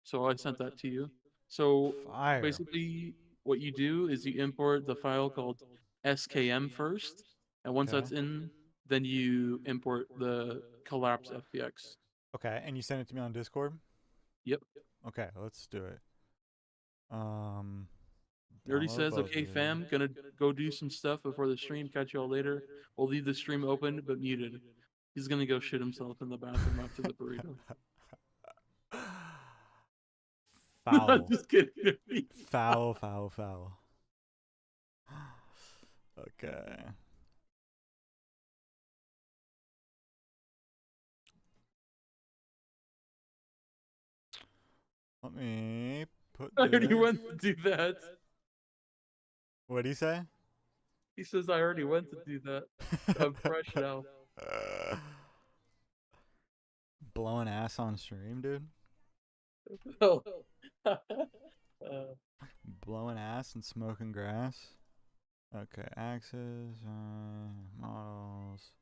[SPEAKER 2] So I sent that to you. So
[SPEAKER 1] Fire.
[SPEAKER 2] basically, what you do is you import the file called SKM first, and once
[SPEAKER 1] Okay.
[SPEAKER 2] that's in, then you import the collapse FBX.
[SPEAKER 1] Okay, and you sent it to me on Discord?
[SPEAKER 2] Yep.
[SPEAKER 1] Okay, let's do it.
[SPEAKER 2] Nerdy
[SPEAKER 1] Download
[SPEAKER 2] says,
[SPEAKER 1] both
[SPEAKER 2] "Okay,
[SPEAKER 1] of these.
[SPEAKER 2] fam, gonna go do some stuff before the stream. Catch y'all later. We'll leave the stream open but muted. He's gonna go shit himself in the bathroom after the burrito."
[SPEAKER 1] Foul.
[SPEAKER 2] Just kidding.
[SPEAKER 1] Foul, foul, foul. Okay. Let me put
[SPEAKER 2] I already
[SPEAKER 1] this.
[SPEAKER 2] went to do that.
[SPEAKER 1] What'd he say?
[SPEAKER 2] He says, "I already went to do that. I'm fresh now."
[SPEAKER 1] Blowing ass on stream, dude.
[SPEAKER 2] Oh.
[SPEAKER 1] Blowing ass and smoking grass. Okay, axes, models,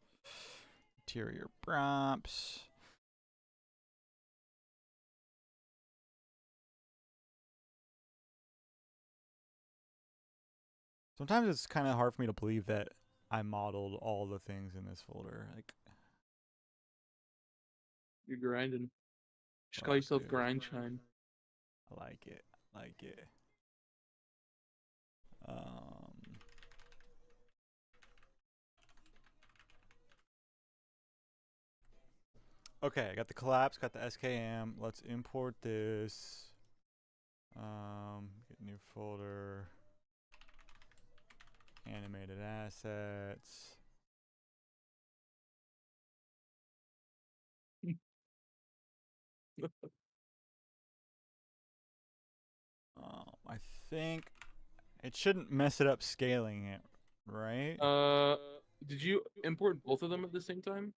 [SPEAKER 1] interior props. Sometimes it's kind of hard for me to believe that I modeled all the things in this folder. Like,
[SPEAKER 2] You're grinding. Just call
[SPEAKER 1] fuck,
[SPEAKER 2] yourself
[SPEAKER 1] dude.
[SPEAKER 2] Grind Shine.
[SPEAKER 1] I like it. Like it. Okay, I got the collapse, got the SKM. Let's import this. Get new folder. Animated assets. I think it shouldn't mess it up scaling it, right?
[SPEAKER 2] Did you import both of them at the same time?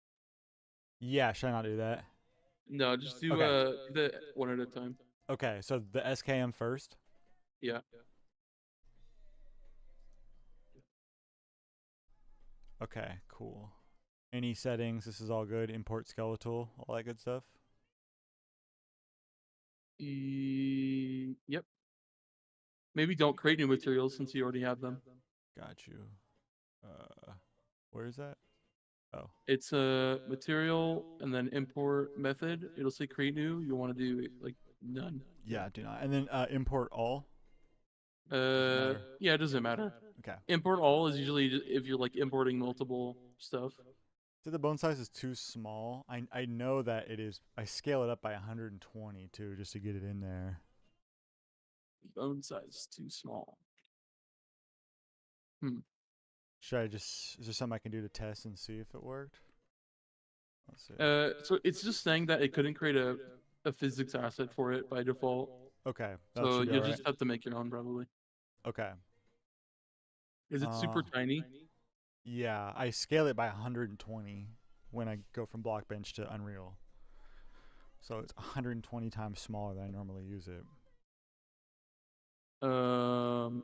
[SPEAKER 1] Yeah, should I not do that?
[SPEAKER 2] No, just do
[SPEAKER 1] Okay.
[SPEAKER 2] the one at a time.
[SPEAKER 1] Okay, so the SKM first.
[SPEAKER 2] Yeah.
[SPEAKER 1] Okay, cool. Any settings, this is all good. Import skeletal, all that good stuff.
[SPEAKER 2] Yep. Maybe don't create new materials since you already have them.
[SPEAKER 1] Got you. Where is that? Oh.
[SPEAKER 2] It's a material and then import method. It'll say create new. You want to do like none.
[SPEAKER 1] Yeah, do not. And then import all.
[SPEAKER 2] Yeah, it doesn't matter.
[SPEAKER 1] Okay.
[SPEAKER 2] Import all is usually if you're like importing multiple stuff.
[SPEAKER 1] So the bone size is too small. I know that it is. I scale it up by 120 too, just to get it in there.
[SPEAKER 2] Bone size too small.
[SPEAKER 1] Should I just? Is there something I can do to test and see if it worked? Let's see.
[SPEAKER 2] So it's just saying that it couldn't create a physics asset for it by default.
[SPEAKER 1] Okay.
[SPEAKER 2] So
[SPEAKER 1] should be
[SPEAKER 2] you'll
[SPEAKER 1] all right.
[SPEAKER 2] just have to make your own probably.
[SPEAKER 1] Okay.
[SPEAKER 2] Is it super tiny?
[SPEAKER 1] Yeah, I scale it by 120 when I go from Blockbench to Unreal. So it's 120 times smaller than I normally use it.
[SPEAKER 2] Um,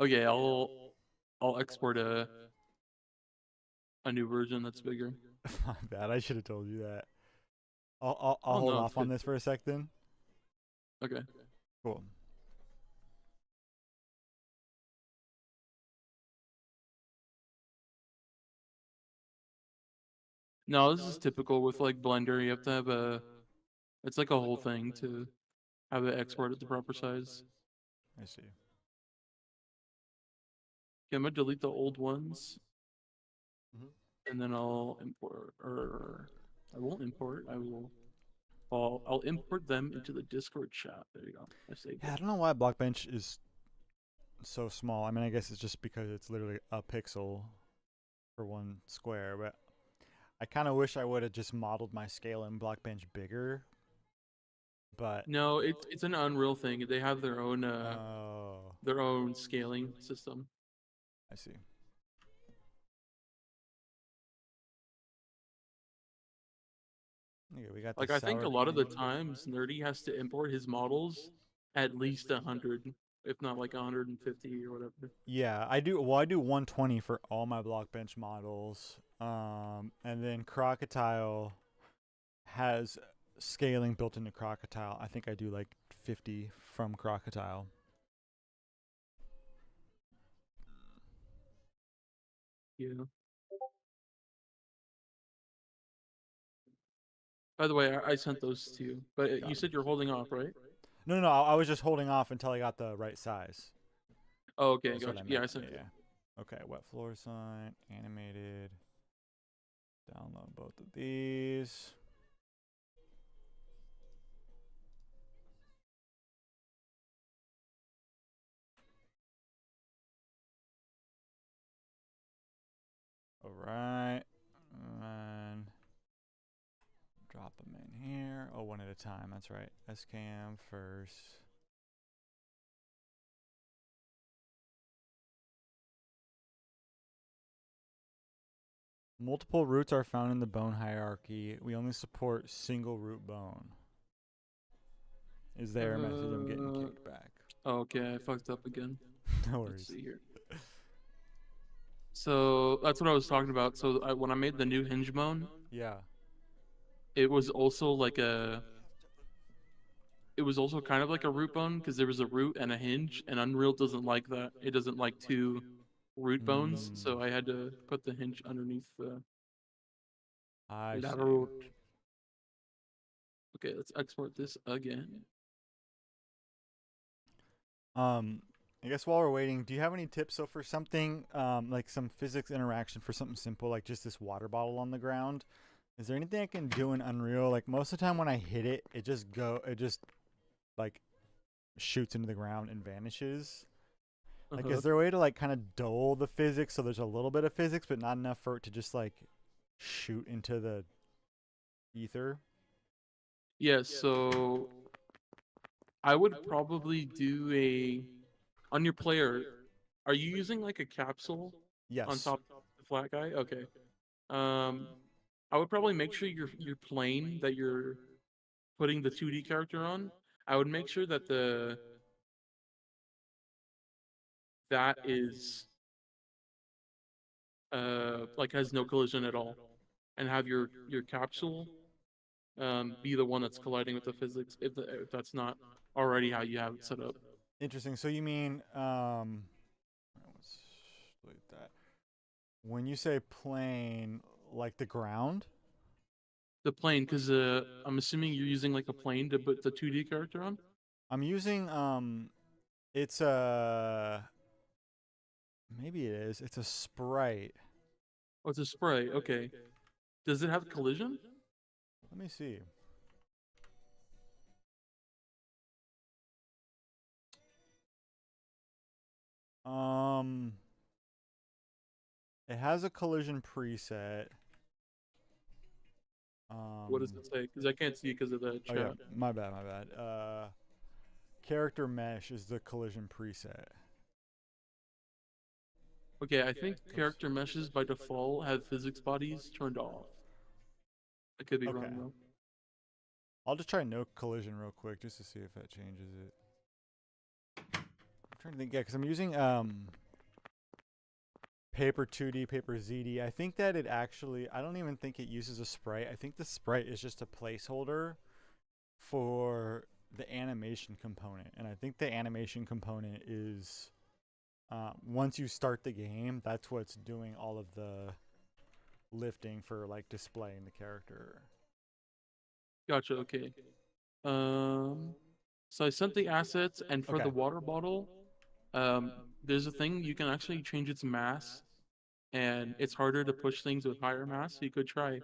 [SPEAKER 2] okay, I'll export a new version that's bigger.
[SPEAKER 1] My bad. I should have told you that. I'll
[SPEAKER 2] Oh
[SPEAKER 1] hold
[SPEAKER 2] no, it's
[SPEAKER 1] off on
[SPEAKER 2] good.
[SPEAKER 1] this for a sec then.
[SPEAKER 2] Okay.
[SPEAKER 1] Cool.
[SPEAKER 2] No, this is typical with like Blender. You have to have a. It's like a whole thing to have it export at the proper size.
[SPEAKER 1] I see.
[SPEAKER 2] Okay, I'm gonna delete the old ones,
[SPEAKER 1] Mhm.
[SPEAKER 2] and then I'll import, or I won't import. I'll import them into the Discord chat. There you go. I saved
[SPEAKER 1] Yeah,
[SPEAKER 2] it.
[SPEAKER 1] I don't know why Blockbench is so small. I mean, I guess it's just because it's literally a pixel for one square, but I kind of wish I would have just modeled my scale in Blockbench bigger. But
[SPEAKER 2] No, it's an Unreal thing. They have
[SPEAKER 1] oh,
[SPEAKER 2] their own scaling system.
[SPEAKER 1] I see. Okay, we got the
[SPEAKER 2] Like I think
[SPEAKER 1] sour
[SPEAKER 2] a lot of the
[SPEAKER 1] cream.
[SPEAKER 2] times Nerdy has to import his models at least 100, if not like 150 or whatever.
[SPEAKER 1] Yeah, I do. Well, I do 120 for all my Blockbench models. And then Crocotile has scaling built into Crocotile. I think I do like 50 from Crocotile.
[SPEAKER 2] Yeah. By the way, I sent those to you, but you
[SPEAKER 1] Got
[SPEAKER 2] said
[SPEAKER 1] it.
[SPEAKER 2] you're holding off, right?
[SPEAKER 1] No, no, no. I was just holding off until I got the right size.
[SPEAKER 2] Oh, okay,
[SPEAKER 1] That's what I
[SPEAKER 2] gotcha. Yeah,
[SPEAKER 1] meant.
[SPEAKER 2] I
[SPEAKER 1] Yeah,
[SPEAKER 2] sent it.
[SPEAKER 1] yeah. Okay, wet floor sign, animated. Download both of these. All right. And drop them in here. Oh, one at a time. That's right. SKM first. Multiple roots are found in the bone hierarchy. We only support single root bone. Is there a message I'm getting
[SPEAKER 2] Uh,
[SPEAKER 1] kicked back?
[SPEAKER 2] okay, I fucked up again.
[SPEAKER 1] No
[SPEAKER 2] Let's
[SPEAKER 1] worries.
[SPEAKER 2] see here. So that's what I was talking about. So when I made the new hinge bone,
[SPEAKER 1] Yeah.
[SPEAKER 2] it was also like a it was also kind of like a root bone because there was a root and a hinge, and Unreal doesn't like that. It doesn't like two root bones,
[SPEAKER 1] Mm,
[SPEAKER 2] so I had to put the hinge underneath the
[SPEAKER 1] I
[SPEAKER 2] la
[SPEAKER 1] see.
[SPEAKER 2] root. Okay, let's export this again.
[SPEAKER 1] Um, I guess while we're waiting, do you have any tips? So for something like some physics interaction for something simple like just this water bottle on the ground, is there anything I can do in Unreal? Like most of the time when I hit it, it just like shoots into the ground and vanishes. Like,
[SPEAKER 2] Uh-huh.
[SPEAKER 1] is there a way to like kind of dull the physics so there's a little bit of physics, but not enough for it to just like shoot into the ether?
[SPEAKER 2] Yes, so I would probably do a on your player. Are you using like a capsule on
[SPEAKER 1] Yes.
[SPEAKER 2] top of the flat guy? Okay. Um, I would probably make sure your plane that you're putting the 2D character on. I would make sure that the that is like has no collision at all, and have your capsule be the one that's colliding with the physics if that's not already how you have it set up.
[SPEAKER 1] Interesting. So you mean let's delete that. When you say plane, like the ground?
[SPEAKER 2] The plane, because I'm assuming you're using like a plane to put the 2D character on.
[SPEAKER 1] I'm using it's a maybe it is. It's a sprite.
[SPEAKER 2] Oh, it's a spray. Okay. Does it have collision?
[SPEAKER 1] Let me see. Um it has a collision preset.
[SPEAKER 2] What does it say? Because I can't see because of the
[SPEAKER 1] Oh yeah,
[SPEAKER 2] chat.
[SPEAKER 1] my bad, my bad. Character mesh is the collision preset.
[SPEAKER 2] Okay, I think
[SPEAKER 1] Oops.
[SPEAKER 2] character meshes by default have physics bodies turned off. I could be
[SPEAKER 1] Okay.
[SPEAKER 2] wrong though.
[SPEAKER 1] I'll just try no collision real quick just to see if that changes it. I'm trying to think, yeah, because I'm using Paper 2D, Paper ZD. I think that it actually, I don't even think it uses a sprite. I think the sprite is just a placeholder for the animation component. And I think the animation component is, once you start the game, that's what's doing all of the lifting for like displaying the character.
[SPEAKER 2] Gotcha. Okay. Um, so I sent the assets, and for the
[SPEAKER 1] Okay.
[SPEAKER 2] water bottle, there's a thing you can actually change its mass, and it's harder to push things with higher mass. So you could try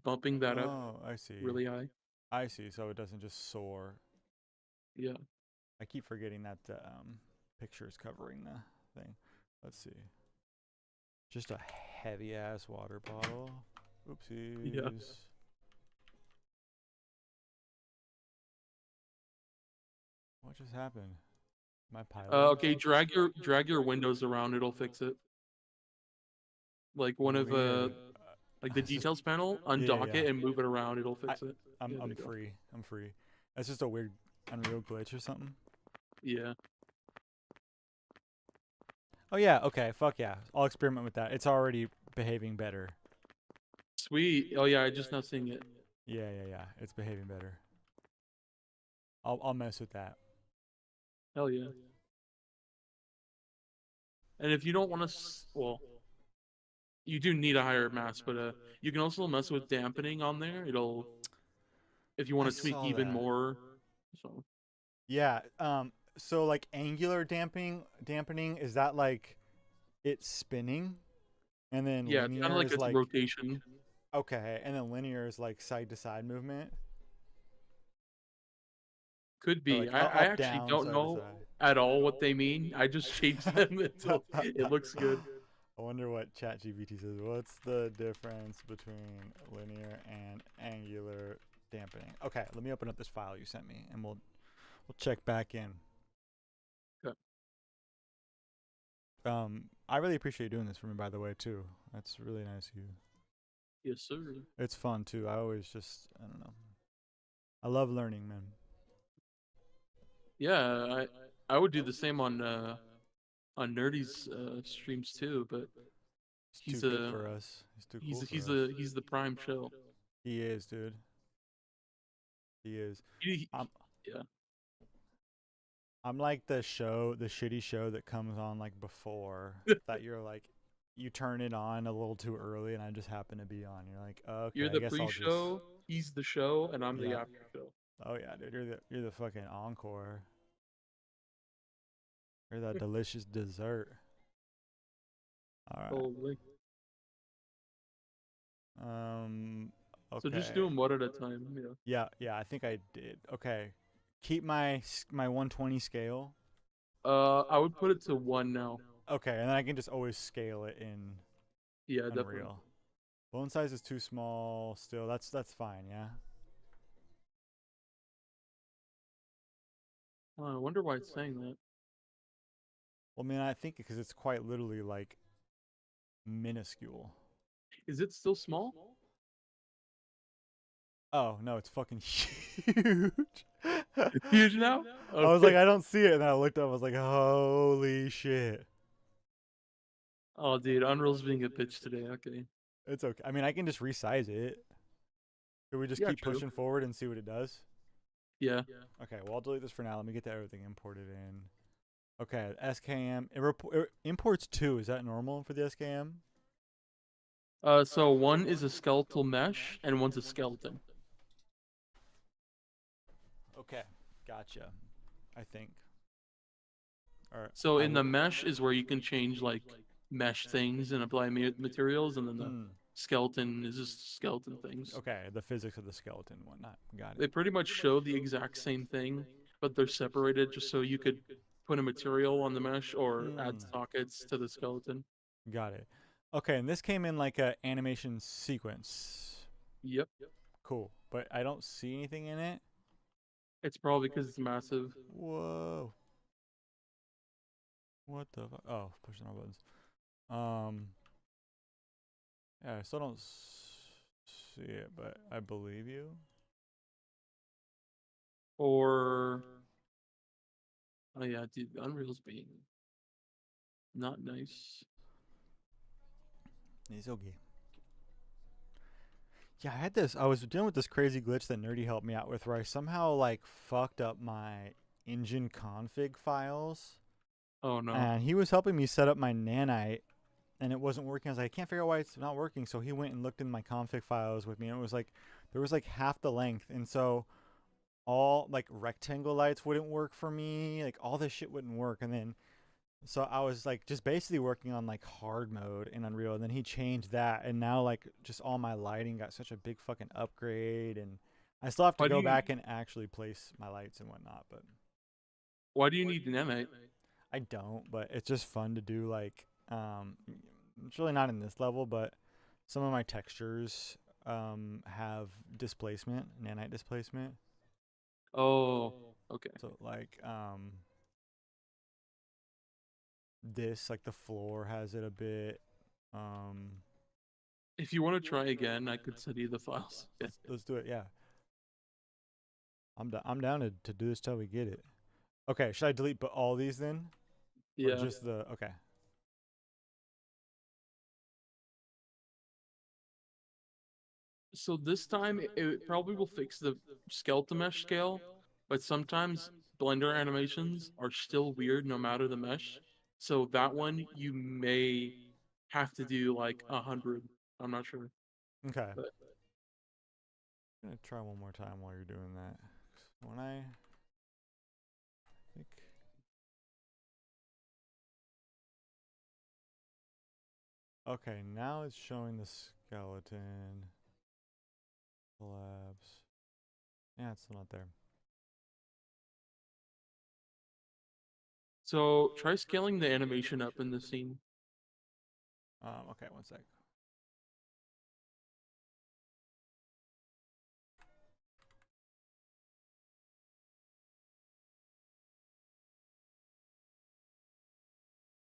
[SPEAKER 2] bumping that up
[SPEAKER 1] Oh, I see.
[SPEAKER 2] really high.
[SPEAKER 1] I see. So it doesn't just soar.
[SPEAKER 2] Yeah.
[SPEAKER 1] I keep forgetting that the picture is covering the thing. Let's see. Just a heavy ass water bottle.
[SPEAKER 2] Yeah.
[SPEAKER 1] Oopsies. What just happened? My piloting
[SPEAKER 2] Okay.
[SPEAKER 1] stuff?
[SPEAKER 2] Drag your windows around. It'll fix it. Like one of
[SPEAKER 1] Weird.
[SPEAKER 2] like the
[SPEAKER 1] It's just
[SPEAKER 2] details panel.
[SPEAKER 1] yeah,
[SPEAKER 2] Undock
[SPEAKER 1] yeah.
[SPEAKER 2] it and move it around. It'll
[SPEAKER 1] I
[SPEAKER 2] fix it.
[SPEAKER 1] I'm
[SPEAKER 2] Yeah. There
[SPEAKER 1] I'm
[SPEAKER 2] you go.
[SPEAKER 1] free. I'm free. That's just a weird Unreal glitch or something.
[SPEAKER 2] Yeah.
[SPEAKER 1] Oh yeah, okay, fuck yeah. I'll experiment with that. It's already behaving better.
[SPEAKER 2] Sweet. Oh yeah. I just now seeing it.
[SPEAKER 1] Yeah, yeah, yeah. It's behaving better. I'll mess with that.
[SPEAKER 2] Hell yeah. And if you don't want to, well, you do need a higher mass, but you can also mess with dampening on there. It'll, if you
[SPEAKER 1] I
[SPEAKER 2] want to tweak
[SPEAKER 1] saw
[SPEAKER 2] even
[SPEAKER 1] that.
[SPEAKER 2] more. So
[SPEAKER 1] Yeah. So like angular dampening is that like it's spinning, and then
[SPEAKER 2] yeah, it's kind of
[SPEAKER 1] linear
[SPEAKER 2] like
[SPEAKER 1] is
[SPEAKER 2] its
[SPEAKER 1] like
[SPEAKER 2] rotation.
[SPEAKER 1] okay, and then linear is like side to side movement
[SPEAKER 2] Could
[SPEAKER 1] or
[SPEAKER 2] be.
[SPEAKER 1] like
[SPEAKER 2] I
[SPEAKER 1] up
[SPEAKER 2] actually
[SPEAKER 1] down
[SPEAKER 2] don't
[SPEAKER 1] side to
[SPEAKER 2] know
[SPEAKER 1] side.
[SPEAKER 2] at all what they mean. I just changed them until it looks good.
[SPEAKER 1] I wonder what ChatGPT says. What's the difference between linear and angular dampening? Okay, let me open up this file you sent me, and we'll check back in.
[SPEAKER 2] Okay.
[SPEAKER 1] I really appreciate you doing this for me, by the way, too. That's really nice of you.
[SPEAKER 2] Yes, sir.
[SPEAKER 1] It's fun too. I always just I don't know. I love learning, man.
[SPEAKER 2] Yeah, I would do the same on Nerdy's streams too, but
[SPEAKER 1] He's too
[SPEAKER 2] he's
[SPEAKER 1] good
[SPEAKER 2] a
[SPEAKER 1] for us. He's too
[SPEAKER 2] he's
[SPEAKER 1] cool
[SPEAKER 2] he's
[SPEAKER 1] for us.
[SPEAKER 2] the he's the prime show.
[SPEAKER 1] He is, dude. He is.
[SPEAKER 2] He,
[SPEAKER 1] I'm
[SPEAKER 2] yeah.
[SPEAKER 1] I'm like the shitty show that comes on like before that you're like you turn it on a little too early and I just happen to be on. You're like, oh, okay,
[SPEAKER 2] You're
[SPEAKER 1] I
[SPEAKER 2] the
[SPEAKER 1] guess I'll just
[SPEAKER 2] pre-show, he's the show, and I'm the
[SPEAKER 1] yeah.
[SPEAKER 2] after show.
[SPEAKER 1] Oh yeah, dude. You're the fucking encore. You're that delicious dessert. All right.
[SPEAKER 2] Probably.
[SPEAKER 1] Um.
[SPEAKER 2] So just
[SPEAKER 1] Okay.
[SPEAKER 2] do them one at a time. Yeah.
[SPEAKER 1] Yeah. Yeah. I think I did. Okay. Keep my 120 scale.
[SPEAKER 2] I would put it to one now.
[SPEAKER 1] Okay, and then I can just always scale it in
[SPEAKER 2] Yeah, definitely.
[SPEAKER 1] Unreal. Bone size is too small. Still, that's fine. Yeah.
[SPEAKER 2] I wonder why it's saying that.
[SPEAKER 1] Well, I mean, I think because it's quite literally like minuscule.
[SPEAKER 2] Is it still small?
[SPEAKER 1] Oh no, it's fucking huge.
[SPEAKER 2] Huge now?
[SPEAKER 1] I was like,
[SPEAKER 2] Okay.
[SPEAKER 1] I don't see it, and then I looked up. I was like, holy shit.
[SPEAKER 2] Oh, dude, Unreal's being a bitch today. Okay.
[SPEAKER 1] It's okay. I mean, I can just resize it. Should we just
[SPEAKER 2] Yeah,
[SPEAKER 1] keep
[SPEAKER 2] true.
[SPEAKER 1] pushing forward and see what it does?
[SPEAKER 2] Yeah.
[SPEAKER 1] Okay, well, I'll delete this for now. Let me get that everything imported in. Okay, SKM. It imports two. Is that normal for the SKM?
[SPEAKER 2] So one is a skeletal mesh and one's a skeleton.
[SPEAKER 1] Okay, gotcha. I think. Or
[SPEAKER 2] So
[SPEAKER 1] I
[SPEAKER 2] in the
[SPEAKER 1] will.
[SPEAKER 2] mesh is where you can change like mesh things and apply materials, and then the
[SPEAKER 1] Mm,
[SPEAKER 2] skeleton is just skeleton things.
[SPEAKER 1] okay, the physics of the skeleton and whatnot. Got it.
[SPEAKER 2] They pretty much show the exact same thing, but they're separated just so you could put a material on the mesh or add
[SPEAKER 1] Mm,
[SPEAKER 2] sockets to the skeleton.
[SPEAKER 1] got it. Okay, and this came in like a animation sequence.
[SPEAKER 2] Yep.
[SPEAKER 1] Cool, but I don't see anything in it.
[SPEAKER 2] It's probably because it's massive.
[SPEAKER 1] Whoa. What the fuck? Oh, pushing all buttons. Um, yeah, I still don't see it, but I believe you.
[SPEAKER 2] Or oh yeah, dude, Unreal's being not nice.
[SPEAKER 1] It's okay. Yeah, I had this. I was dealing with this crazy glitch that Nerdy helped me out with, where I somehow like fucked up my engine config files,
[SPEAKER 2] Oh no.
[SPEAKER 1] and he was helping me set up my nanite, and it wasn't working. I was like, I can't figure out why it's not working. So he went and looked in my config files with me, and it was like there was like half the length, and so all like rectangle lights wouldn't work for me. Like all this shit wouldn't work, and then so I was like just basically working on like hard mode in Unreal, and then he changed that, and now like just all my lighting got such a big fucking upgrade, and I still have to
[SPEAKER 2] Why do
[SPEAKER 1] go
[SPEAKER 2] you
[SPEAKER 1] back and actually place my lights and whatnot, but
[SPEAKER 2] why do you need an M8?
[SPEAKER 1] I don't. But it's just fun to do. Like it's really not in this level, but some of my textures have displacement, nanite displacement.
[SPEAKER 2] Oh, okay.
[SPEAKER 1] So like this, like the floor has it a bit. Um,
[SPEAKER 2] If you want to try again, I could send you the files.
[SPEAKER 1] let's do it. Yeah, I'm down to do this till we get it. Okay, should I delete but all these then, or
[SPEAKER 2] Yeah.
[SPEAKER 1] just the okay?
[SPEAKER 2] So this time it probably will fix the skeleton mesh scale, but sometimes Blender animations are still weird no matter the mesh. So that one you may have to do like 100. I'm not sure.
[SPEAKER 1] Okay,
[SPEAKER 2] But
[SPEAKER 1] I'm gonna try one more time while you're doing that. When I think okay, now it's showing the skeleton collapse. Yeah, it's still not there.
[SPEAKER 2] so try scaling the animation up in the scene.
[SPEAKER 1] Okay, one sec.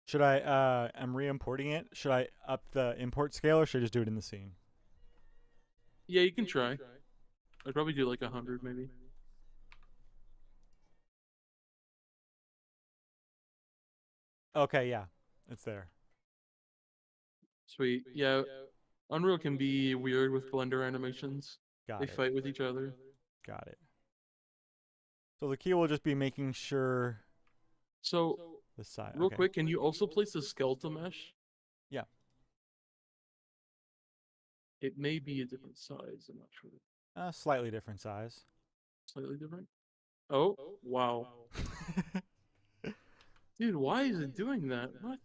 [SPEAKER 1] Should I I'm re-importing it. Should I up the import scale or should I just do it in the scene?
[SPEAKER 2] Yeah, you can try. I'd probably do like 100 maybe.
[SPEAKER 1] Okay, yeah. It's there.
[SPEAKER 2] Sweet. Yeah, Unreal can be weird with Blender animations. They
[SPEAKER 1] Got it.
[SPEAKER 2] fight with each other.
[SPEAKER 1] Got it. So the key will just be making sure
[SPEAKER 2] So,
[SPEAKER 1] the side.
[SPEAKER 2] real
[SPEAKER 1] Okay.
[SPEAKER 2] quick, can you also place the skeletal mesh?
[SPEAKER 1] Yeah.
[SPEAKER 2] It may be a different size. I'm not sure.
[SPEAKER 1] Slightly different size.
[SPEAKER 2] Slightly different. Oh, wow. Dude, why is it doing that? What?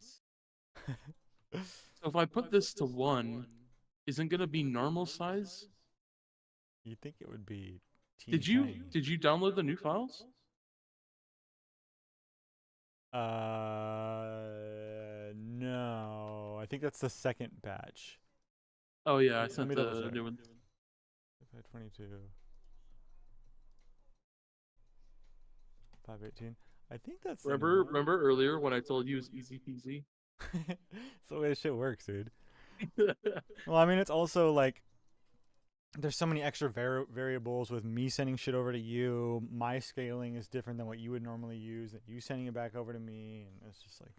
[SPEAKER 2] So if I put this to 1, isn't gonna be normal size?
[SPEAKER 1] You'd think it would be teeny
[SPEAKER 2] Did you
[SPEAKER 1] tiny.
[SPEAKER 2] did you download the new files?
[SPEAKER 1] No. I think that's the second batch.
[SPEAKER 2] Oh yeah, I
[SPEAKER 1] Let
[SPEAKER 2] sent
[SPEAKER 1] me double
[SPEAKER 2] the
[SPEAKER 1] check.
[SPEAKER 2] new one.
[SPEAKER 1] 522. 518. I think that's the
[SPEAKER 2] Remember
[SPEAKER 1] normal.
[SPEAKER 2] remember earlier when I told you it was easy peasy?
[SPEAKER 1] It's the way this shit works, dude. Well, I mean, it's also like there's so many extra variables with me sending shit over to you. My scaling is different than what you would normally use, and you sending it back over to me, and it's just like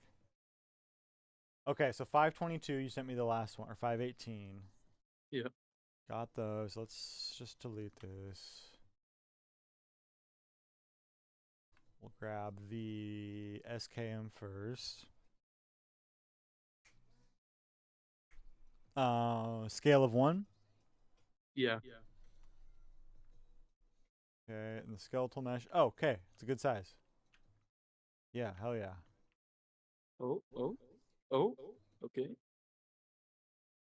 [SPEAKER 1] okay. So 522, you sent me the last one, or 518.
[SPEAKER 2] Yeah.
[SPEAKER 1] Got those. Let's just delete this. We'll grab the SKM first. Scale of 1.
[SPEAKER 2] Yeah.
[SPEAKER 1] Okay, and the skeletal mesh. Oh, okay. It's a good size. Yeah, hell yeah.
[SPEAKER 2] Oh, oh, oh. Okay.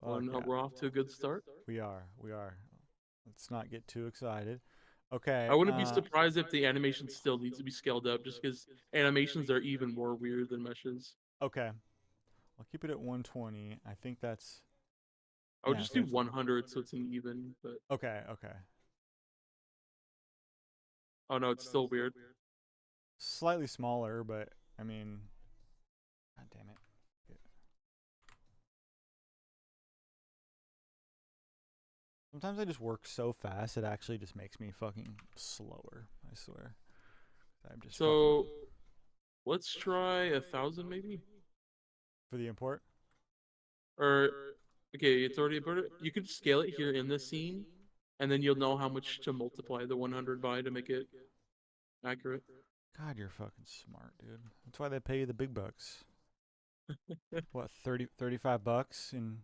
[SPEAKER 2] Well,
[SPEAKER 1] Fuck
[SPEAKER 2] now
[SPEAKER 1] yeah.
[SPEAKER 2] we're off to a good start.
[SPEAKER 1] We are. We are. Let's not get too excited. Okay.
[SPEAKER 2] I wouldn't be surprised if the animation still needs to be scaled up, just because animations are even more weird than meshes.
[SPEAKER 1] Okay. I'll keep it at 120. I think that's
[SPEAKER 2] I would
[SPEAKER 1] yeah.
[SPEAKER 2] just
[SPEAKER 1] So
[SPEAKER 2] do 100 so it's an even, but
[SPEAKER 1] okay. Okay.
[SPEAKER 2] oh no, it's still weird.
[SPEAKER 1] Slightly smaller, but I mean, god damn it. Sometimes I just work so fast it actually just makes me fucking slower. I swear. I'm just fucking
[SPEAKER 2] So let's try 1,000 maybe.
[SPEAKER 1] for the import.
[SPEAKER 2] Or okay, it's already about it. You could scale it here in the scene, and then you'll know how much to multiply the 100 by to make it accurate.
[SPEAKER 1] God, you're fucking smart, dude. That's why they pay you the big bucks. What, 30, 35 bucks in.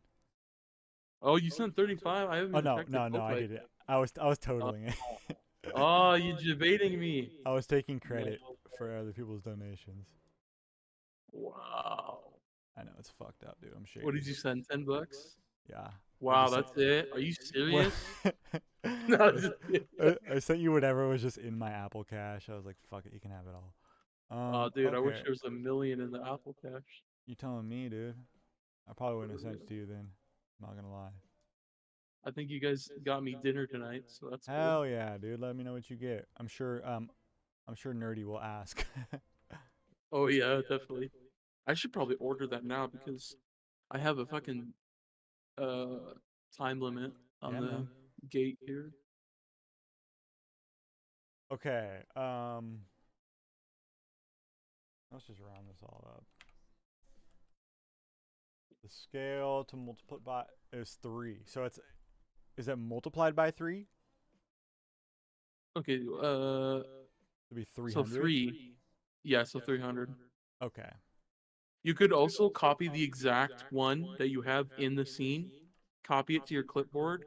[SPEAKER 2] Oh, you sent 35? I haven't
[SPEAKER 1] Oh
[SPEAKER 2] even
[SPEAKER 1] no,
[SPEAKER 2] checked the
[SPEAKER 1] no, no, I
[SPEAKER 2] quote.
[SPEAKER 1] did it. I was
[SPEAKER 2] Uh,
[SPEAKER 1] totaling it.
[SPEAKER 2] oh, you debating me.
[SPEAKER 1] I was taking
[SPEAKER 2] No.
[SPEAKER 1] credit for other people's donations.
[SPEAKER 2] Wow.
[SPEAKER 1] I know it's fucked up, dude. I'm
[SPEAKER 2] What did
[SPEAKER 1] shady.
[SPEAKER 2] you send? 10 bucks?
[SPEAKER 1] Yeah. I
[SPEAKER 2] Wow,
[SPEAKER 1] just sent.
[SPEAKER 2] that's it? Are you
[SPEAKER 1] What?
[SPEAKER 2] serious? No,
[SPEAKER 1] I,
[SPEAKER 2] I'm
[SPEAKER 1] s-
[SPEAKER 2] just kidding.
[SPEAKER 1] I sent you whatever was just in my Apple Cash. I was like, fuck it, you can have it all.
[SPEAKER 2] Oh, dude, I wish
[SPEAKER 1] Okay.
[SPEAKER 2] there was a million in the Apple Cash.
[SPEAKER 1] You telling me, dude? I probably wouldn't have sent it to you then. I'm not gonna lie.
[SPEAKER 2] I think you guys got me dinner tonight, so that's cool.
[SPEAKER 1] Hell yeah, dude. Let me know what you get. I'm sure Nerdy will ask.
[SPEAKER 2] Oh yeah, definitely. I should probably order that now because I have a fucking uh time limit on
[SPEAKER 1] Yeah,
[SPEAKER 2] the
[SPEAKER 1] man.
[SPEAKER 2] gate here.
[SPEAKER 1] Okay. Let's just round this all up. The scale to multiply by is 3. So is it multiplied by 3?
[SPEAKER 2] Okay,
[SPEAKER 1] It'd be
[SPEAKER 2] so
[SPEAKER 1] 300.
[SPEAKER 2] 3. Yeah, so 300.
[SPEAKER 1] Okay.
[SPEAKER 2] You could also copy the exact one that you have in the scene, copy it to your clipboard,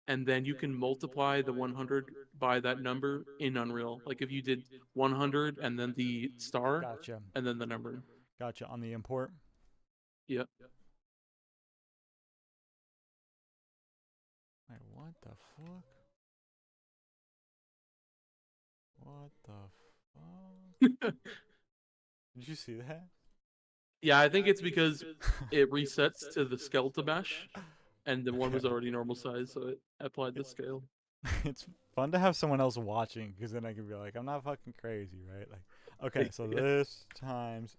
[SPEAKER 2] and then you can multiply the 100 by that number in Unreal. Like if you did 100 and then the star
[SPEAKER 1] Gotcha.
[SPEAKER 2] and then the number.
[SPEAKER 1] Gotcha. On the import.
[SPEAKER 2] Yep.
[SPEAKER 1] Wait, what the fuck? What the fuck? Did you see that?
[SPEAKER 2] Yeah, I think it's because it resets to the skeletal mesh, and the one
[SPEAKER 1] Okay.
[SPEAKER 2] was already normal size, so it applied the scale.
[SPEAKER 1] It's fun to have someone else watching because then I can be like, I'm not fucking crazy, right? Like, okay, so
[SPEAKER 2] Yeah.
[SPEAKER 1] this times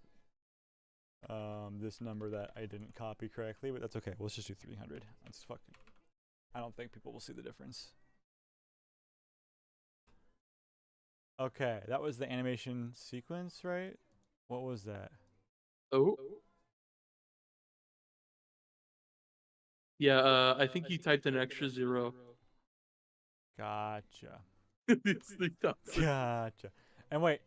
[SPEAKER 1] this number that I didn't copy correctly, but that's okay. Let's just do 300. That's fucking. I don't think people will see the difference. Okay, that was the animation sequence, right? What was that?
[SPEAKER 2] Oh. Yeah, I think you typed an extra 0.
[SPEAKER 1] Gotcha.
[SPEAKER 2] It's 3,000.
[SPEAKER 1] Gotcha. And wait,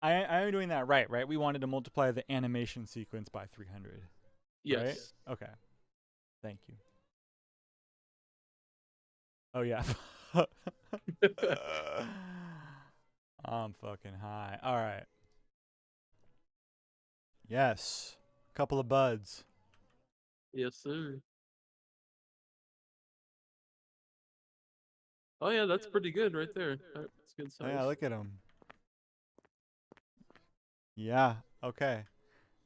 [SPEAKER 1] I am doing that right, right? We wanted to multiply the animation sequence by 300, right?
[SPEAKER 2] Yes.
[SPEAKER 1] Okay. Thank you. Oh yeah. I'm fucking high. All right. Yes. Couple of buds.
[SPEAKER 2] Yes, sir. Oh yeah, that's pretty good right there. That's good
[SPEAKER 1] Oh, yeah,
[SPEAKER 2] size.
[SPEAKER 1] look at them. Yeah. Okay.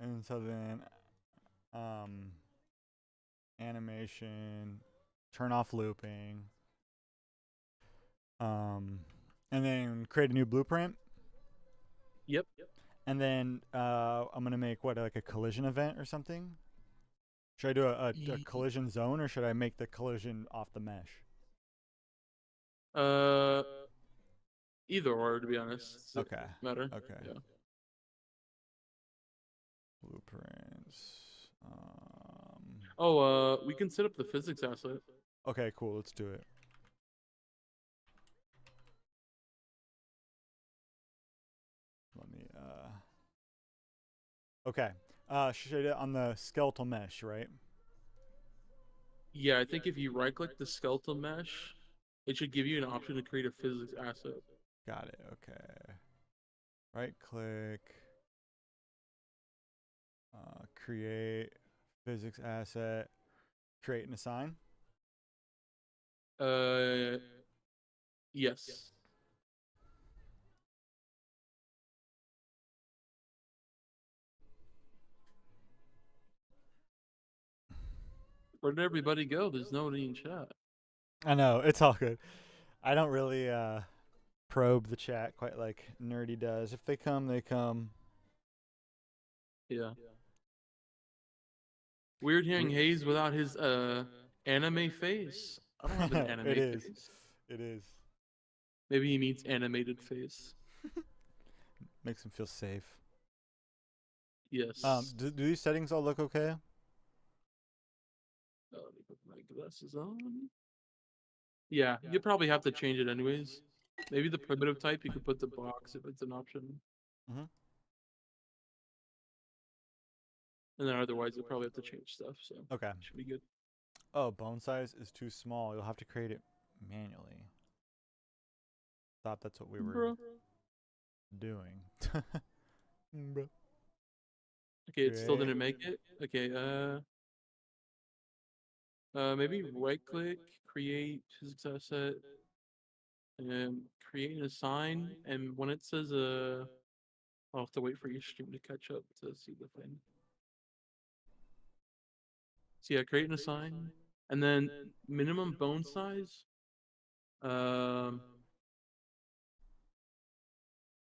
[SPEAKER 1] And so then, um, animation, turn off looping, um, and then create a new blueprint.
[SPEAKER 2] Yep.
[SPEAKER 1] And then I'm gonna make what, like a collision event or something. Should I do a
[SPEAKER 2] Ye-
[SPEAKER 1] collision zone or should I make the collision off the mesh?
[SPEAKER 2] Uh, either or, to be honest. Does it
[SPEAKER 1] Okay.
[SPEAKER 2] matter?
[SPEAKER 1] Okay.
[SPEAKER 2] Yeah.
[SPEAKER 1] Blueprints.
[SPEAKER 2] Oh, we can set up the physics asset.
[SPEAKER 1] Okay, cool. Let's do it. Let me. Okay. Should I do it on the skeletal mesh, right?
[SPEAKER 2] Yeah, I think if you right-click the skeletal mesh, it should give you an option to create a physics asset.
[SPEAKER 1] Got it. Okay. Right click. Create physics asset. Create and assign.
[SPEAKER 2] Uh, yes. Where did everybody go? There's nobody in chat.
[SPEAKER 1] I know it's all good. I don't really probe the chat quite like Nerdy does. If they come, they come.
[SPEAKER 2] Yeah. Weird hearing Hayes without his anime face. I don't have an
[SPEAKER 1] It
[SPEAKER 2] anime
[SPEAKER 1] is.
[SPEAKER 2] face.
[SPEAKER 1] It is.
[SPEAKER 2] Maybe he means animated face.
[SPEAKER 1] Makes him feel safe.
[SPEAKER 2] Yes.
[SPEAKER 1] Do these settings all look okay?
[SPEAKER 2] Let me put my glasses on. Yeah, you probably have to change it anyways. Maybe the primitive type, you could put the box if it's an option.
[SPEAKER 1] Mm-hmm.
[SPEAKER 2] And then otherwise, you'll probably have to change stuff. So
[SPEAKER 1] Okay.
[SPEAKER 2] should be good.
[SPEAKER 1] Oh, bone size is too small. You'll have to create it manually. Thought that's what we were
[SPEAKER 2] Bro.
[SPEAKER 1] doing. Bruh.
[SPEAKER 2] Okay, it still
[SPEAKER 1] Create.
[SPEAKER 2] didn't make it. Okay, maybe right click, create physics asset, and create an assign. And when it says I'll have to wait for your stream to catch up to see the thing. So yeah, create an assign, and then minimum bone size. Um,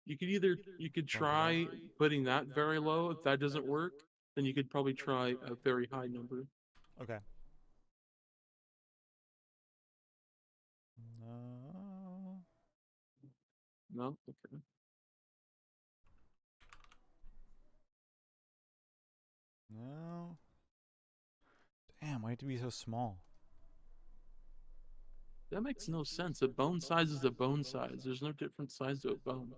[SPEAKER 2] you could
[SPEAKER 1] Bump it up.
[SPEAKER 2] try putting that very low. If that doesn't work, then you could probably try a very high number.
[SPEAKER 1] Okay. No.
[SPEAKER 2] No, okay.
[SPEAKER 1] No. Damn, why did it be so small?
[SPEAKER 2] That makes no sense. A bone size is a bone size. There's no different size to a bone.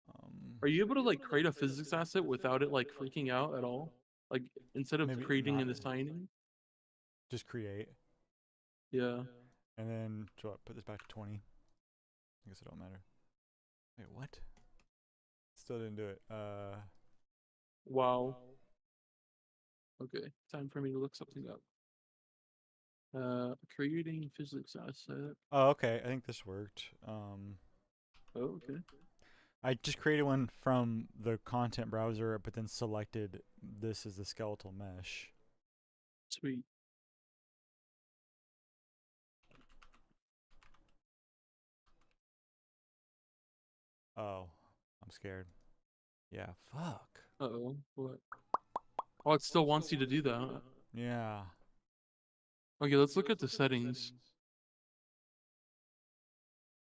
[SPEAKER 1] Um,
[SPEAKER 2] Are you able to like create a physics asset without it like freaking out at all? Like instead of
[SPEAKER 1] maybe
[SPEAKER 2] creating
[SPEAKER 1] not.
[SPEAKER 2] and assigning?
[SPEAKER 1] Just create.
[SPEAKER 2] Yeah.
[SPEAKER 1] And then, so what, put this back to 20. I guess it don't matter. Wait, what? Still didn't do it.
[SPEAKER 2] Wow. Okay. Time for me to look something up. Creating physics asset.
[SPEAKER 1] Oh, okay. I think this worked.
[SPEAKER 2] Oh, okay.
[SPEAKER 1] I just created one from the content browser, but then selected this as the skeletal mesh.
[SPEAKER 2] Sweet.
[SPEAKER 1] Oh, I'm scared. Yeah, fuck.
[SPEAKER 2] Uh-oh. What? Oh, it still wants you to do that.
[SPEAKER 1] Yeah.
[SPEAKER 2] Okay, let's look at the settings.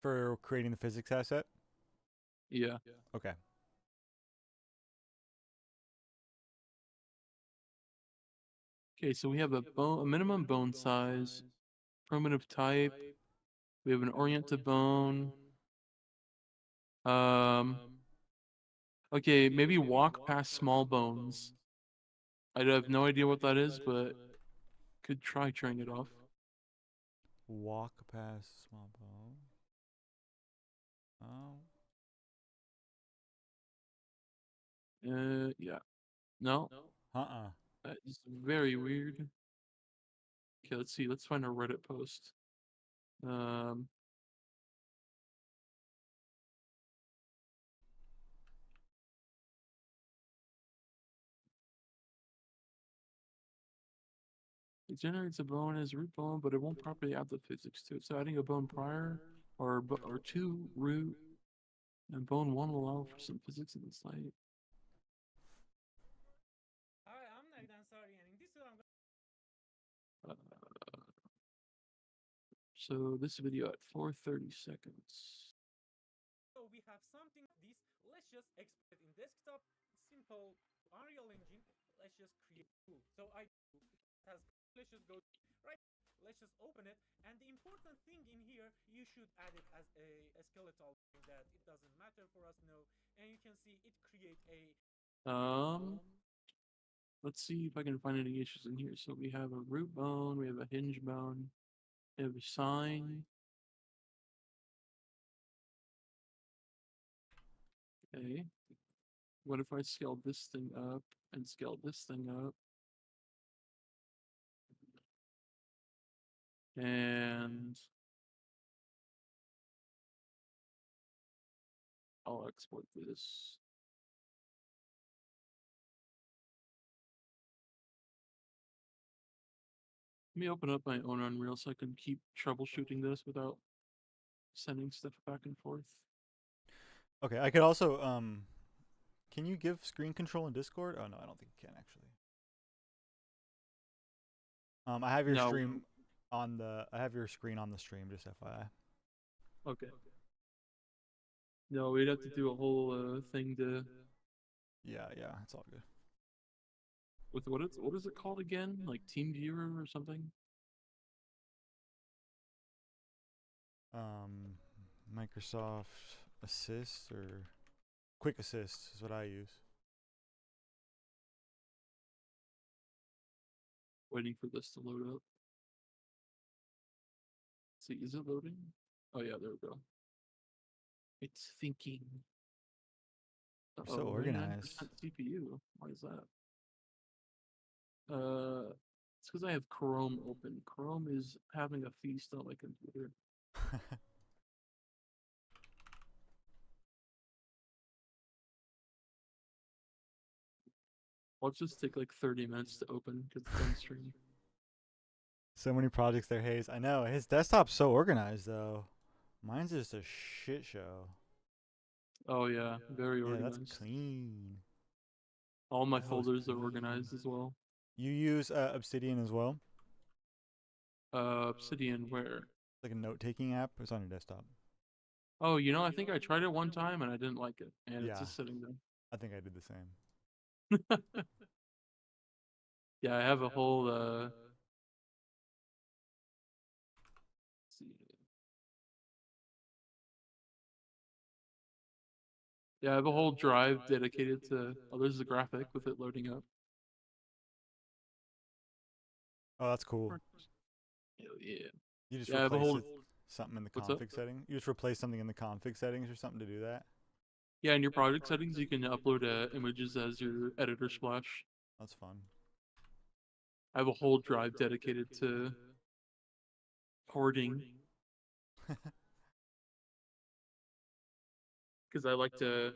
[SPEAKER 1] For creating the physics asset?
[SPEAKER 2] Yeah.
[SPEAKER 1] Okay.
[SPEAKER 2] Okay, so we have a minimum bone size, primitive type. We have an orient to bone. Um, okay, maybe walk past small bones. I have no idea what that is, but could try turning it off.
[SPEAKER 1] Walk past small bone. Oh.
[SPEAKER 2] Yeah. No,
[SPEAKER 1] Uh-uh.
[SPEAKER 2] that is very weird. Okay, let's see. Let's find a Reddit post. Um, it generates a bone as root bone, but it won't properly add the physics to it. So adding a bone prior or two root and bone one will allow for some physics in the site. Uh, so this video at 4:30 seconds. Um, let's see if I can find any issues in here. So we have a root bone, we have a hinge bone, we have a sine. Okay. What if I scale this thing up and scale this thing up? And I'll export this. Let me open up my own Unreal so I can keep troubleshooting this without sending stuff back and forth.
[SPEAKER 1] Okay, I could also, can you give screen control in Discord? Oh, no, I don't think you can, actually. I have your
[SPEAKER 2] No.
[SPEAKER 1] stream on the. I have your screen on the stream. Just FYI.
[SPEAKER 2] Okay. No, we'd have to do a whole thing to
[SPEAKER 1] Yeah, yeah, it's all good.
[SPEAKER 2] with what is it called again? Like Team Viewer or something?
[SPEAKER 1] Um, Microsoft Assist or Quick Assist is what I use.
[SPEAKER 2] Waiting for this to load up. See, is it loading? Oh yeah, there we go. It's thinking.
[SPEAKER 1] You're so
[SPEAKER 2] Oh,
[SPEAKER 1] organized.
[SPEAKER 2] 99% CPU. Why is that? It's because I have Chrome open. Chrome is having a feast on my computer. Watch this take like 30 minutes to open because it's on stream.
[SPEAKER 1] So many projects there, Hayes. I know his desktop's so organized though. Mine's just a shit show.
[SPEAKER 2] Oh yeah, very
[SPEAKER 1] Yeah, that's
[SPEAKER 2] organized.
[SPEAKER 1] clean.
[SPEAKER 2] All my
[SPEAKER 1] That was
[SPEAKER 2] folders are
[SPEAKER 1] clean.
[SPEAKER 2] organized as well.
[SPEAKER 1] You use Obsidian as well,
[SPEAKER 2] Obsidian where?
[SPEAKER 1] like a note-taking app. It's on your desktop.
[SPEAKER 2] Oh, I think I tried it one time and I didn't like it, and it's
[SPEAKER 1] Yeah,
[SPEAKER 2] just sitting
[SPEAKER 1] I think I did the same.
[SPEAKER 2] there. Yeah, I have a whole let's see. Yeah, I have a whole drive dedicated to. Oh, there's a graphic with it loading up.
[SPEAKER 1] Oh, that's cool.
[SPEAKER 2] Hell yeah.
[SPEAKER 1] You just
[SPEAKER 2] Yeah, I have a
[SPEAKER 1] replace
[SPEAKER 2] whole.
[SPEAKER 1] it something in the
[SPEAKER 2] What's up?
[SPEAKER 1] config setting. You just replace something in the config settings or something to do that.
[SPEAKER 2] Yeah, in your project settings, you can upload images as your editor splash.
[SPEAKER 1] That's fun.
[SPEAKER 2] I have a whole drive dedicated to hoarding because I like to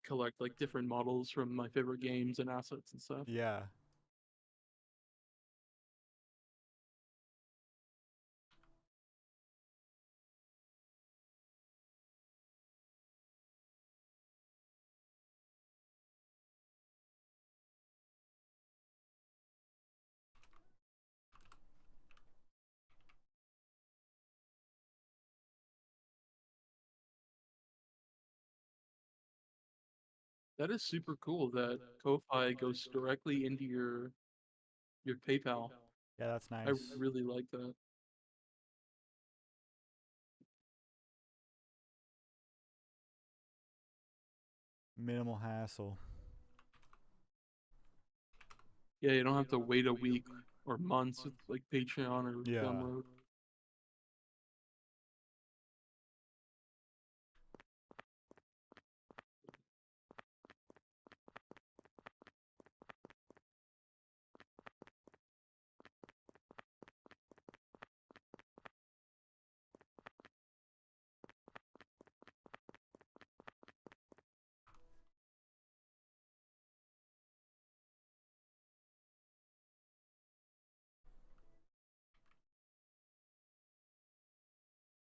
[SPEAKER 2] collect like different models from my favorite games and assets and stuff.
[SPEAKER 1] Yeah.
[SPEAKER 2] That is super cool that Ko-Fi goes directly into your PayPal.
[SPEAKER 1] Yeah, that's
[SPEAKER 2] I
[SPEAKER 1] nice.
[SPEAKER 2] really like that.
[SPEAKER 1] Minimal hassle.
[SPEAKER 2] Yeah, you don't have to wait a week or months with like Patreon or
[SPEAKER 1] Yeah.
[SPEAKER 2] Gumroad.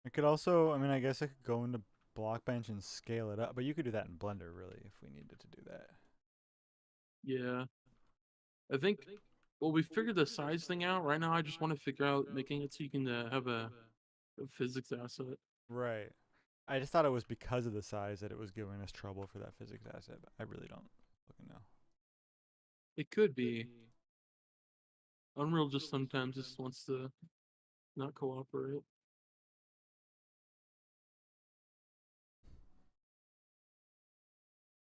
[SPEAKER 1] I could also, I mean, I guess I could go into Blockbench and scale it up, but you could do that in Blender, really, if we needed to do that.
[SPEAKER 2] Yeah. I think well we figured the size thing out. Right now I just want to figure out making it so you can have a physics asset.
[SPEAKER 1] Right. I just thought it was because of the size that it was giving us trouble for that physics asset, but I really don't fucking know.
[SPEAKER 2] It could be. Unreal just sometimes just wants to not cooperate.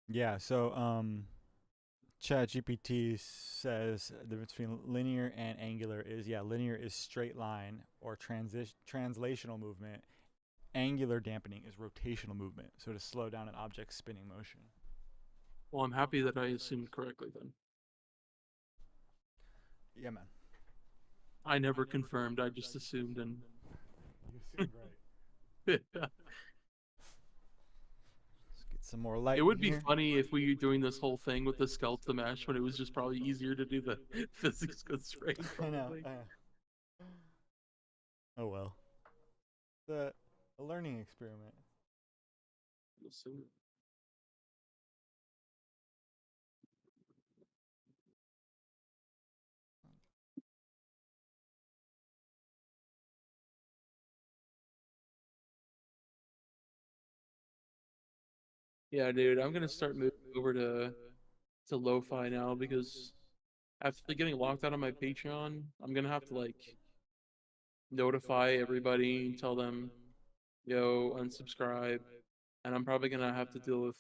[SPEAKER 1] Yeah, so ChatGPT says the difference between linear and angular is, yeah, linear is straight line or translational movement. Angular dampening is rotational movement, so to slow down an object's spinning motion.
[SPEAKER 2] Well, I'm happy that I assumed correctly then.
[SPEAKER 1] Yeah, man.
[SPEAKER 2] I never confirmed, I just assumed and
[SPEAKER 1] You assumed right.
[SPEAKER 2] it
[SPEAKER 1] Let's get some more light in
[SPEAKER 2] would be
[SPEAKER 1] here.
[SPEAKER 2] funny if we were doing this whole thing with the skeleton mesh when it was just probably easier to do the physics constraint
[SPEAKER 1] I know.
[SPEAKER 2] probably.
[SPEAKER 1] Oh well. The a learning experiment.
[SPEAKER 2] So Yeah, dude, I'm gonna start moving over to lo-fi now because after getting locked out of my Patreon, I'm gonna have to like notify everybody and tell them, yo, unsubscribe, and I'm probably gonna have to deal with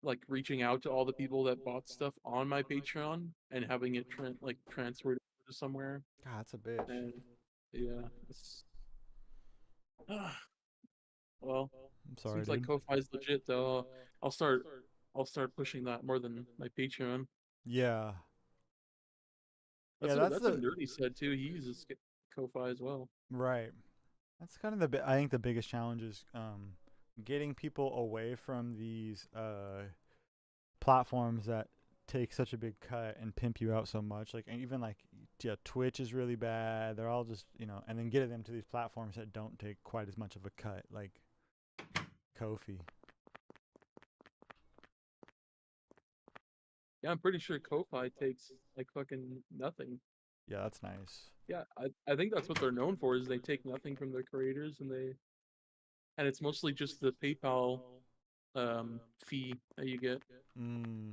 [SPEAKER 2] like reaching out to all the people that bought stuff on my Patreon and having it transferred to somewhere.
[SPEAKER 1] God, that's a bitch.
[SPEAKER 2] And yeah, it's well,
[SPEAKER 1] I'm sorry,
[SPEAKER 2] seems like
[SPEAKER 1] dude.
[SPEAKER 2] Ko-Fi's legit though. I'll start I'll start pushing that more than my Patreon.
[SPEAKER 1] Yeah.
[SPEAKER 2] That's
[SPEAKER 1] Yeah,
[SPEAKER 2] what
[SPEAKER 1] that's
[SPEAKER 2] that's what
[SPEAKER 1] the
[SPEAKER 2] Nerdy said too. He uses Ko-Fi as well.
[SPEAKER 1] right. That's kind of I think the biggest challenge is getting people away from these platforms that take such a big cut and pimp you out so much. Like and even like yeah, Twitch is really bad. They're all just and then getting them to these platforms that don't take quite as much of a cut, like Kofi.
[SPEAKER 2] Yeah, I'm pretty sure Ko-Fi takes like fucking nothing.
[SPEAKER 1] Yeah, that's nice.
[SPEAKER 2] Yeah, I think that's what they're known for is they take nothing from their creators and it's mostly just the PayPal fee that you get.
[SPEAKER 1] Mm,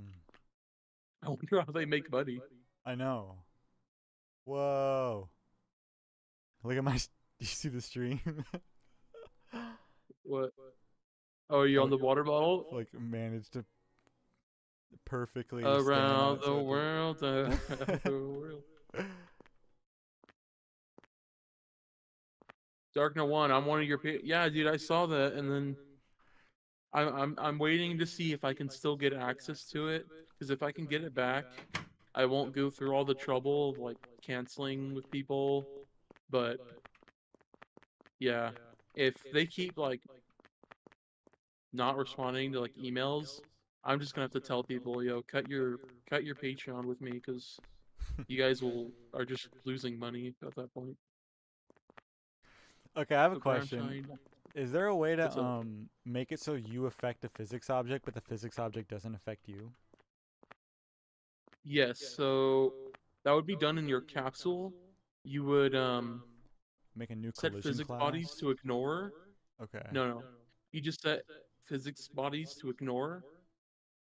[SPEAKER 2] I wonder how they make money.
[SPEAKER 1] I know. Whoa! Look at my. Do you see the stream?
[SPEAKER 2] What? Oh, are you
[SPEAKER 1] I
[SPEAKER 2] on the water bottle?
[SPEAKER 1] like managed to perfectly stay on
[SPEAKER 2] Around
[SPEAKER 1] it
[SPEAKER 2] the
[SPEAKER 1] so it
[SPEAKER 2] world, around the
[SPEAKER 1] doesn't.
[SPEAKER 2] world. Darkner One, I'm one of your. Yeah, dude, I saw that, and then I'm waiting to see if I can still get access to it. Because if I can get it back, I won't go through all the trouble of like canceling with people. But yeah, if they keep like not responding to like emails, I'm just gonna have to tell people, yo, cut your Patreon with me because you guys will are just losing money at that point.
[SPEAKER 1] Okay, I have a
[SPEAKER 2] The brown
[SPEAKER 1] question.
[SPEAKER 2] shine.
[SPEAKER 1] Is there a way to
[SPEAKER 2] What's up?
[SPEAKER 1] make it so you affect a physics object, but the physics object doesn't affect you?
[SPEAKER 2] Yes, so that would be done in your capsule. You would
[SPEAKER 1] Make a new
[SPEAKER 2] set
[SPEAKER 1] collision
[SPEAKER 2] physics bodies
[SPEAKER 1] class?
[SPEAKER 2] to ignore.
[SPEAKER 1] Okay.
[SPEAKER 2] No. You just set physics bodies to ignore,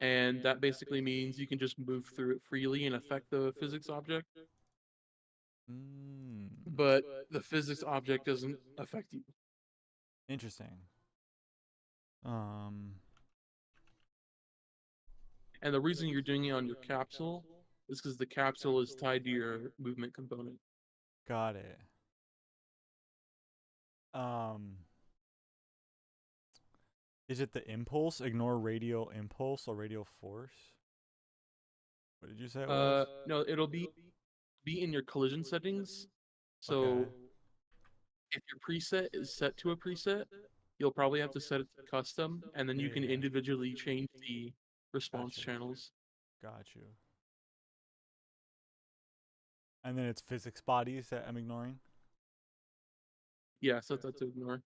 [SPEAKER 2] and that basically means you can just move through it freely and affect the physics object,
[SPEAKER 1] Mm,
[SPEAKER 2] but the physics object doesn't affect you.
[SPEAKER 1] interesting. Um,
[SPEAKER 2] And the reason you're doing it on your capsule is because the capsule is tied to your movement component.
[SPEAKER 1] got it. Um, is it the impulse? Ignore radial impulse or radial force? What did you say it was?
[SPEAKER 2] No, it'll be in your collision settings.
[SPEAKER 1] Okay.
[SPEAKER 2] So if your preset is set to a preset, you'll probably have to set it to custom, and then
[SPEAKER 1] Yeah,
[SPEAKER 2] you can
[SPEAKER 1] yeah, yeah.
[SPEAKER 2] individually change the response
[SPEAKER 1] Got you.
[SPEAKER 2] channels.
[SPEAKER 1] Got you. And then it's physics bodies that I'm ignoring.
[SPEAKER 2] Yeah, set that to ignore.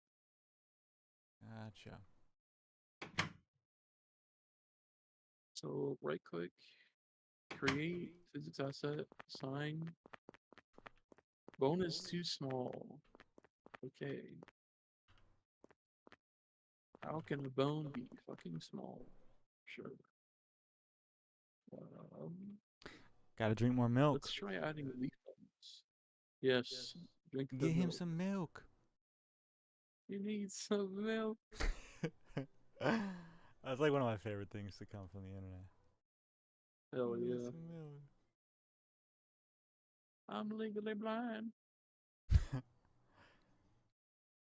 [SPEAKER 1] Gotcha.
[SPEAKER 2] So right click, create physics asset, assign. Bone is too small. Okay. How can a bone be fucking small? Sure. Um,
[SPEAKER 1] Gotta drink more milk.
[SPEAKER 2] let's try adding leaf bones. Yes, drink the
[SPEAKER 1] Get him
[SPEAKER 2] milk.
[SPEAKER 1] some milk.
[SPEAKER 2] You need some milk.
[SPEAKER 1] That's like one of my favorite things to come from the internet.
[SPEAKER 2] Hell
[SPEAKER 1] Give me
[SPEAKER 2] yeah.
[SPEAKER 1] some milk.
[SPEAKER 2] I'm legally blind.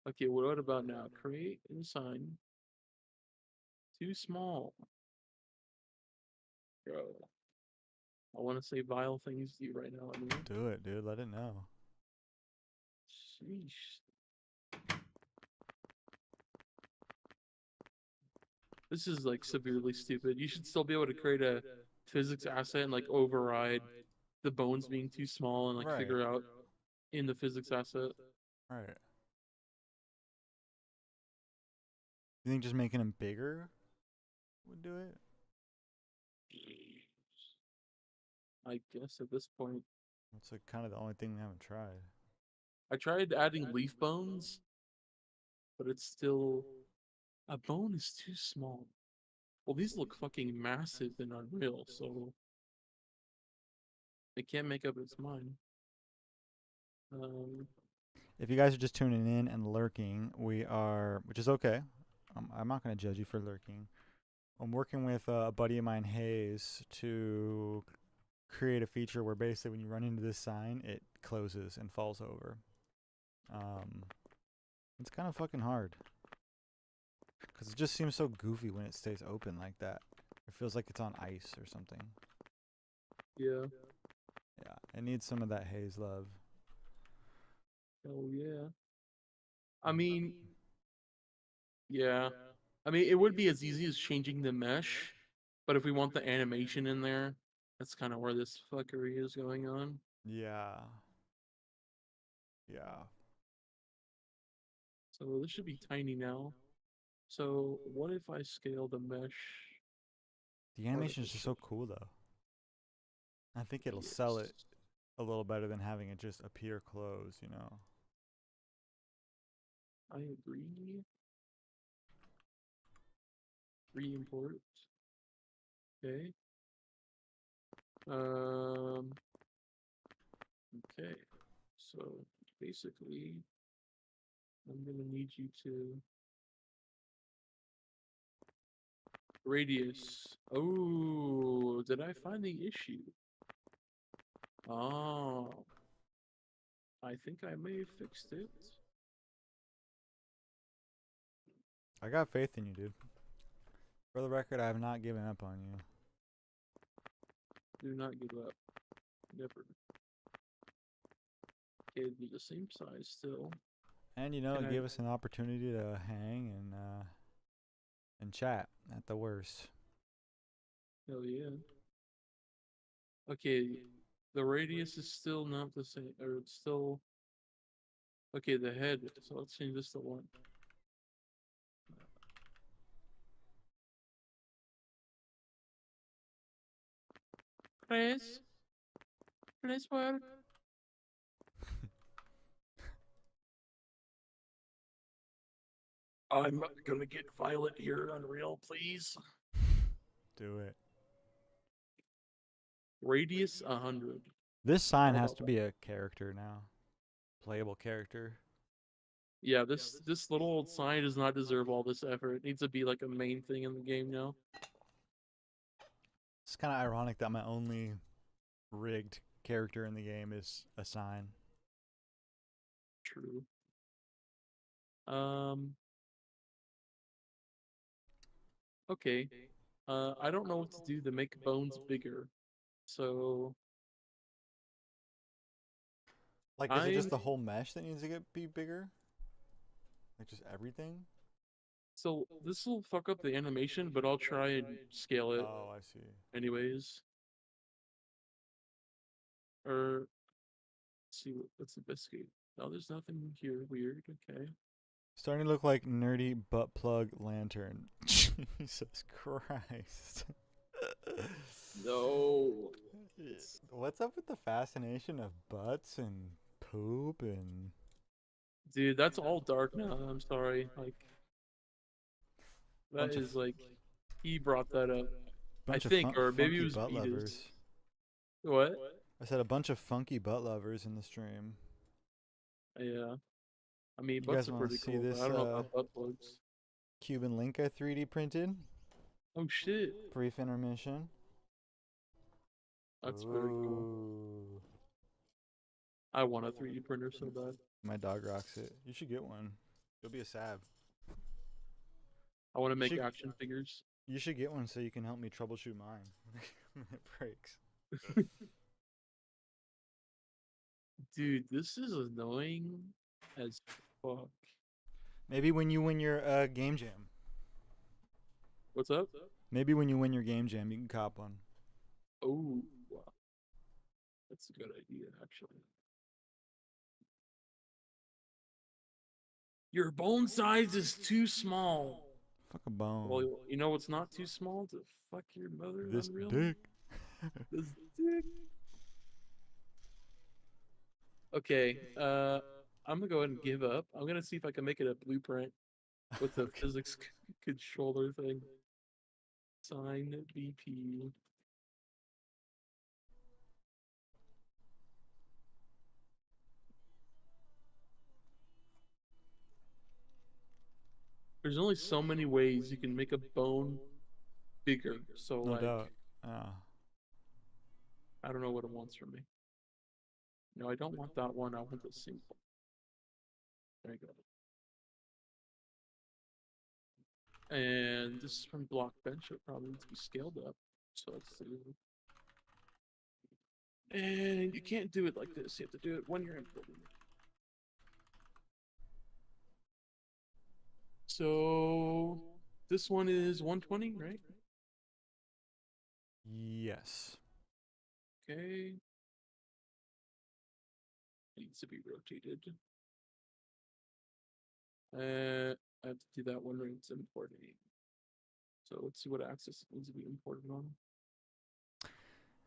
[SPEAKER 2] Okay, what about now? Create and assign. Too small. Bro, I want to say vile things to you right now, anyway.
[SPEAKER 1] Do it, dude. Let it know.
[SPEAKER 2] Sheesh. This is like severely stupid. You should still be able to create a physics asset and like override the bones being too small and like
[SPEAKER 1] Right.
[SPEAKER 2] figure out in the physics asset.
[SPEAKER 1] Right. You think just making him bigger would do it?
[SPEAKER 2] I guess at this point,
[SPEAKER 1] It's like kind of the only thing we haven't tried.
[SPEAKER 2] I tried adding leaf bones, but it's still A bone is too small. Well, these look fucking massive in Unreal, so it can't make up its mind. Um,
[SPEAKER 1] If you guys are just tuning in and lurking, we are, which is okay. I'm not going to judge you for lurking. I'm working with a buddy of mine, Hayes, to create a feature where basically when you run into this sign, it closes and falls over. Um, it's kind of fucking hard because it just seems so goofy when it stays open like that. It feels like it's on ice or something.
[SPEAKER 2] yeah.
[SPEAKER 1] Yeah, it needs some of that Hayes love.
[SPEAKER 2] Oh yeah. I mean, yeah. I mean, it would be as easy as changing the mesh, but if we want the animation in there, that's kind of where this fuckery is going on.
[SPEAKER 1] Yeah. Yeah.
[SPEAKER 2] So this should be tiny now. So what if I scale the mesh
[SPEAKER 1] The animation is just so
[SPEAKER 2] artificially?
[SPEAKER 1] cool though. I think it'll sell
[SPEAKER 2] Yes,
[SPEAKER 1] it a little better than having it just appear closed, you know.
[SPEAKER 2] I agree. Re-import. Okay. Um. Okay. So basically, I'm gonna need you to radius. Oh, did I find the issue? Oh, I think I may have fixed it.
[SPEAKER 1] I got faith in you, dude. For the record, I have not given up on you.
[SPEAKER 2] Do not give up. Never. Okay, it'd be the same size still.
[SPEAKER 1] And you know,
[SPEAKER 2] Can
[SPEAKER 1] it
[SPEAKER 2] I?
[SPEAKER 1] gave us an opportunity to hang and chat at the worst.
[SPEAKER 2] Hell yeah. Okay, the radius is still not the same, or it's still okay. The head. So let's change this to one. Please, please work. I'm gonna get Violet here, Unreal, please.
[SPEAKER 1] Do it.
[SPEAKER 2] Radius 100.
[SPEAKER 1] This sign
[SPEAKER 2] How
[SPEAKER 1] has
[SPEAKER 2] about
[SPEAKER 1] to
[SPEAKER 2] that?
[SPEAKER 1] be a character now. Playable character.
[SPEAKER 2] Yeah, this little old sign does not deserve all this effort. It needs to be like a main thing in the game now.
[SPEAKER 1] It's kind of ironic that my only rigged character in the game is a sign.
[SPEAKER 2] True. Um. Okay. I don't know what to do to make bones bigger. So
[SPEAKER 1] Like, is it just
[SPEAKER 2] I'm
[SPEAKER 1] the whole mesh that needs to be bigger? Like, just everything?
[SPEAKER 2] so this will fuck up the animation, but I'll try and scale it
[SPEAKER 1] Oh, I see.
[SPEAKER 2] anyways. Or let's see what's investigate. No, there's nothing here weird. Okay.
[SPEAKER 1] Starting to look like nerdy butt plug lantern. Jesus Christ.
[SPEAKER 2] No. It's
[SPEAKER 1] What's up with the fascination of butts and poop and
[SPEAKER 2] dude, that's all dark now. I'm sorry. Like that
[SPEAKER 1] bunch of
[SPEAKER 2] is like he brought that up. I
[SPEAKER 1] bunch of
[SPEAKER 2] think, or maybe it
[SPEAKER 1] funky
[SPEAKER 2] was
[SPEAKER 1] butt
[SPEAKER 2] Beatus.
[SPEAKER 1] lovers?
[SPEAKER 2] What?
[SPEAKER 1] I said a bunch of funky butt lovers in the stream.
[SPEAKER 2] Yeah. I mean,
[SPEAKER 1] You
[SPEAKER 2] butts
[SPEAKER 1] guys
[SPEAKER 2] are
[SPEAKER 1] want to
[SPEAKER 2] pretty
[SPEAKER 1] see
[SPEAKER 2] cool, but I
[SPEAKER 1] this
[SPEAKER 2] don't know about butt plugs.
[SPEAKER 1] Cuban link I 3D printed?
[SPEAKER 2] Oh shit.
[SPEAKER 1] Brief intermission.
[SPEAKER 2] That's very cool.
[SPEAKER 1] Ooh.
[SPEAKER 2] I want a 3D printer so bad.
[SPEAKER 1] My dog rocks it. You should get one. You'll be a sab.
[SPEAKER 2] I want to
[SPEAKER 1] You
[SPEAKER 2] make
[SPEAKER 1] should
[SPEAKER 2] action figures.
[SPEAKER 1] you should get one so you can help me troubleshoot mine when it breaks.
[SPEAKER 2] Dude, this is annoying as fuck.
[SPEAKER 1] Maybe when you win your game jam.
[SPEAKER 2] What's up?
[SPEAKER 1] Maybe when you win your game jam, you can cop one.
[SPEAKER 2] Oh, wow. That's a good idea, actually. Your bone size is too small.
[SPEAKER 1] Fuck a bone.
[SPEAKER 2] Well, you know what's not too small? To fuck your mother,
[SPEAKER 1] This
[SPEAKER 2] Unreal?
[SPEAKER 1] dick.
[SPEAKER 2] This dick. Okay, I'm gonna go ahead and give up. I'm gonna see if I can make it a blueprint. with the
[SPEAKER 1] Okay.
[SPEAKER 2] physics controller thing. Sine BP. There's only so many ways you can make a bone bigger. So
[SPEAKER 1] No
[SPEAKER 2] like,
[SPEAKER 1] doubt.
[SPEAKER 2] I don't know what it wants from me. No, I don't want that one. I want the single. There you go. And this is from Blockbench. It probably needs to be scaled up. So let's do. And you can't do it like this. You have to do it when you're importing it. So this one is 120, right?
[SPEAKER 1] Yes.
[SPEAKER 2] Okay. Needs to be rotated. I have to do that when it's importing. So let's see what axis it needs to be imported on.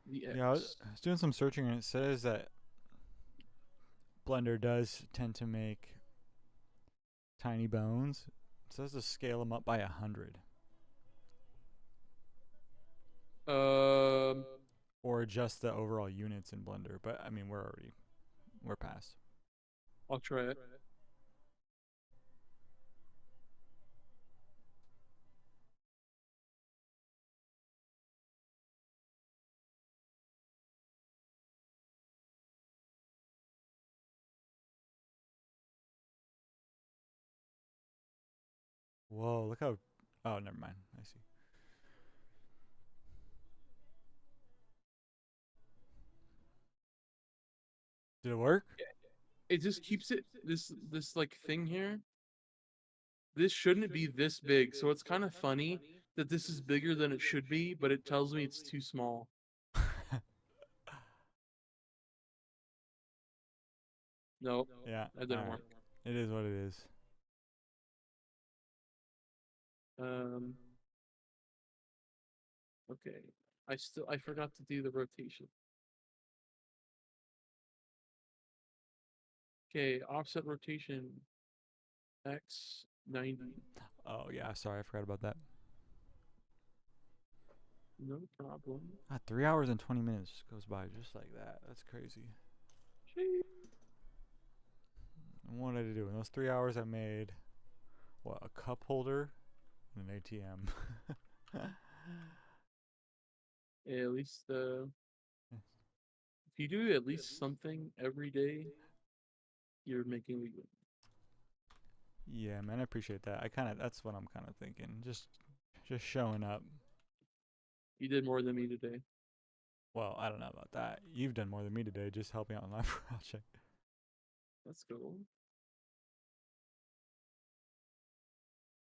[SPEAKER 2] The
[SPEAKER 1] Yeah,
[SPEAKER 2] X.
[SPEAKER 1] I was doing some searching and it says that Blender does tend to make tiny bones. It says to scale them up by 100
[SPEAKER 2] Um,
[SPEAKER 1] or adjust the overall units in Blender. But I mean, we're past.
[SPEAKER 2] I'll try it.
[SPEAKER 1] Whoa, look how. Oh, never mind. I see. Did it work?
[SPEAKER 2] It just keeps it this like thing here. This shouldn't be this big, so it's kind of funny that this is bigger than it should be, but it tells me it's too small. Nope,
[SPEAKER 1] Yeah.
[SPEAKER 2] that
[SPEAKER 1] All
[SPEAKER 2] didn't
[SPEAKER 1] right.
[SPEAKER 2] work.
[SPEAKER 1] It is what it is.
[SPEAKER 2] Um, okay. I forgot to do the rotation. Okay, offset rotation X 90.
[SPEAKER 1] Oh yeah. Sorry, I forgot about that.
[SPEAKER 2] No problem.
[SPEAKER 1] 3 hours and 20 minutes just goes by just like that. That's crazy. And what did I do in those 3 hours? I made what, a cup holder and an ATM.
[SPEAKER 2] Yeah, at least if you do at least something every day, you're making legal.
[SPEAKER 1] Yeah, man, I appreciate that. That's what I'm kind of thinking. Just showing up.
[SPEAKER 2] You did more than me today.
[SPEAKER 1] Well, I don't know about that. You've done more than me today, just helping out on my project.
[SPEAKER 2] Let's go.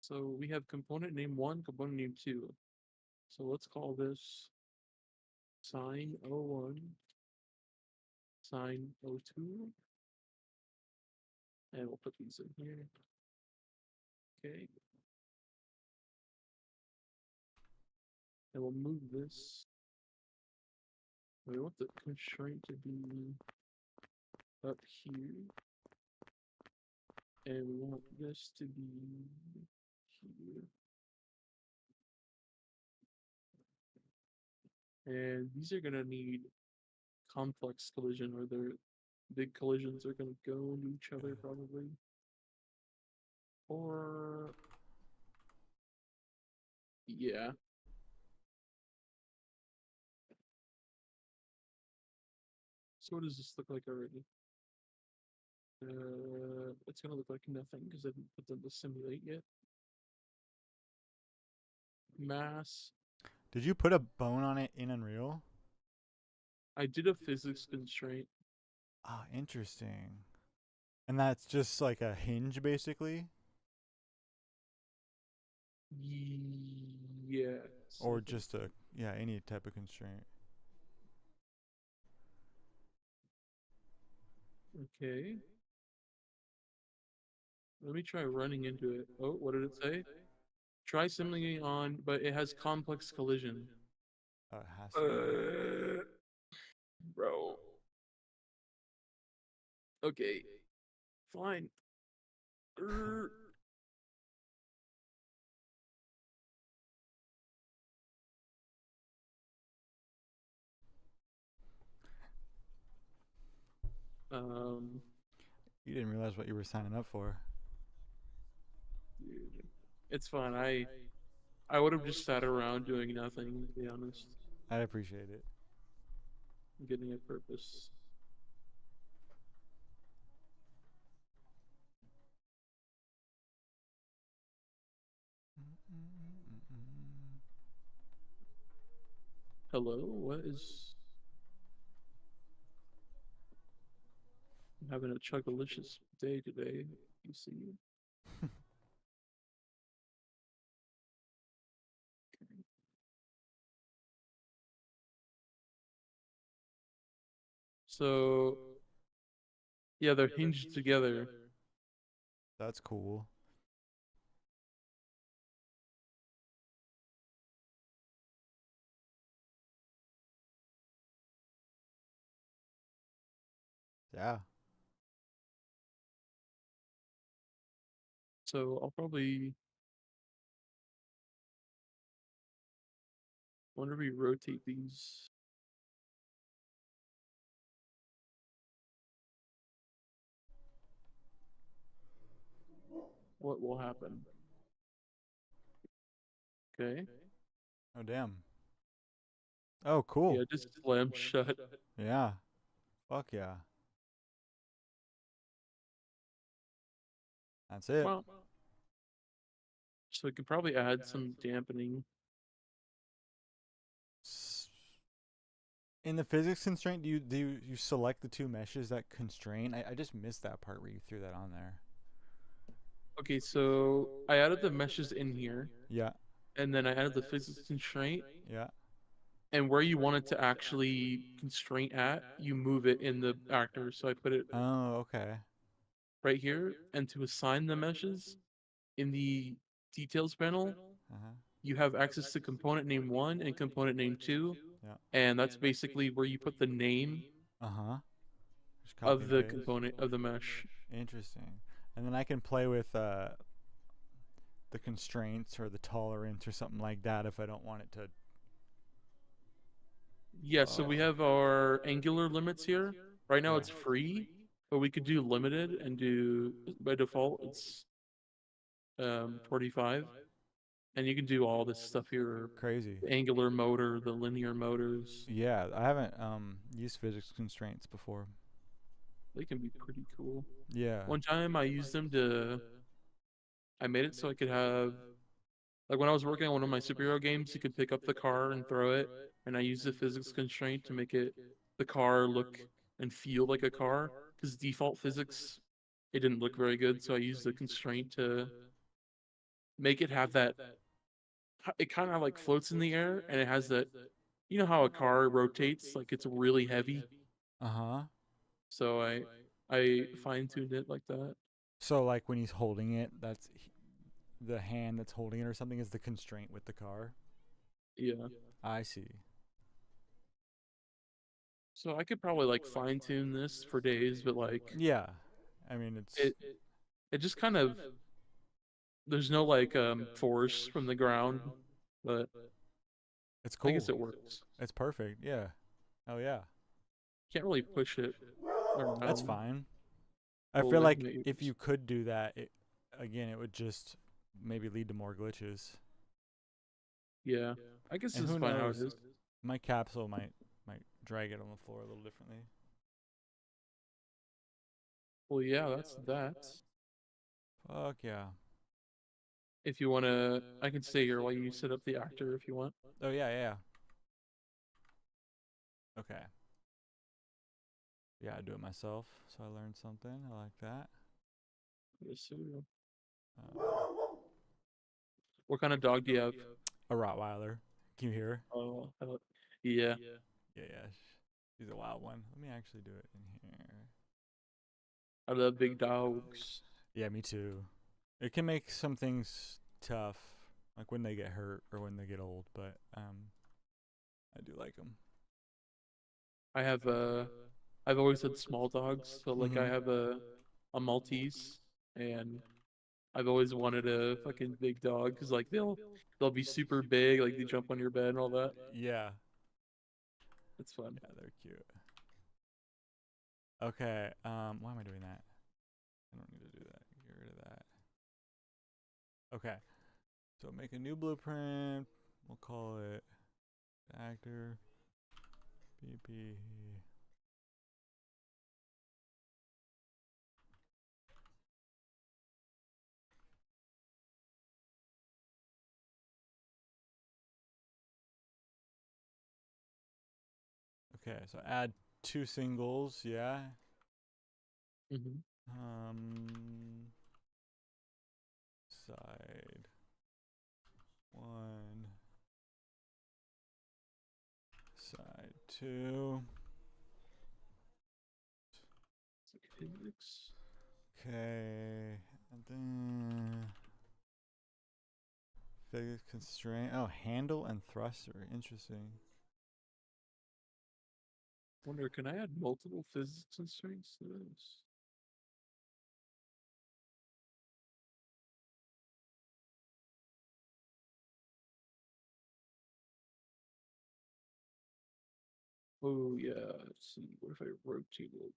[SPEAKER 2] So we have component name 1, component name 2. So let's call this sine 01, sine 02, and we'll put these in here. Okay. And we'll move this. We want the constraint to be up here. And we want this to be here. And these are gonna need complex collision, or their big collisions are gonna go into each other probably. Or yeah. So what does this look like already? It's gonna look like nothing because I didn't put them to simulate yet. Mass.
[SPEAKER 1] Did you put a bone on it in Unreal?
[SPEAKER 2] I did a physics constraint.
[SPEAKER 1] Ah, interesting. And that's just like a hinge, basically,
[SPEAKER 2] Yes, I
[SPEAKER 1] or
[SPEAKER 2] think.
[SPEAKER 1] just a yeah, any type of constraint.
[SPEAKER 2] Okay. Let me try running into it. Oh, what did it say? Try simulating on, but it has complex collision.
[SPEAKER 1] Oh, it has to.
[SPEAKER 2] Uh, bro. Okay. Fine. Um,
[SPEAKER 1] You didn't realize what you were signing up for.
[SPEAKER 2] Dude, it's fine. I would have just sat around doing nothing, to be honest.
[SPEAKER 1] I appreciate it.
[SPEAKER 2] Getting a purpose. Hello, what is? I'm having a chugalicious day today. You see? So yeah, they're hinged together.
[SPEAKER 1] That's cool. Yeah.
[SPEAKER 2] So I'll probably wonder if we rotate these. What will happen? Okay.
[SPEAKER 1] Oh, damn. Oh, cool.
[SPEAKER 2] Yeah, just slam shut.
[SPEAKER 1] Yeah. Fuck yeah. That's it.
[SPEAKER 2] Well, so we could probably add some dampening.
[SPEAKER 1] S- In the physics constraint, do you select the two meshes that constrain? I just missed that part where you threw that on there.
[SPEAKER 2] Okay, so I added the meshes in here,
[SPEAKER 1] Yeah.
[SPEAKER 2] and then I added the physics constraint,
[SPEAKER 1] Yeah.
[SPEAKER 2] and where you want it to actually constraint at, you move it in the actor. So I put it
[SPEAKER 1] Oh, okay.
[SPEAKER 2] right here, and to assign the meshes in the details panel,
[SPEAKER 1] Uh-huh.
[SPEAKER 2] you have access to component name 1 and component name 2,
[SPEAKER 1] Yeah.
[SPEAKER 2] and that's basically where you put the name
[SPEAKER 1] Uh-huh. Just copy
[SPEAKER 2] of
[SPEAKER 1] and
[SPEAKER 2] the
[SPEAKER 1] paste.
[SPEAKER 2] component of the mesh.
[SPEAKER 1] Interesting. And then I can play with the constraints or the tolerance or something like that if I don't want it to.
[SPEAKER 2] Yeah, so we have our angular limits here. Right now
[SPEAKER 1] Yeah.
[SPEAKER 2] it's free, but we could do limited and do by default it's 45. And you can do all this stuff here.
[SPEAKER 1] Crazy.
[SPEAKER 2] The angular motor, the linear motors.
[SPEAKER 1] Yeah, I haven't used physics constraints before.
[SPEAKER 2] They can be pretty cool.
[SPEAKER 1] Yeah.
[SPEAKER 2] One time I used them to I made it so I could have like when I was working on one of my superhero games, you could pick up the car and throw it, and I used the physics constraint to make it the car look and feel like a car. Because default physics, it didn't look very good, so I used the constraint to make it have that. It kind of like floats in the air, and it has that. You know how a car rotates, like it's really heavy.
[SPEAKER 1] Uh-huh.
[SPEAKER 2] So I fine tuned it like that.
[SPEAKER 1] So like when he's holding it, the hand that's holding it or something is the constraint with the car.
[SPEAKER 2] Yeah.
[SPEAKER 1] I see.
[SPEAKER 2] So I could probably like fine tune this for days, but like
[SPEAKER 1] Yeah. I mean, it's
[SPEAKER 2] it just kind of there's no like force from the ground, but
[SPEAKER 1] it's
[SPEAKER 2] I
[SPEAKER 1] cool.
[SPEAKER 2] guess it works.
[SPEAKER 1] It's perfect. Yeah. Oh yeah.
[SPEAKER 2] Can't really push it
[SPEAKER 1] That's
[SPEAKER 2] around.
[SPEAKER 1] fine. I
[SPEAKER 2] Well,
[SPEAKER 1] feel
[SPEAKER 2] like
[SPEAKER 1] like if you could do that, it would just maybe lead to more glitches.
[SPEAKER 2] yeah, I guess
[SPEAKER 1] And
[SPEAKER 2] this is
[SPEAKER 1] who
[SPEAKER 2] fine how it
[SPEAKER 1] knows?
[SPEAKER 2] is.
[SPEAKER 1] My capsule might drag it on the floor a little differently.
[SPEAKER 2] Well, yeah, that's that.
[SPEAKER 1] Fuck yeah.
[SPEAKER 2] If you wanna, I can stay here while you set up the actor if you want.
[SPEAKER 1] Oh yeah, yeah. Okay. Yeah, I do it myself, so I learned something. I like that.
[SPEAKER 2] Yes, sir.
[SPEAKER 1] Uh,
[SPEAKER 2] What kind of dog do you have?
[SPEAKER 1] a Rottweiler. Can you hear her?
[SPEAKER 2] Oh, yeah.
[SPEAKER 1] Yeah, yeah. She's a wild one. Let me actually do it in here.
[SPEAKER 2] I love big dogs.
[SPEAKER 1] Yeah, me too. It can make some things tough, like when they get hurt or when they get old, but I do like them.
[SPEAKER 2] I have I've always had small dogs, so like I
[SPEAKER 1] Mhm.
[SPEAKER 2] have a Maltese, and I've always wanted a fucking big dog because like they'll be super big, like they jump on your bed and all that.
[SPEAKER 1] Yeah.
[SPEAKER 2] It's fun.
[SPEAKER 1] Yeah, they're cute. Okay. Why am I doing that? I don't need to do that. Get rid of that. Okay. So make a new blueprint. We'll call it actor BP. Okay, so add two singles, yeah.
[SPEAKER 2] Mm-hmm.
[SPEAKER 1] Side one, side two.
[SPEAKER 2] Physics.
[SPEAKER 1] Okay, and then physics constraint. Oh, handle and thruster. Interesting.
[SPEAKER 2] Wonder, can I add multiple physics constraints to this? Oh yeah. Let's see. What if I rotate it?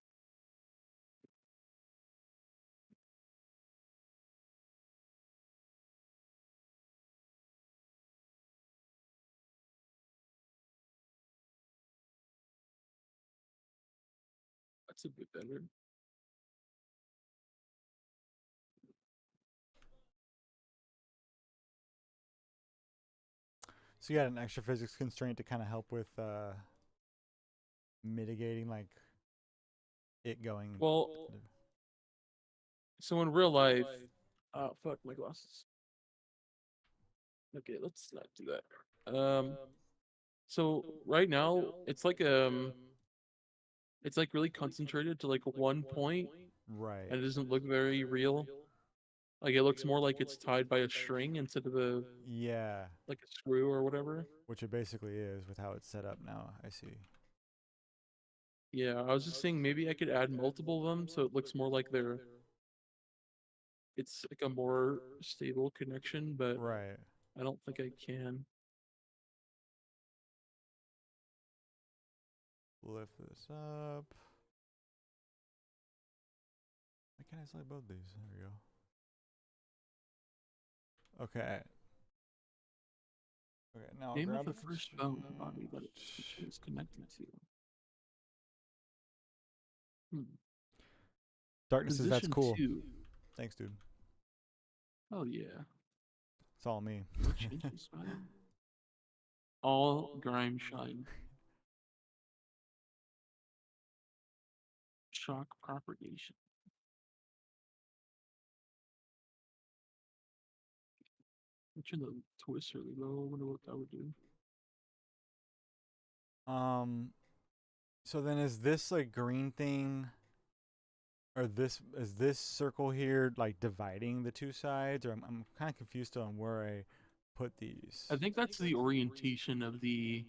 [SPEAKER 2] That's a bit better.
[SPEAKER 1] So you got an extra physics constraint to kind of help with mitigating like it going.
[SPEAKER 2] Well, so in real life, oh fuck my glasses. Okay, let's not do that. So right now it's like really concentrated to like one point,
[SPEAKER 1] Right.
[SPEAKER 2] and it doesn't look very real. Like it looks more like it's tied by a string instead of a
[SPEAKER 1] Yeah,
[SPEAKER 2] like a screw or whatever.
[SPEAKER 1] which it basically is with how it's set up now. I see.
[SPEAKER 2] Yeah, I was just saying maybe I could add multiple of them so it looks more like it's like a more stable connection, but
[SPEAKER 1] Right.
[SPEAKER 2] I don't think I can.
[SPEAKER 1] Lift this up. Why can't I select both these? There we go. Okay. Okay, now I'll
[SPEAKER 2] Name of
[SPEAKER 1] grab
[SPEAKER 2] the
[SPEAKER 1] the
[SPEAKER 2] first bone
[SPEAKER 1] constraint.
[SPEAKER 2] body that it is connected to. Hmm.
[SPEAKER 1] Darkness says that's
[SPEAKER 2] Position
[SPEAKER 1] cool.
[SPEAKER 2] 2.
[SPEAKER 1] Thanks, dude.
[SPEAKER 2] Oh yeah.
[SPEAKER 1] It's all me.
[SPEAKER 2] No changes, man. All grime shine. Shock propagation. Turn the twist really low. I wonder what that would do.
[SPEAKER 1] um. So then, is this like green thing, or this is this circle here like dividing the two sides, or I'm kind of confused on where I put these.
[SPEAKER 2] I think that's the orientation of the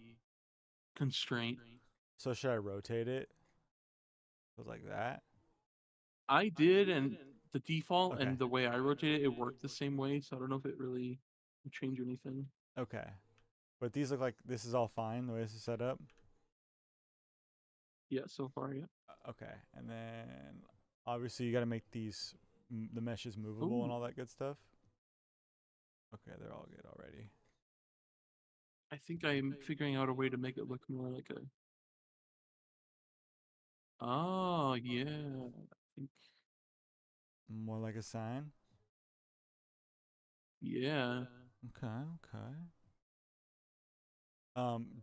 [SPEAKER 2] constraint.
[SPEAKER 1] So should I rotate it? It was like that.
[SPEAKER 2] I did, and the default
[SPEAKER 1] Okay.
[SPEAKER 2] and the way I rotate it, it worked the same way. So I don't know if it really would change anything.
[SPEAKER 1] Okay. But these look like this is all fine the way this is set up.
[SPEAKER 2] Yeah, so far, yeah.
[SPEAKER 1] Okay. And then obviously you got to make these the meshes movable and
[SPEAKER 2] Oh,
[SPEAKER 1] all that good stuff. Okay, they're all good already.
[SPEAKER 2] I think I'm figuring out a way to make it look more like a. Oh, yeah. I think,
[SPEAKER 1] More like a sign.
[SPEAKER 2] yeah.
[SPEAKER 1] Okay, okay.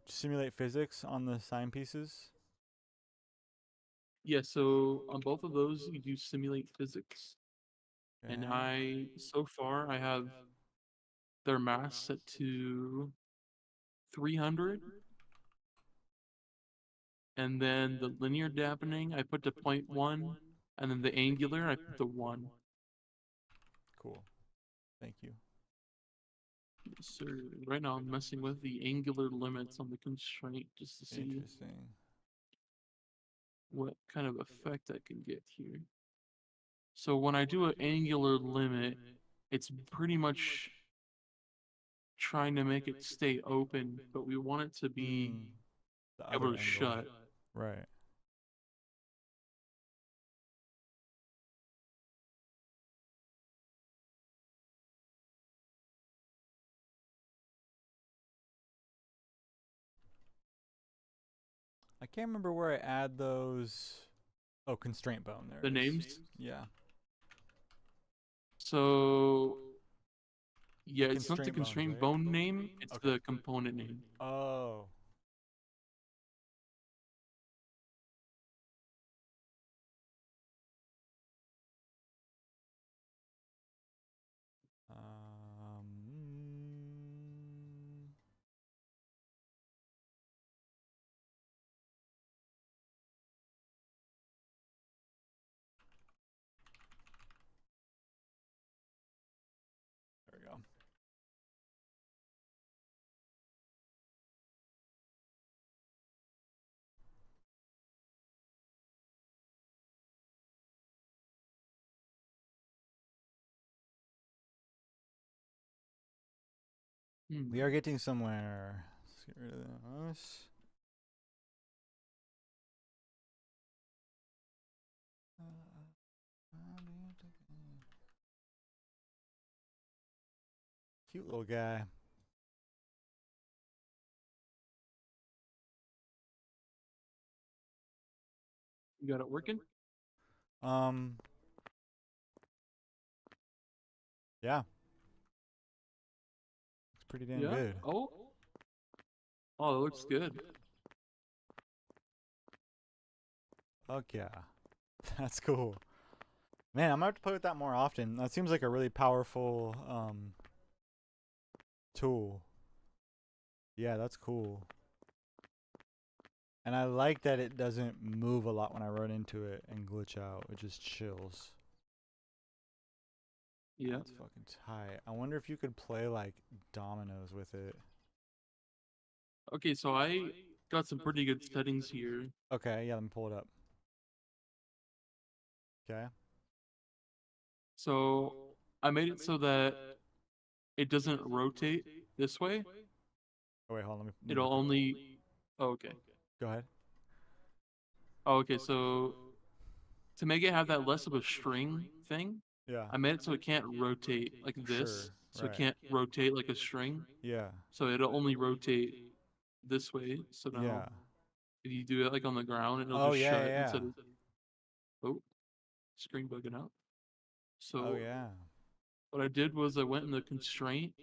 [SPEAKER 1] Simulate physics on the sign pieces.
[SPEAKER 2] Yeah, so on both of those, you do simulate physics. And
[SPEAKER 1] Okay.
[SPEAKER 2] so far, I have their mass set to 300. And then the linear dampening, I put to 0.1. And then the angular, I put to 1.
[SPEAKER 1] Cool. Thank you.
[SPEAKER 2] So right now, I'm messing with the angular limits on the constraint just to see
[SPEAKER 1] Interesting.
[SPEAKER 2] what kind of effect I can get here. So when I do an angular limit, it's pretty much trying to make it stay open, but we want it to be
[SPEAKER 1] The
[SPEAKER 2] able
[SPEAKER 1] other
[SPEAKER 2] to
[SPEAKER 1] angle.
[SPEAKER 2] shut.
[SPEAKER 1] Right. I can't remember where I add those. Oh, constraint bone. There
[SPEAKER 2] The
[SPEAKER 1] it is.
[SPEAKER 2] names.
[SPEAKER 1] Yeah.
[SPEAKER 2] So yeah,
[SPEAKER 1] The
[SPEAKER 2] it's not the
[SPEAKER 1] constraint bones,
[SPEAKER 2] constraint
[SPEAKER 1] right?
[SPEAKER 2] bone name, it's
[SPEAKER 1] Okay.
[SPEAKER 2] the component name.
[SPEAKER 1] Oh. Mm, there we go. We are getting somewhere. Let's get rid of this. Cute little guy.
[SPEAKER 2] You got it working?
[SPEAKER 1] Um. Yeah. It's pretty damn
[SPEAKER 2] Yeah.
[SPEAKER 1] good.
[SPEAKER 2] Oh. Oh, it looks good.
[SPEAKER 1] Fuck yeah. That's cool. Man, I'm gonna have to play with that more often. That seems like a really powerful tool. Yeah, that's cool. And I like that it doesn't move a lot when I run into it and glitch out. It just chills.
[SPEAKER 2] Yeah.
[SPEAKER 1] That's fucking tight. I wonder if you could play like dominoes with it.
[SPEAKER 2] Okay, so I got some pretty good settings here.
[SPEAKER 1] Okay, yeah, let me pull it up. Okay.
[SPEAKER 2] So I made it so that it doesn't rotate this way.
[SPEAKER 1] Oh wait, hold on. Let me move the
[SPEAKER 2] It'll
[SPEAKER 1] thing.
[SPEAKER 2] only. Oh, okay.
[SPEAKER 1] Go ahead.
[SPEAKER 2] Oh, okay. So to make it have that less of a string thing,
[SPEAKER 1] Yeah.
[SPEAKER 2] I made it so it can't rotate like
[SPEAKER 1] Sure.
[SPEAKER 2] this. So it
[SPEAKER 1] Right.
[SPEAKER 2] can't rotate like a string.
[SPEAKER 1] Yeah.
[SPEAKER 2] So it'll only rotate this way. So now
[SPEAKER 1] Yeah.
[SPEAKER 2] if you do it like on the ground, it'll
[SPEAKER 1] Oh
[SPEAKER 2] just
[SPEAKER 1] yeah,
[SPEAKER 2] shut
[SPEAKER 1] yeah,
[SPEAKER 2] instead
[SPEAKER 1] yeah.
[SPEAKER 2] of. Oh, screen bugging out.
[SPEAKER 1] Oh
[SPEAKER 2] So
[SPEAKER 1] yeah.
[SPEAKER 2] what I did was I went in the constraint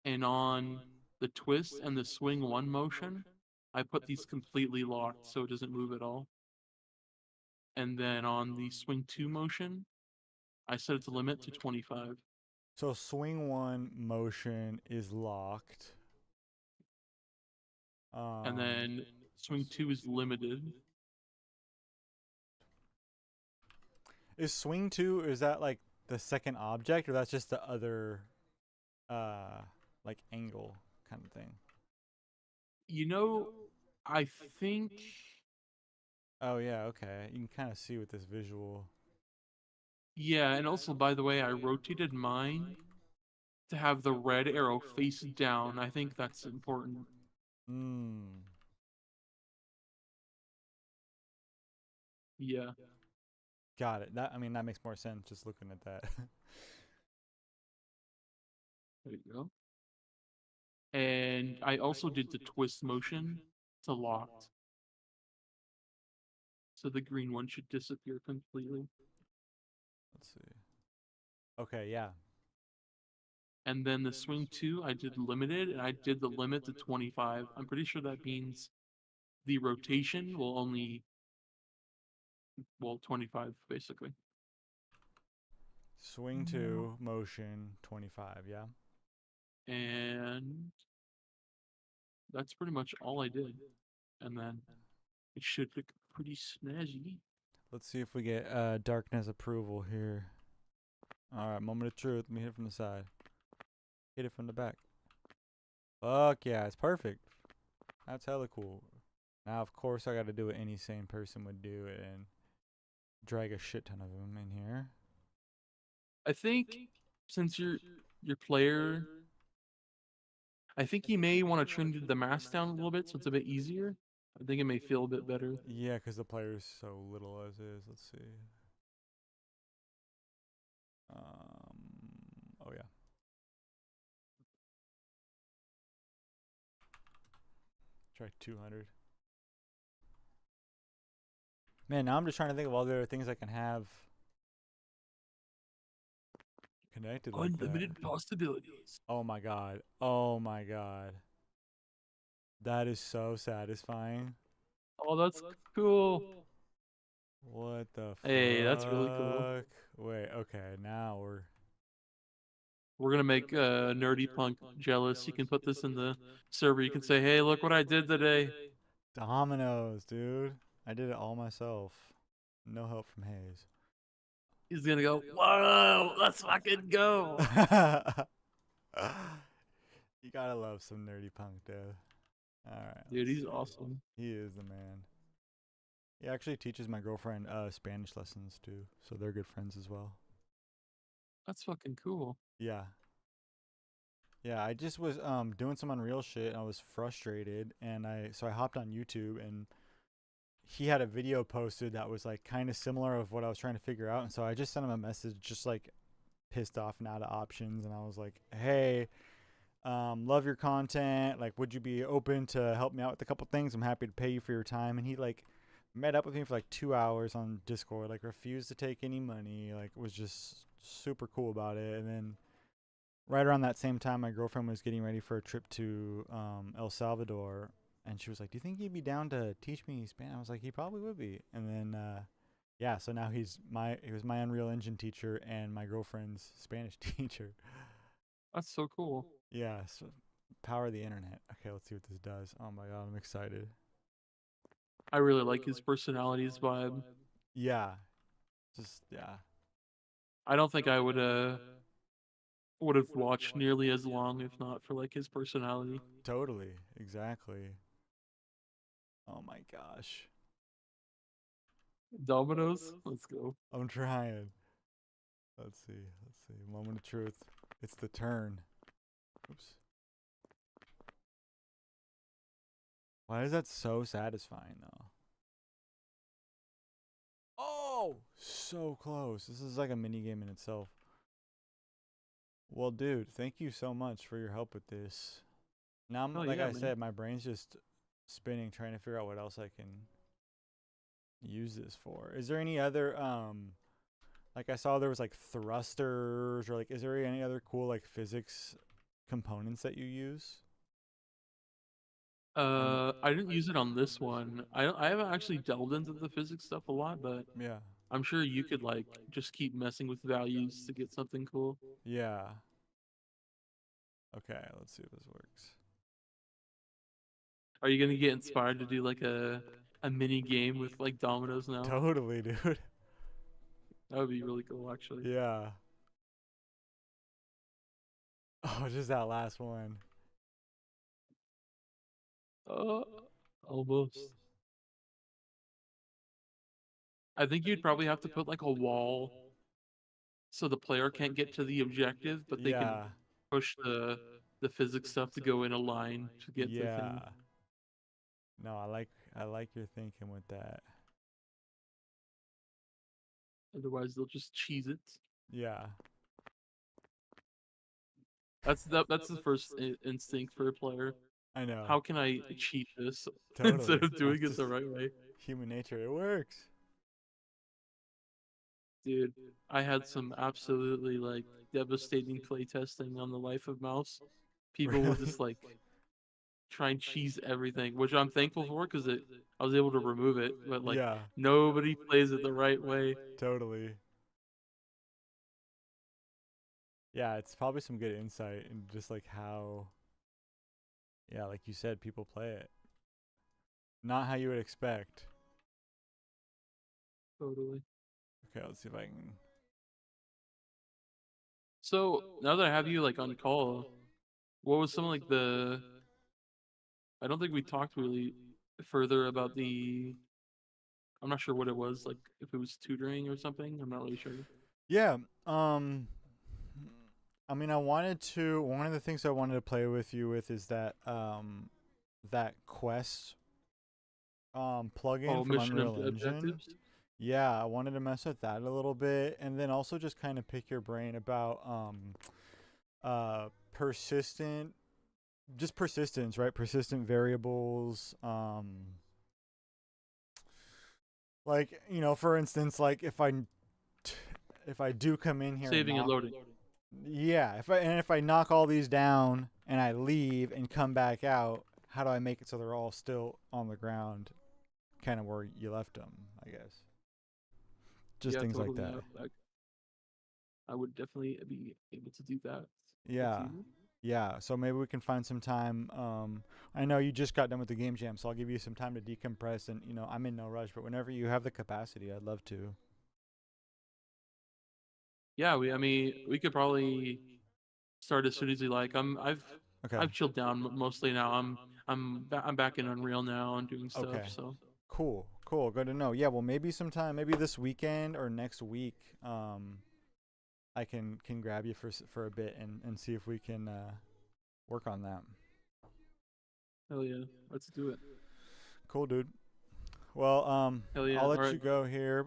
[SPEAKER 2] and on the twist and the swing one motion, I put these completely locked so it doesn't move at all. And then on the swing two motion, I set its limit to 25.
[SPEAKER 1] So swing one motion is locked.
[SPEAKER 2] And
[SPEAKER 1] Um,
[SPEAKER 2] then swing two is limited.
[SPEAKER 1] is swing two? Is that like the second object, or that's just the other, uh, like angle kind of thing?
[SPEAKER 2] You know, I think.
[SPEAKER 1] Oh yeah, okay. You can kind of see with this visual.
[SPEAKER 2] Yeah, and also, by the way, I rotated mine to have the red arrow face down. I think that's important.
[SPEAKER 1] Hmm.
[SPEAKER 2] Yeah,
[SPEAKER 1] Got it. That I mean that makes more sense just looking at that.
[SPEAKER 2] there you go. And I also did the twist motion to locked. So the green one should disappear completely.
[SPEAKER 1] Let's see. Okay, yeah.
[SPEAKER 2] And then the swing two, I did limited, and I did the limit to 25. I'm pretty sure that means the rotation will only, well, 25 basically.
[SPEAKER 1] Swing two, motion 25, yeah.
[SPEAKER 2] And that's pretty much all I did. And then it should look pretty snazzy.
[SPEAKER 1] Let's see if we get darkness approval here. Alright, moment of truth. Let me hit it from the side. Hit it from the back. Fuck yeah, it's perfect. That's hella cool. Now, of course, I gotta do what any sane person would do and drag a shit ton of them in here.
[SPEAKER 2] I think since your player, I think you may want to trim the mask down a little bit so it's a bit easier. I think it may feel a bit better.
[SPEAKER 1] Yeah, because the player's so little as is. Let's see. Oh yeah. Try 200. Man, now I'm just trying to think of all the other things I can have connected like that.
[SPEAKER 2] Unlimited possibilities.
[SPEAKER 1] Oh my god. Oh my god. That is so satisfying.
[SPEAKER 2] Oh, that's cool.
[SPEAKER 1] What the
[SPEAKER 2] Hey, that's really cool.
[SPEAKER 1] fuck? Wait, okay, now we're
[SPEAKER 2] We're gonna make Nerdy Punk jealous. You can put this in the server. You can say, "Hey, look what I did today."
[SPEAKER 1] Dominoes, dude. I did it all myself. No help from Hayes.
[SPEAKER 2] He's gonna go, "Whoa, let's fucking go."
[SPEAKER 1] You gotta love some nerdy punk, dude. Alright,
[SPEAKER 2] Dude,
[SPEAKER 1] let's
[SPEAKER 2] he's
[SPEAKER 1] see.
[SPEAKER 2] awesome.
[SPEAKER 1] He is the man. He actually teaches my girlfriend Spanish lessons too, so they're good friends as well.
[SPEAKER 2] That's fucking cool.
[SPEAKER 1] Yeah. Yeah, I just was doing some Unreal shit and I was frustrated and I hopped on YouTube and he had a video posted that was like kind of similar of what I was trying to figure out, and so I just sent him a message just like pissed off and out of options, and I was like, "Hey, love your content. Like, would you be open to help me out with a couple things? I'm happy to pay you for your time." And he like met up with me for like 2 hours on Discord, like refused to take any money, like was just super cool about it. And then right around that same time, my girlfriend was getting ready for a trip to El Salvador, and she was like, "Do you think he'd be down to teach me Spanish?" I was like, "He probably would be." And then yeah, so now he was my Unreal Engine teacher and my girlfriend's Spanish teacher.
[SPEAKER 2] That's so cool.
[SPEAKER 1] Yeah, so power of the internet. Okay, let's see what this does. Oh my god, I'm excited.
[SPEAKER 2] I really like his personality's vibe.
[SPEAKER 1] Yeah, just yeah,
[SPEAKER 2] I don't think I would have watched nearly as long if not for like his personality.
[SPEAKER 1] totally, exactly. Oh my gosh,
[SPEAKER 2] Dominoes, let's go.
[SPEAKER 1] I'm trying. Let's see, let's see. Moment of truth. It's the turn. Oops. Why is that so satisfying though? Oh, so close. This is like a mini game in itself. Well, dude, thank you so much for your help with this. Now,
[SPEAKER 2] Oh
[SPEAKER 1] like
[SPEAKER 2] yeah,
[SPEAKER 1] I
[SPEAKER 2] man.
[SPEAKER 1] said, my brain's just spinning, trying to figure out what else I can use this for. Is there any other like I saw there was like thrusters or like is there any other cool like physics components that you use? And
[SPEAKER 2] I didn't use it on this one. I haven't actually delved into the physics stuff a lot, but
[SPEAKER 1] yeah.
[SPEAKER 2] I'm sure you could like just keep messing with values to get something cool.
[SPEAKER 1] Yeah. Okay, let's see if this works.
[SPEAKER 2] Are you gonna get inspired to do like a mini game with like dominoes now?
[SPEAKER 1] Totally, dude.
[SPEAKER 2] That would be really cool, actually.
[SPEAKER 1] Yeah. Oh, just that last one.
[SPEAKER 2] Uh, almost. I think you'd probably have to put like a wall so the player can't get to the objective, but they can
[SPEAKER 1] Yeah.
[SPEAKER 2] push the physics stuff to go in a line to get the
[SPEAKER 1] Yeah.
[SPEAKER 2] thing.
[SPEAKER 1] No, I like your thinking with that.
[SPEAKER 2] Otherwise, they'll just cheese it.
[SPEAKER 1] Yeah.
[SPEAKER 2] That's the first instinct for a player.
[SPEAKER 1] I know.
[SPEAKER 2] How can I cheat this
[SPEAKER 1] Totally.
[SPEAKER 2] instead of doing
[SPEAKER 1] That's
[SPEAKER 2] it
[SPEAKER 1] just
[SPEAKER 2] the right way?
[SPEAKER 1] human nature. It works.
[SPEAKER 2] Dude, I had some absolutely like devastating play testing on the life of mouse. People would
[SPEAKER 1] Really?
[SPEAKER 2] just like try and cheese everything, which I'm thankful for because it I was able to remove it, but like
[SPEAKER 1] Yeah.
[SPEAKER 2] nobody plays it the right way.
[SPEAKER 1] Totally. Yeah, it's probably some good insight and just like how, yeah, like you said, people play it. Not how you would expect.
[SPEAKER 2] Totally.
[SPEAKER 1] Okay, let's see if I can.
[SPEAKER 2] So now that I have you like on call, what was some like the I don't think we talked really further about the I'm not sure what it was, like if it was tutoring or something. I'm not really sure.
[SPEAKER 1] Yeah. I mean, I wanted to. One of the things I wanted to play with you with is that quest plugin
[SPEAKER 2] Oh,
[SPEAKER 1] from
[SPEAKER 2] mission
[SPEAKER 1] Unreal Engine.
[SPEAKER 2] objectives.
[SPEAKER 1] Yeah, I wanted to mess with that a little bit, and then also just kind of pick your brain about persistent, just persistence, right? Persistent variables, Like, for instance, like if I do come in here and
[SPEAKER 2] Saving and
[SPEAKER 1] knock,
[SPEAKER 2] loading.
[SPEAKER 1] yeah, if I knock all these down and I leave and come back out, how do I make it so they're all still on the ground, kind of where you left them? I guess just
[SPEAKER 2] Yeah,
[SPEAKER 1] things like
[SPEAKER 2] totally.
[SPEAKER 1] that.
[SPEAKER 2] I would definitely be able to do that with
[SPEAKER 1] Yeah.
[SPEAKER 2] you.
[SPEAKER 1] Yeah, so maybe we can find some time. I know you just got done with the game jam, so I'll give you some time to decompress. And I'm in no rush, but whenever you have the capacity, I'd love to.
[SPEAKER 2] Yeah, I mean, we could probably start as soon as you like.
[SPEAKER 1] Okay.
[SPEAKER 2] I've chilled down mostly now. I'm back in Unreal now and doing stuff.
[SPEAKER 1] Okay.
[SPEAKER 2] So
[SPEAKER 1] Cool. Cool. Good to know. Yeah. Well, maybe sometime, maybe this weekend or next week, I can grab you for a bit and see if we can work on that.
[SPEAKER 2] hell yeah, let's do it.
[SPEAKER 1] Cool, dude. Well,
[SPEAKER 2] Hell yeah.
[SPEAKER 1] I'll
[SPEAKER 2] All
[SPEAKER 1] let
[SPEAKER 2] right.
[SPEAKER 1] you go here.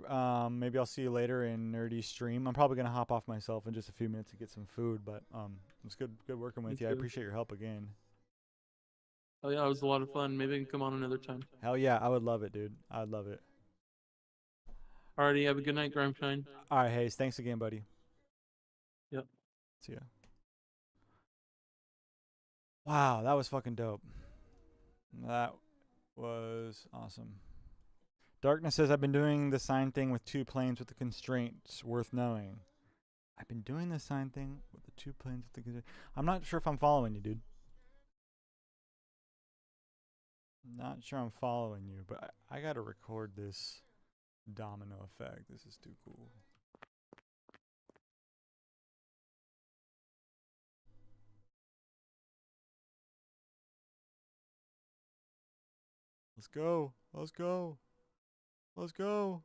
[SPEAKER 1] Maybe I'll see you later in Nerdy stream. I'm probably gonna hop off myself in just a few minutes to get some food, but it's good working
[SPEAKER 2] Me
[SPEAKER 1] with you. I
[SPEAKER 2] too.
[SPEAKER 1] appreciate your help again.
[SPEAKER 2] Hell yeah, it was a lot of fun. Maybe I can come on another time.
[SPEAKER 1] Hell yeah, I would love it, dude. I'd love it.
[SPEAKER 2] Alrighty, have a good night, Grimeshine.
[SPEAKER 1] All right, Hayes. Thanks again, buddy.
[SPEAKER 2] Yep.
[SPEAKER 1] See ya. Wow, that was fucking dope. That was awesome. Darkness says I've been doing the sign thing with 2 planes with the constraints. Worth knowing. I've been doing the sign thing with the 2 planes with the constraints. I'm not sure if I'm following you, dude. Not sure I'm following you, but I gotta record this domino effect. This is too cool. Let's go. Let's go. Let's go.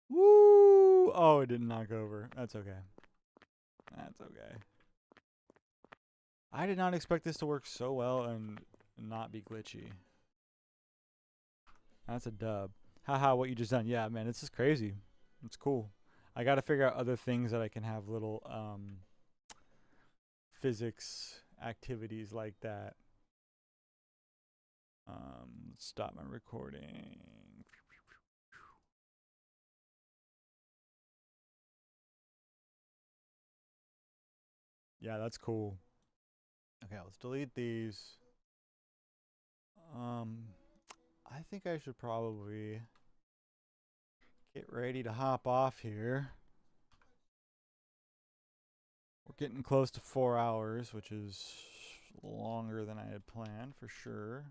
[SPEAKER 1] Woo! Oh, it didn't knock over. That's okay. That's okay. I did not expect this to work so well and not be glitchy. That's a dub. Haha, what you just done. Yeah, man, this is crazy. It's cool. I gotta figure out other things that I can have little physics activities like that. Let's stop my recording. Yeah, that's cool. Okay, let's delete these. I think I should probably get ready to hop off here. We're getting close to 4 hours, which is longer than I had planned for sure.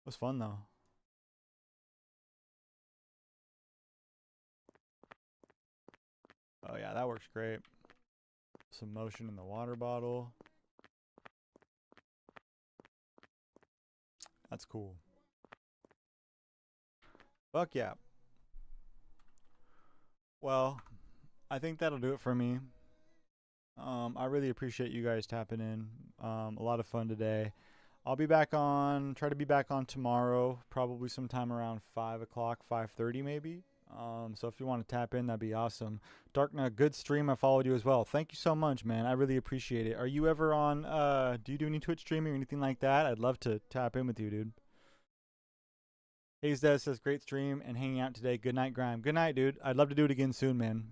[SPEAKER 1] It was fun though. Oh yeah, that works great. Some motion in the water bottle. That's cool. Fuck yeah. Well, I think that'll do it for me. I really appreciate you guys tapping in. A lot of fun today. I'll be back on, try to be back on tomorrow, probably sometime around 5 o'clock, 5:30 maybe. So if you want to tap in, that'd be awesome. Darkna, good stream. I followed you as well. Thank you so much, man. I really appreciate it. Are you ever on, do you do any Twitch streaming or anything like that? I'd love to tap in with you, dude. Hayes Des says, great stream and hanging out today. Good night, Grime. Good night, dude. I'd love to do it again soon, man.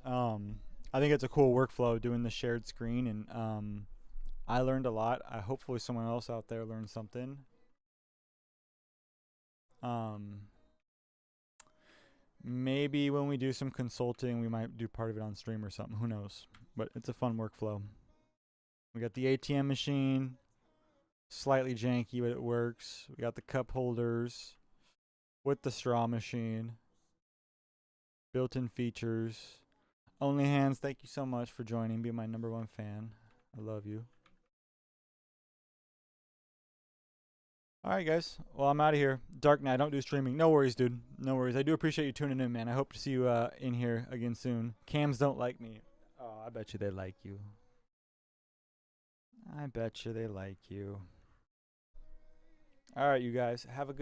[SPEAKER 1] I think it's a cool workflow doing the shared screen, and I learned a lot. Hopefully someone else out there learned something. Maybe when we do some consulting, we might do part of it on stream or something. Who knows? But it's a fun workflow. We got the ATM machine. Slightly janky, but it works. We got the cup holders with the straw machine. Built-in features. Only Hands, thank you so much for joining. Be my #1 fan. I love you. Alright, guys. Well, I'm out of here. Dark Knight, I don't do streaming. No worries, dude. No worries. I do appreciate you tuning in, man. I hope to see you in here again soon. Cams don't like me. Oh, I bet you they like you. I bet you they like you. Alright, you guys. Have a good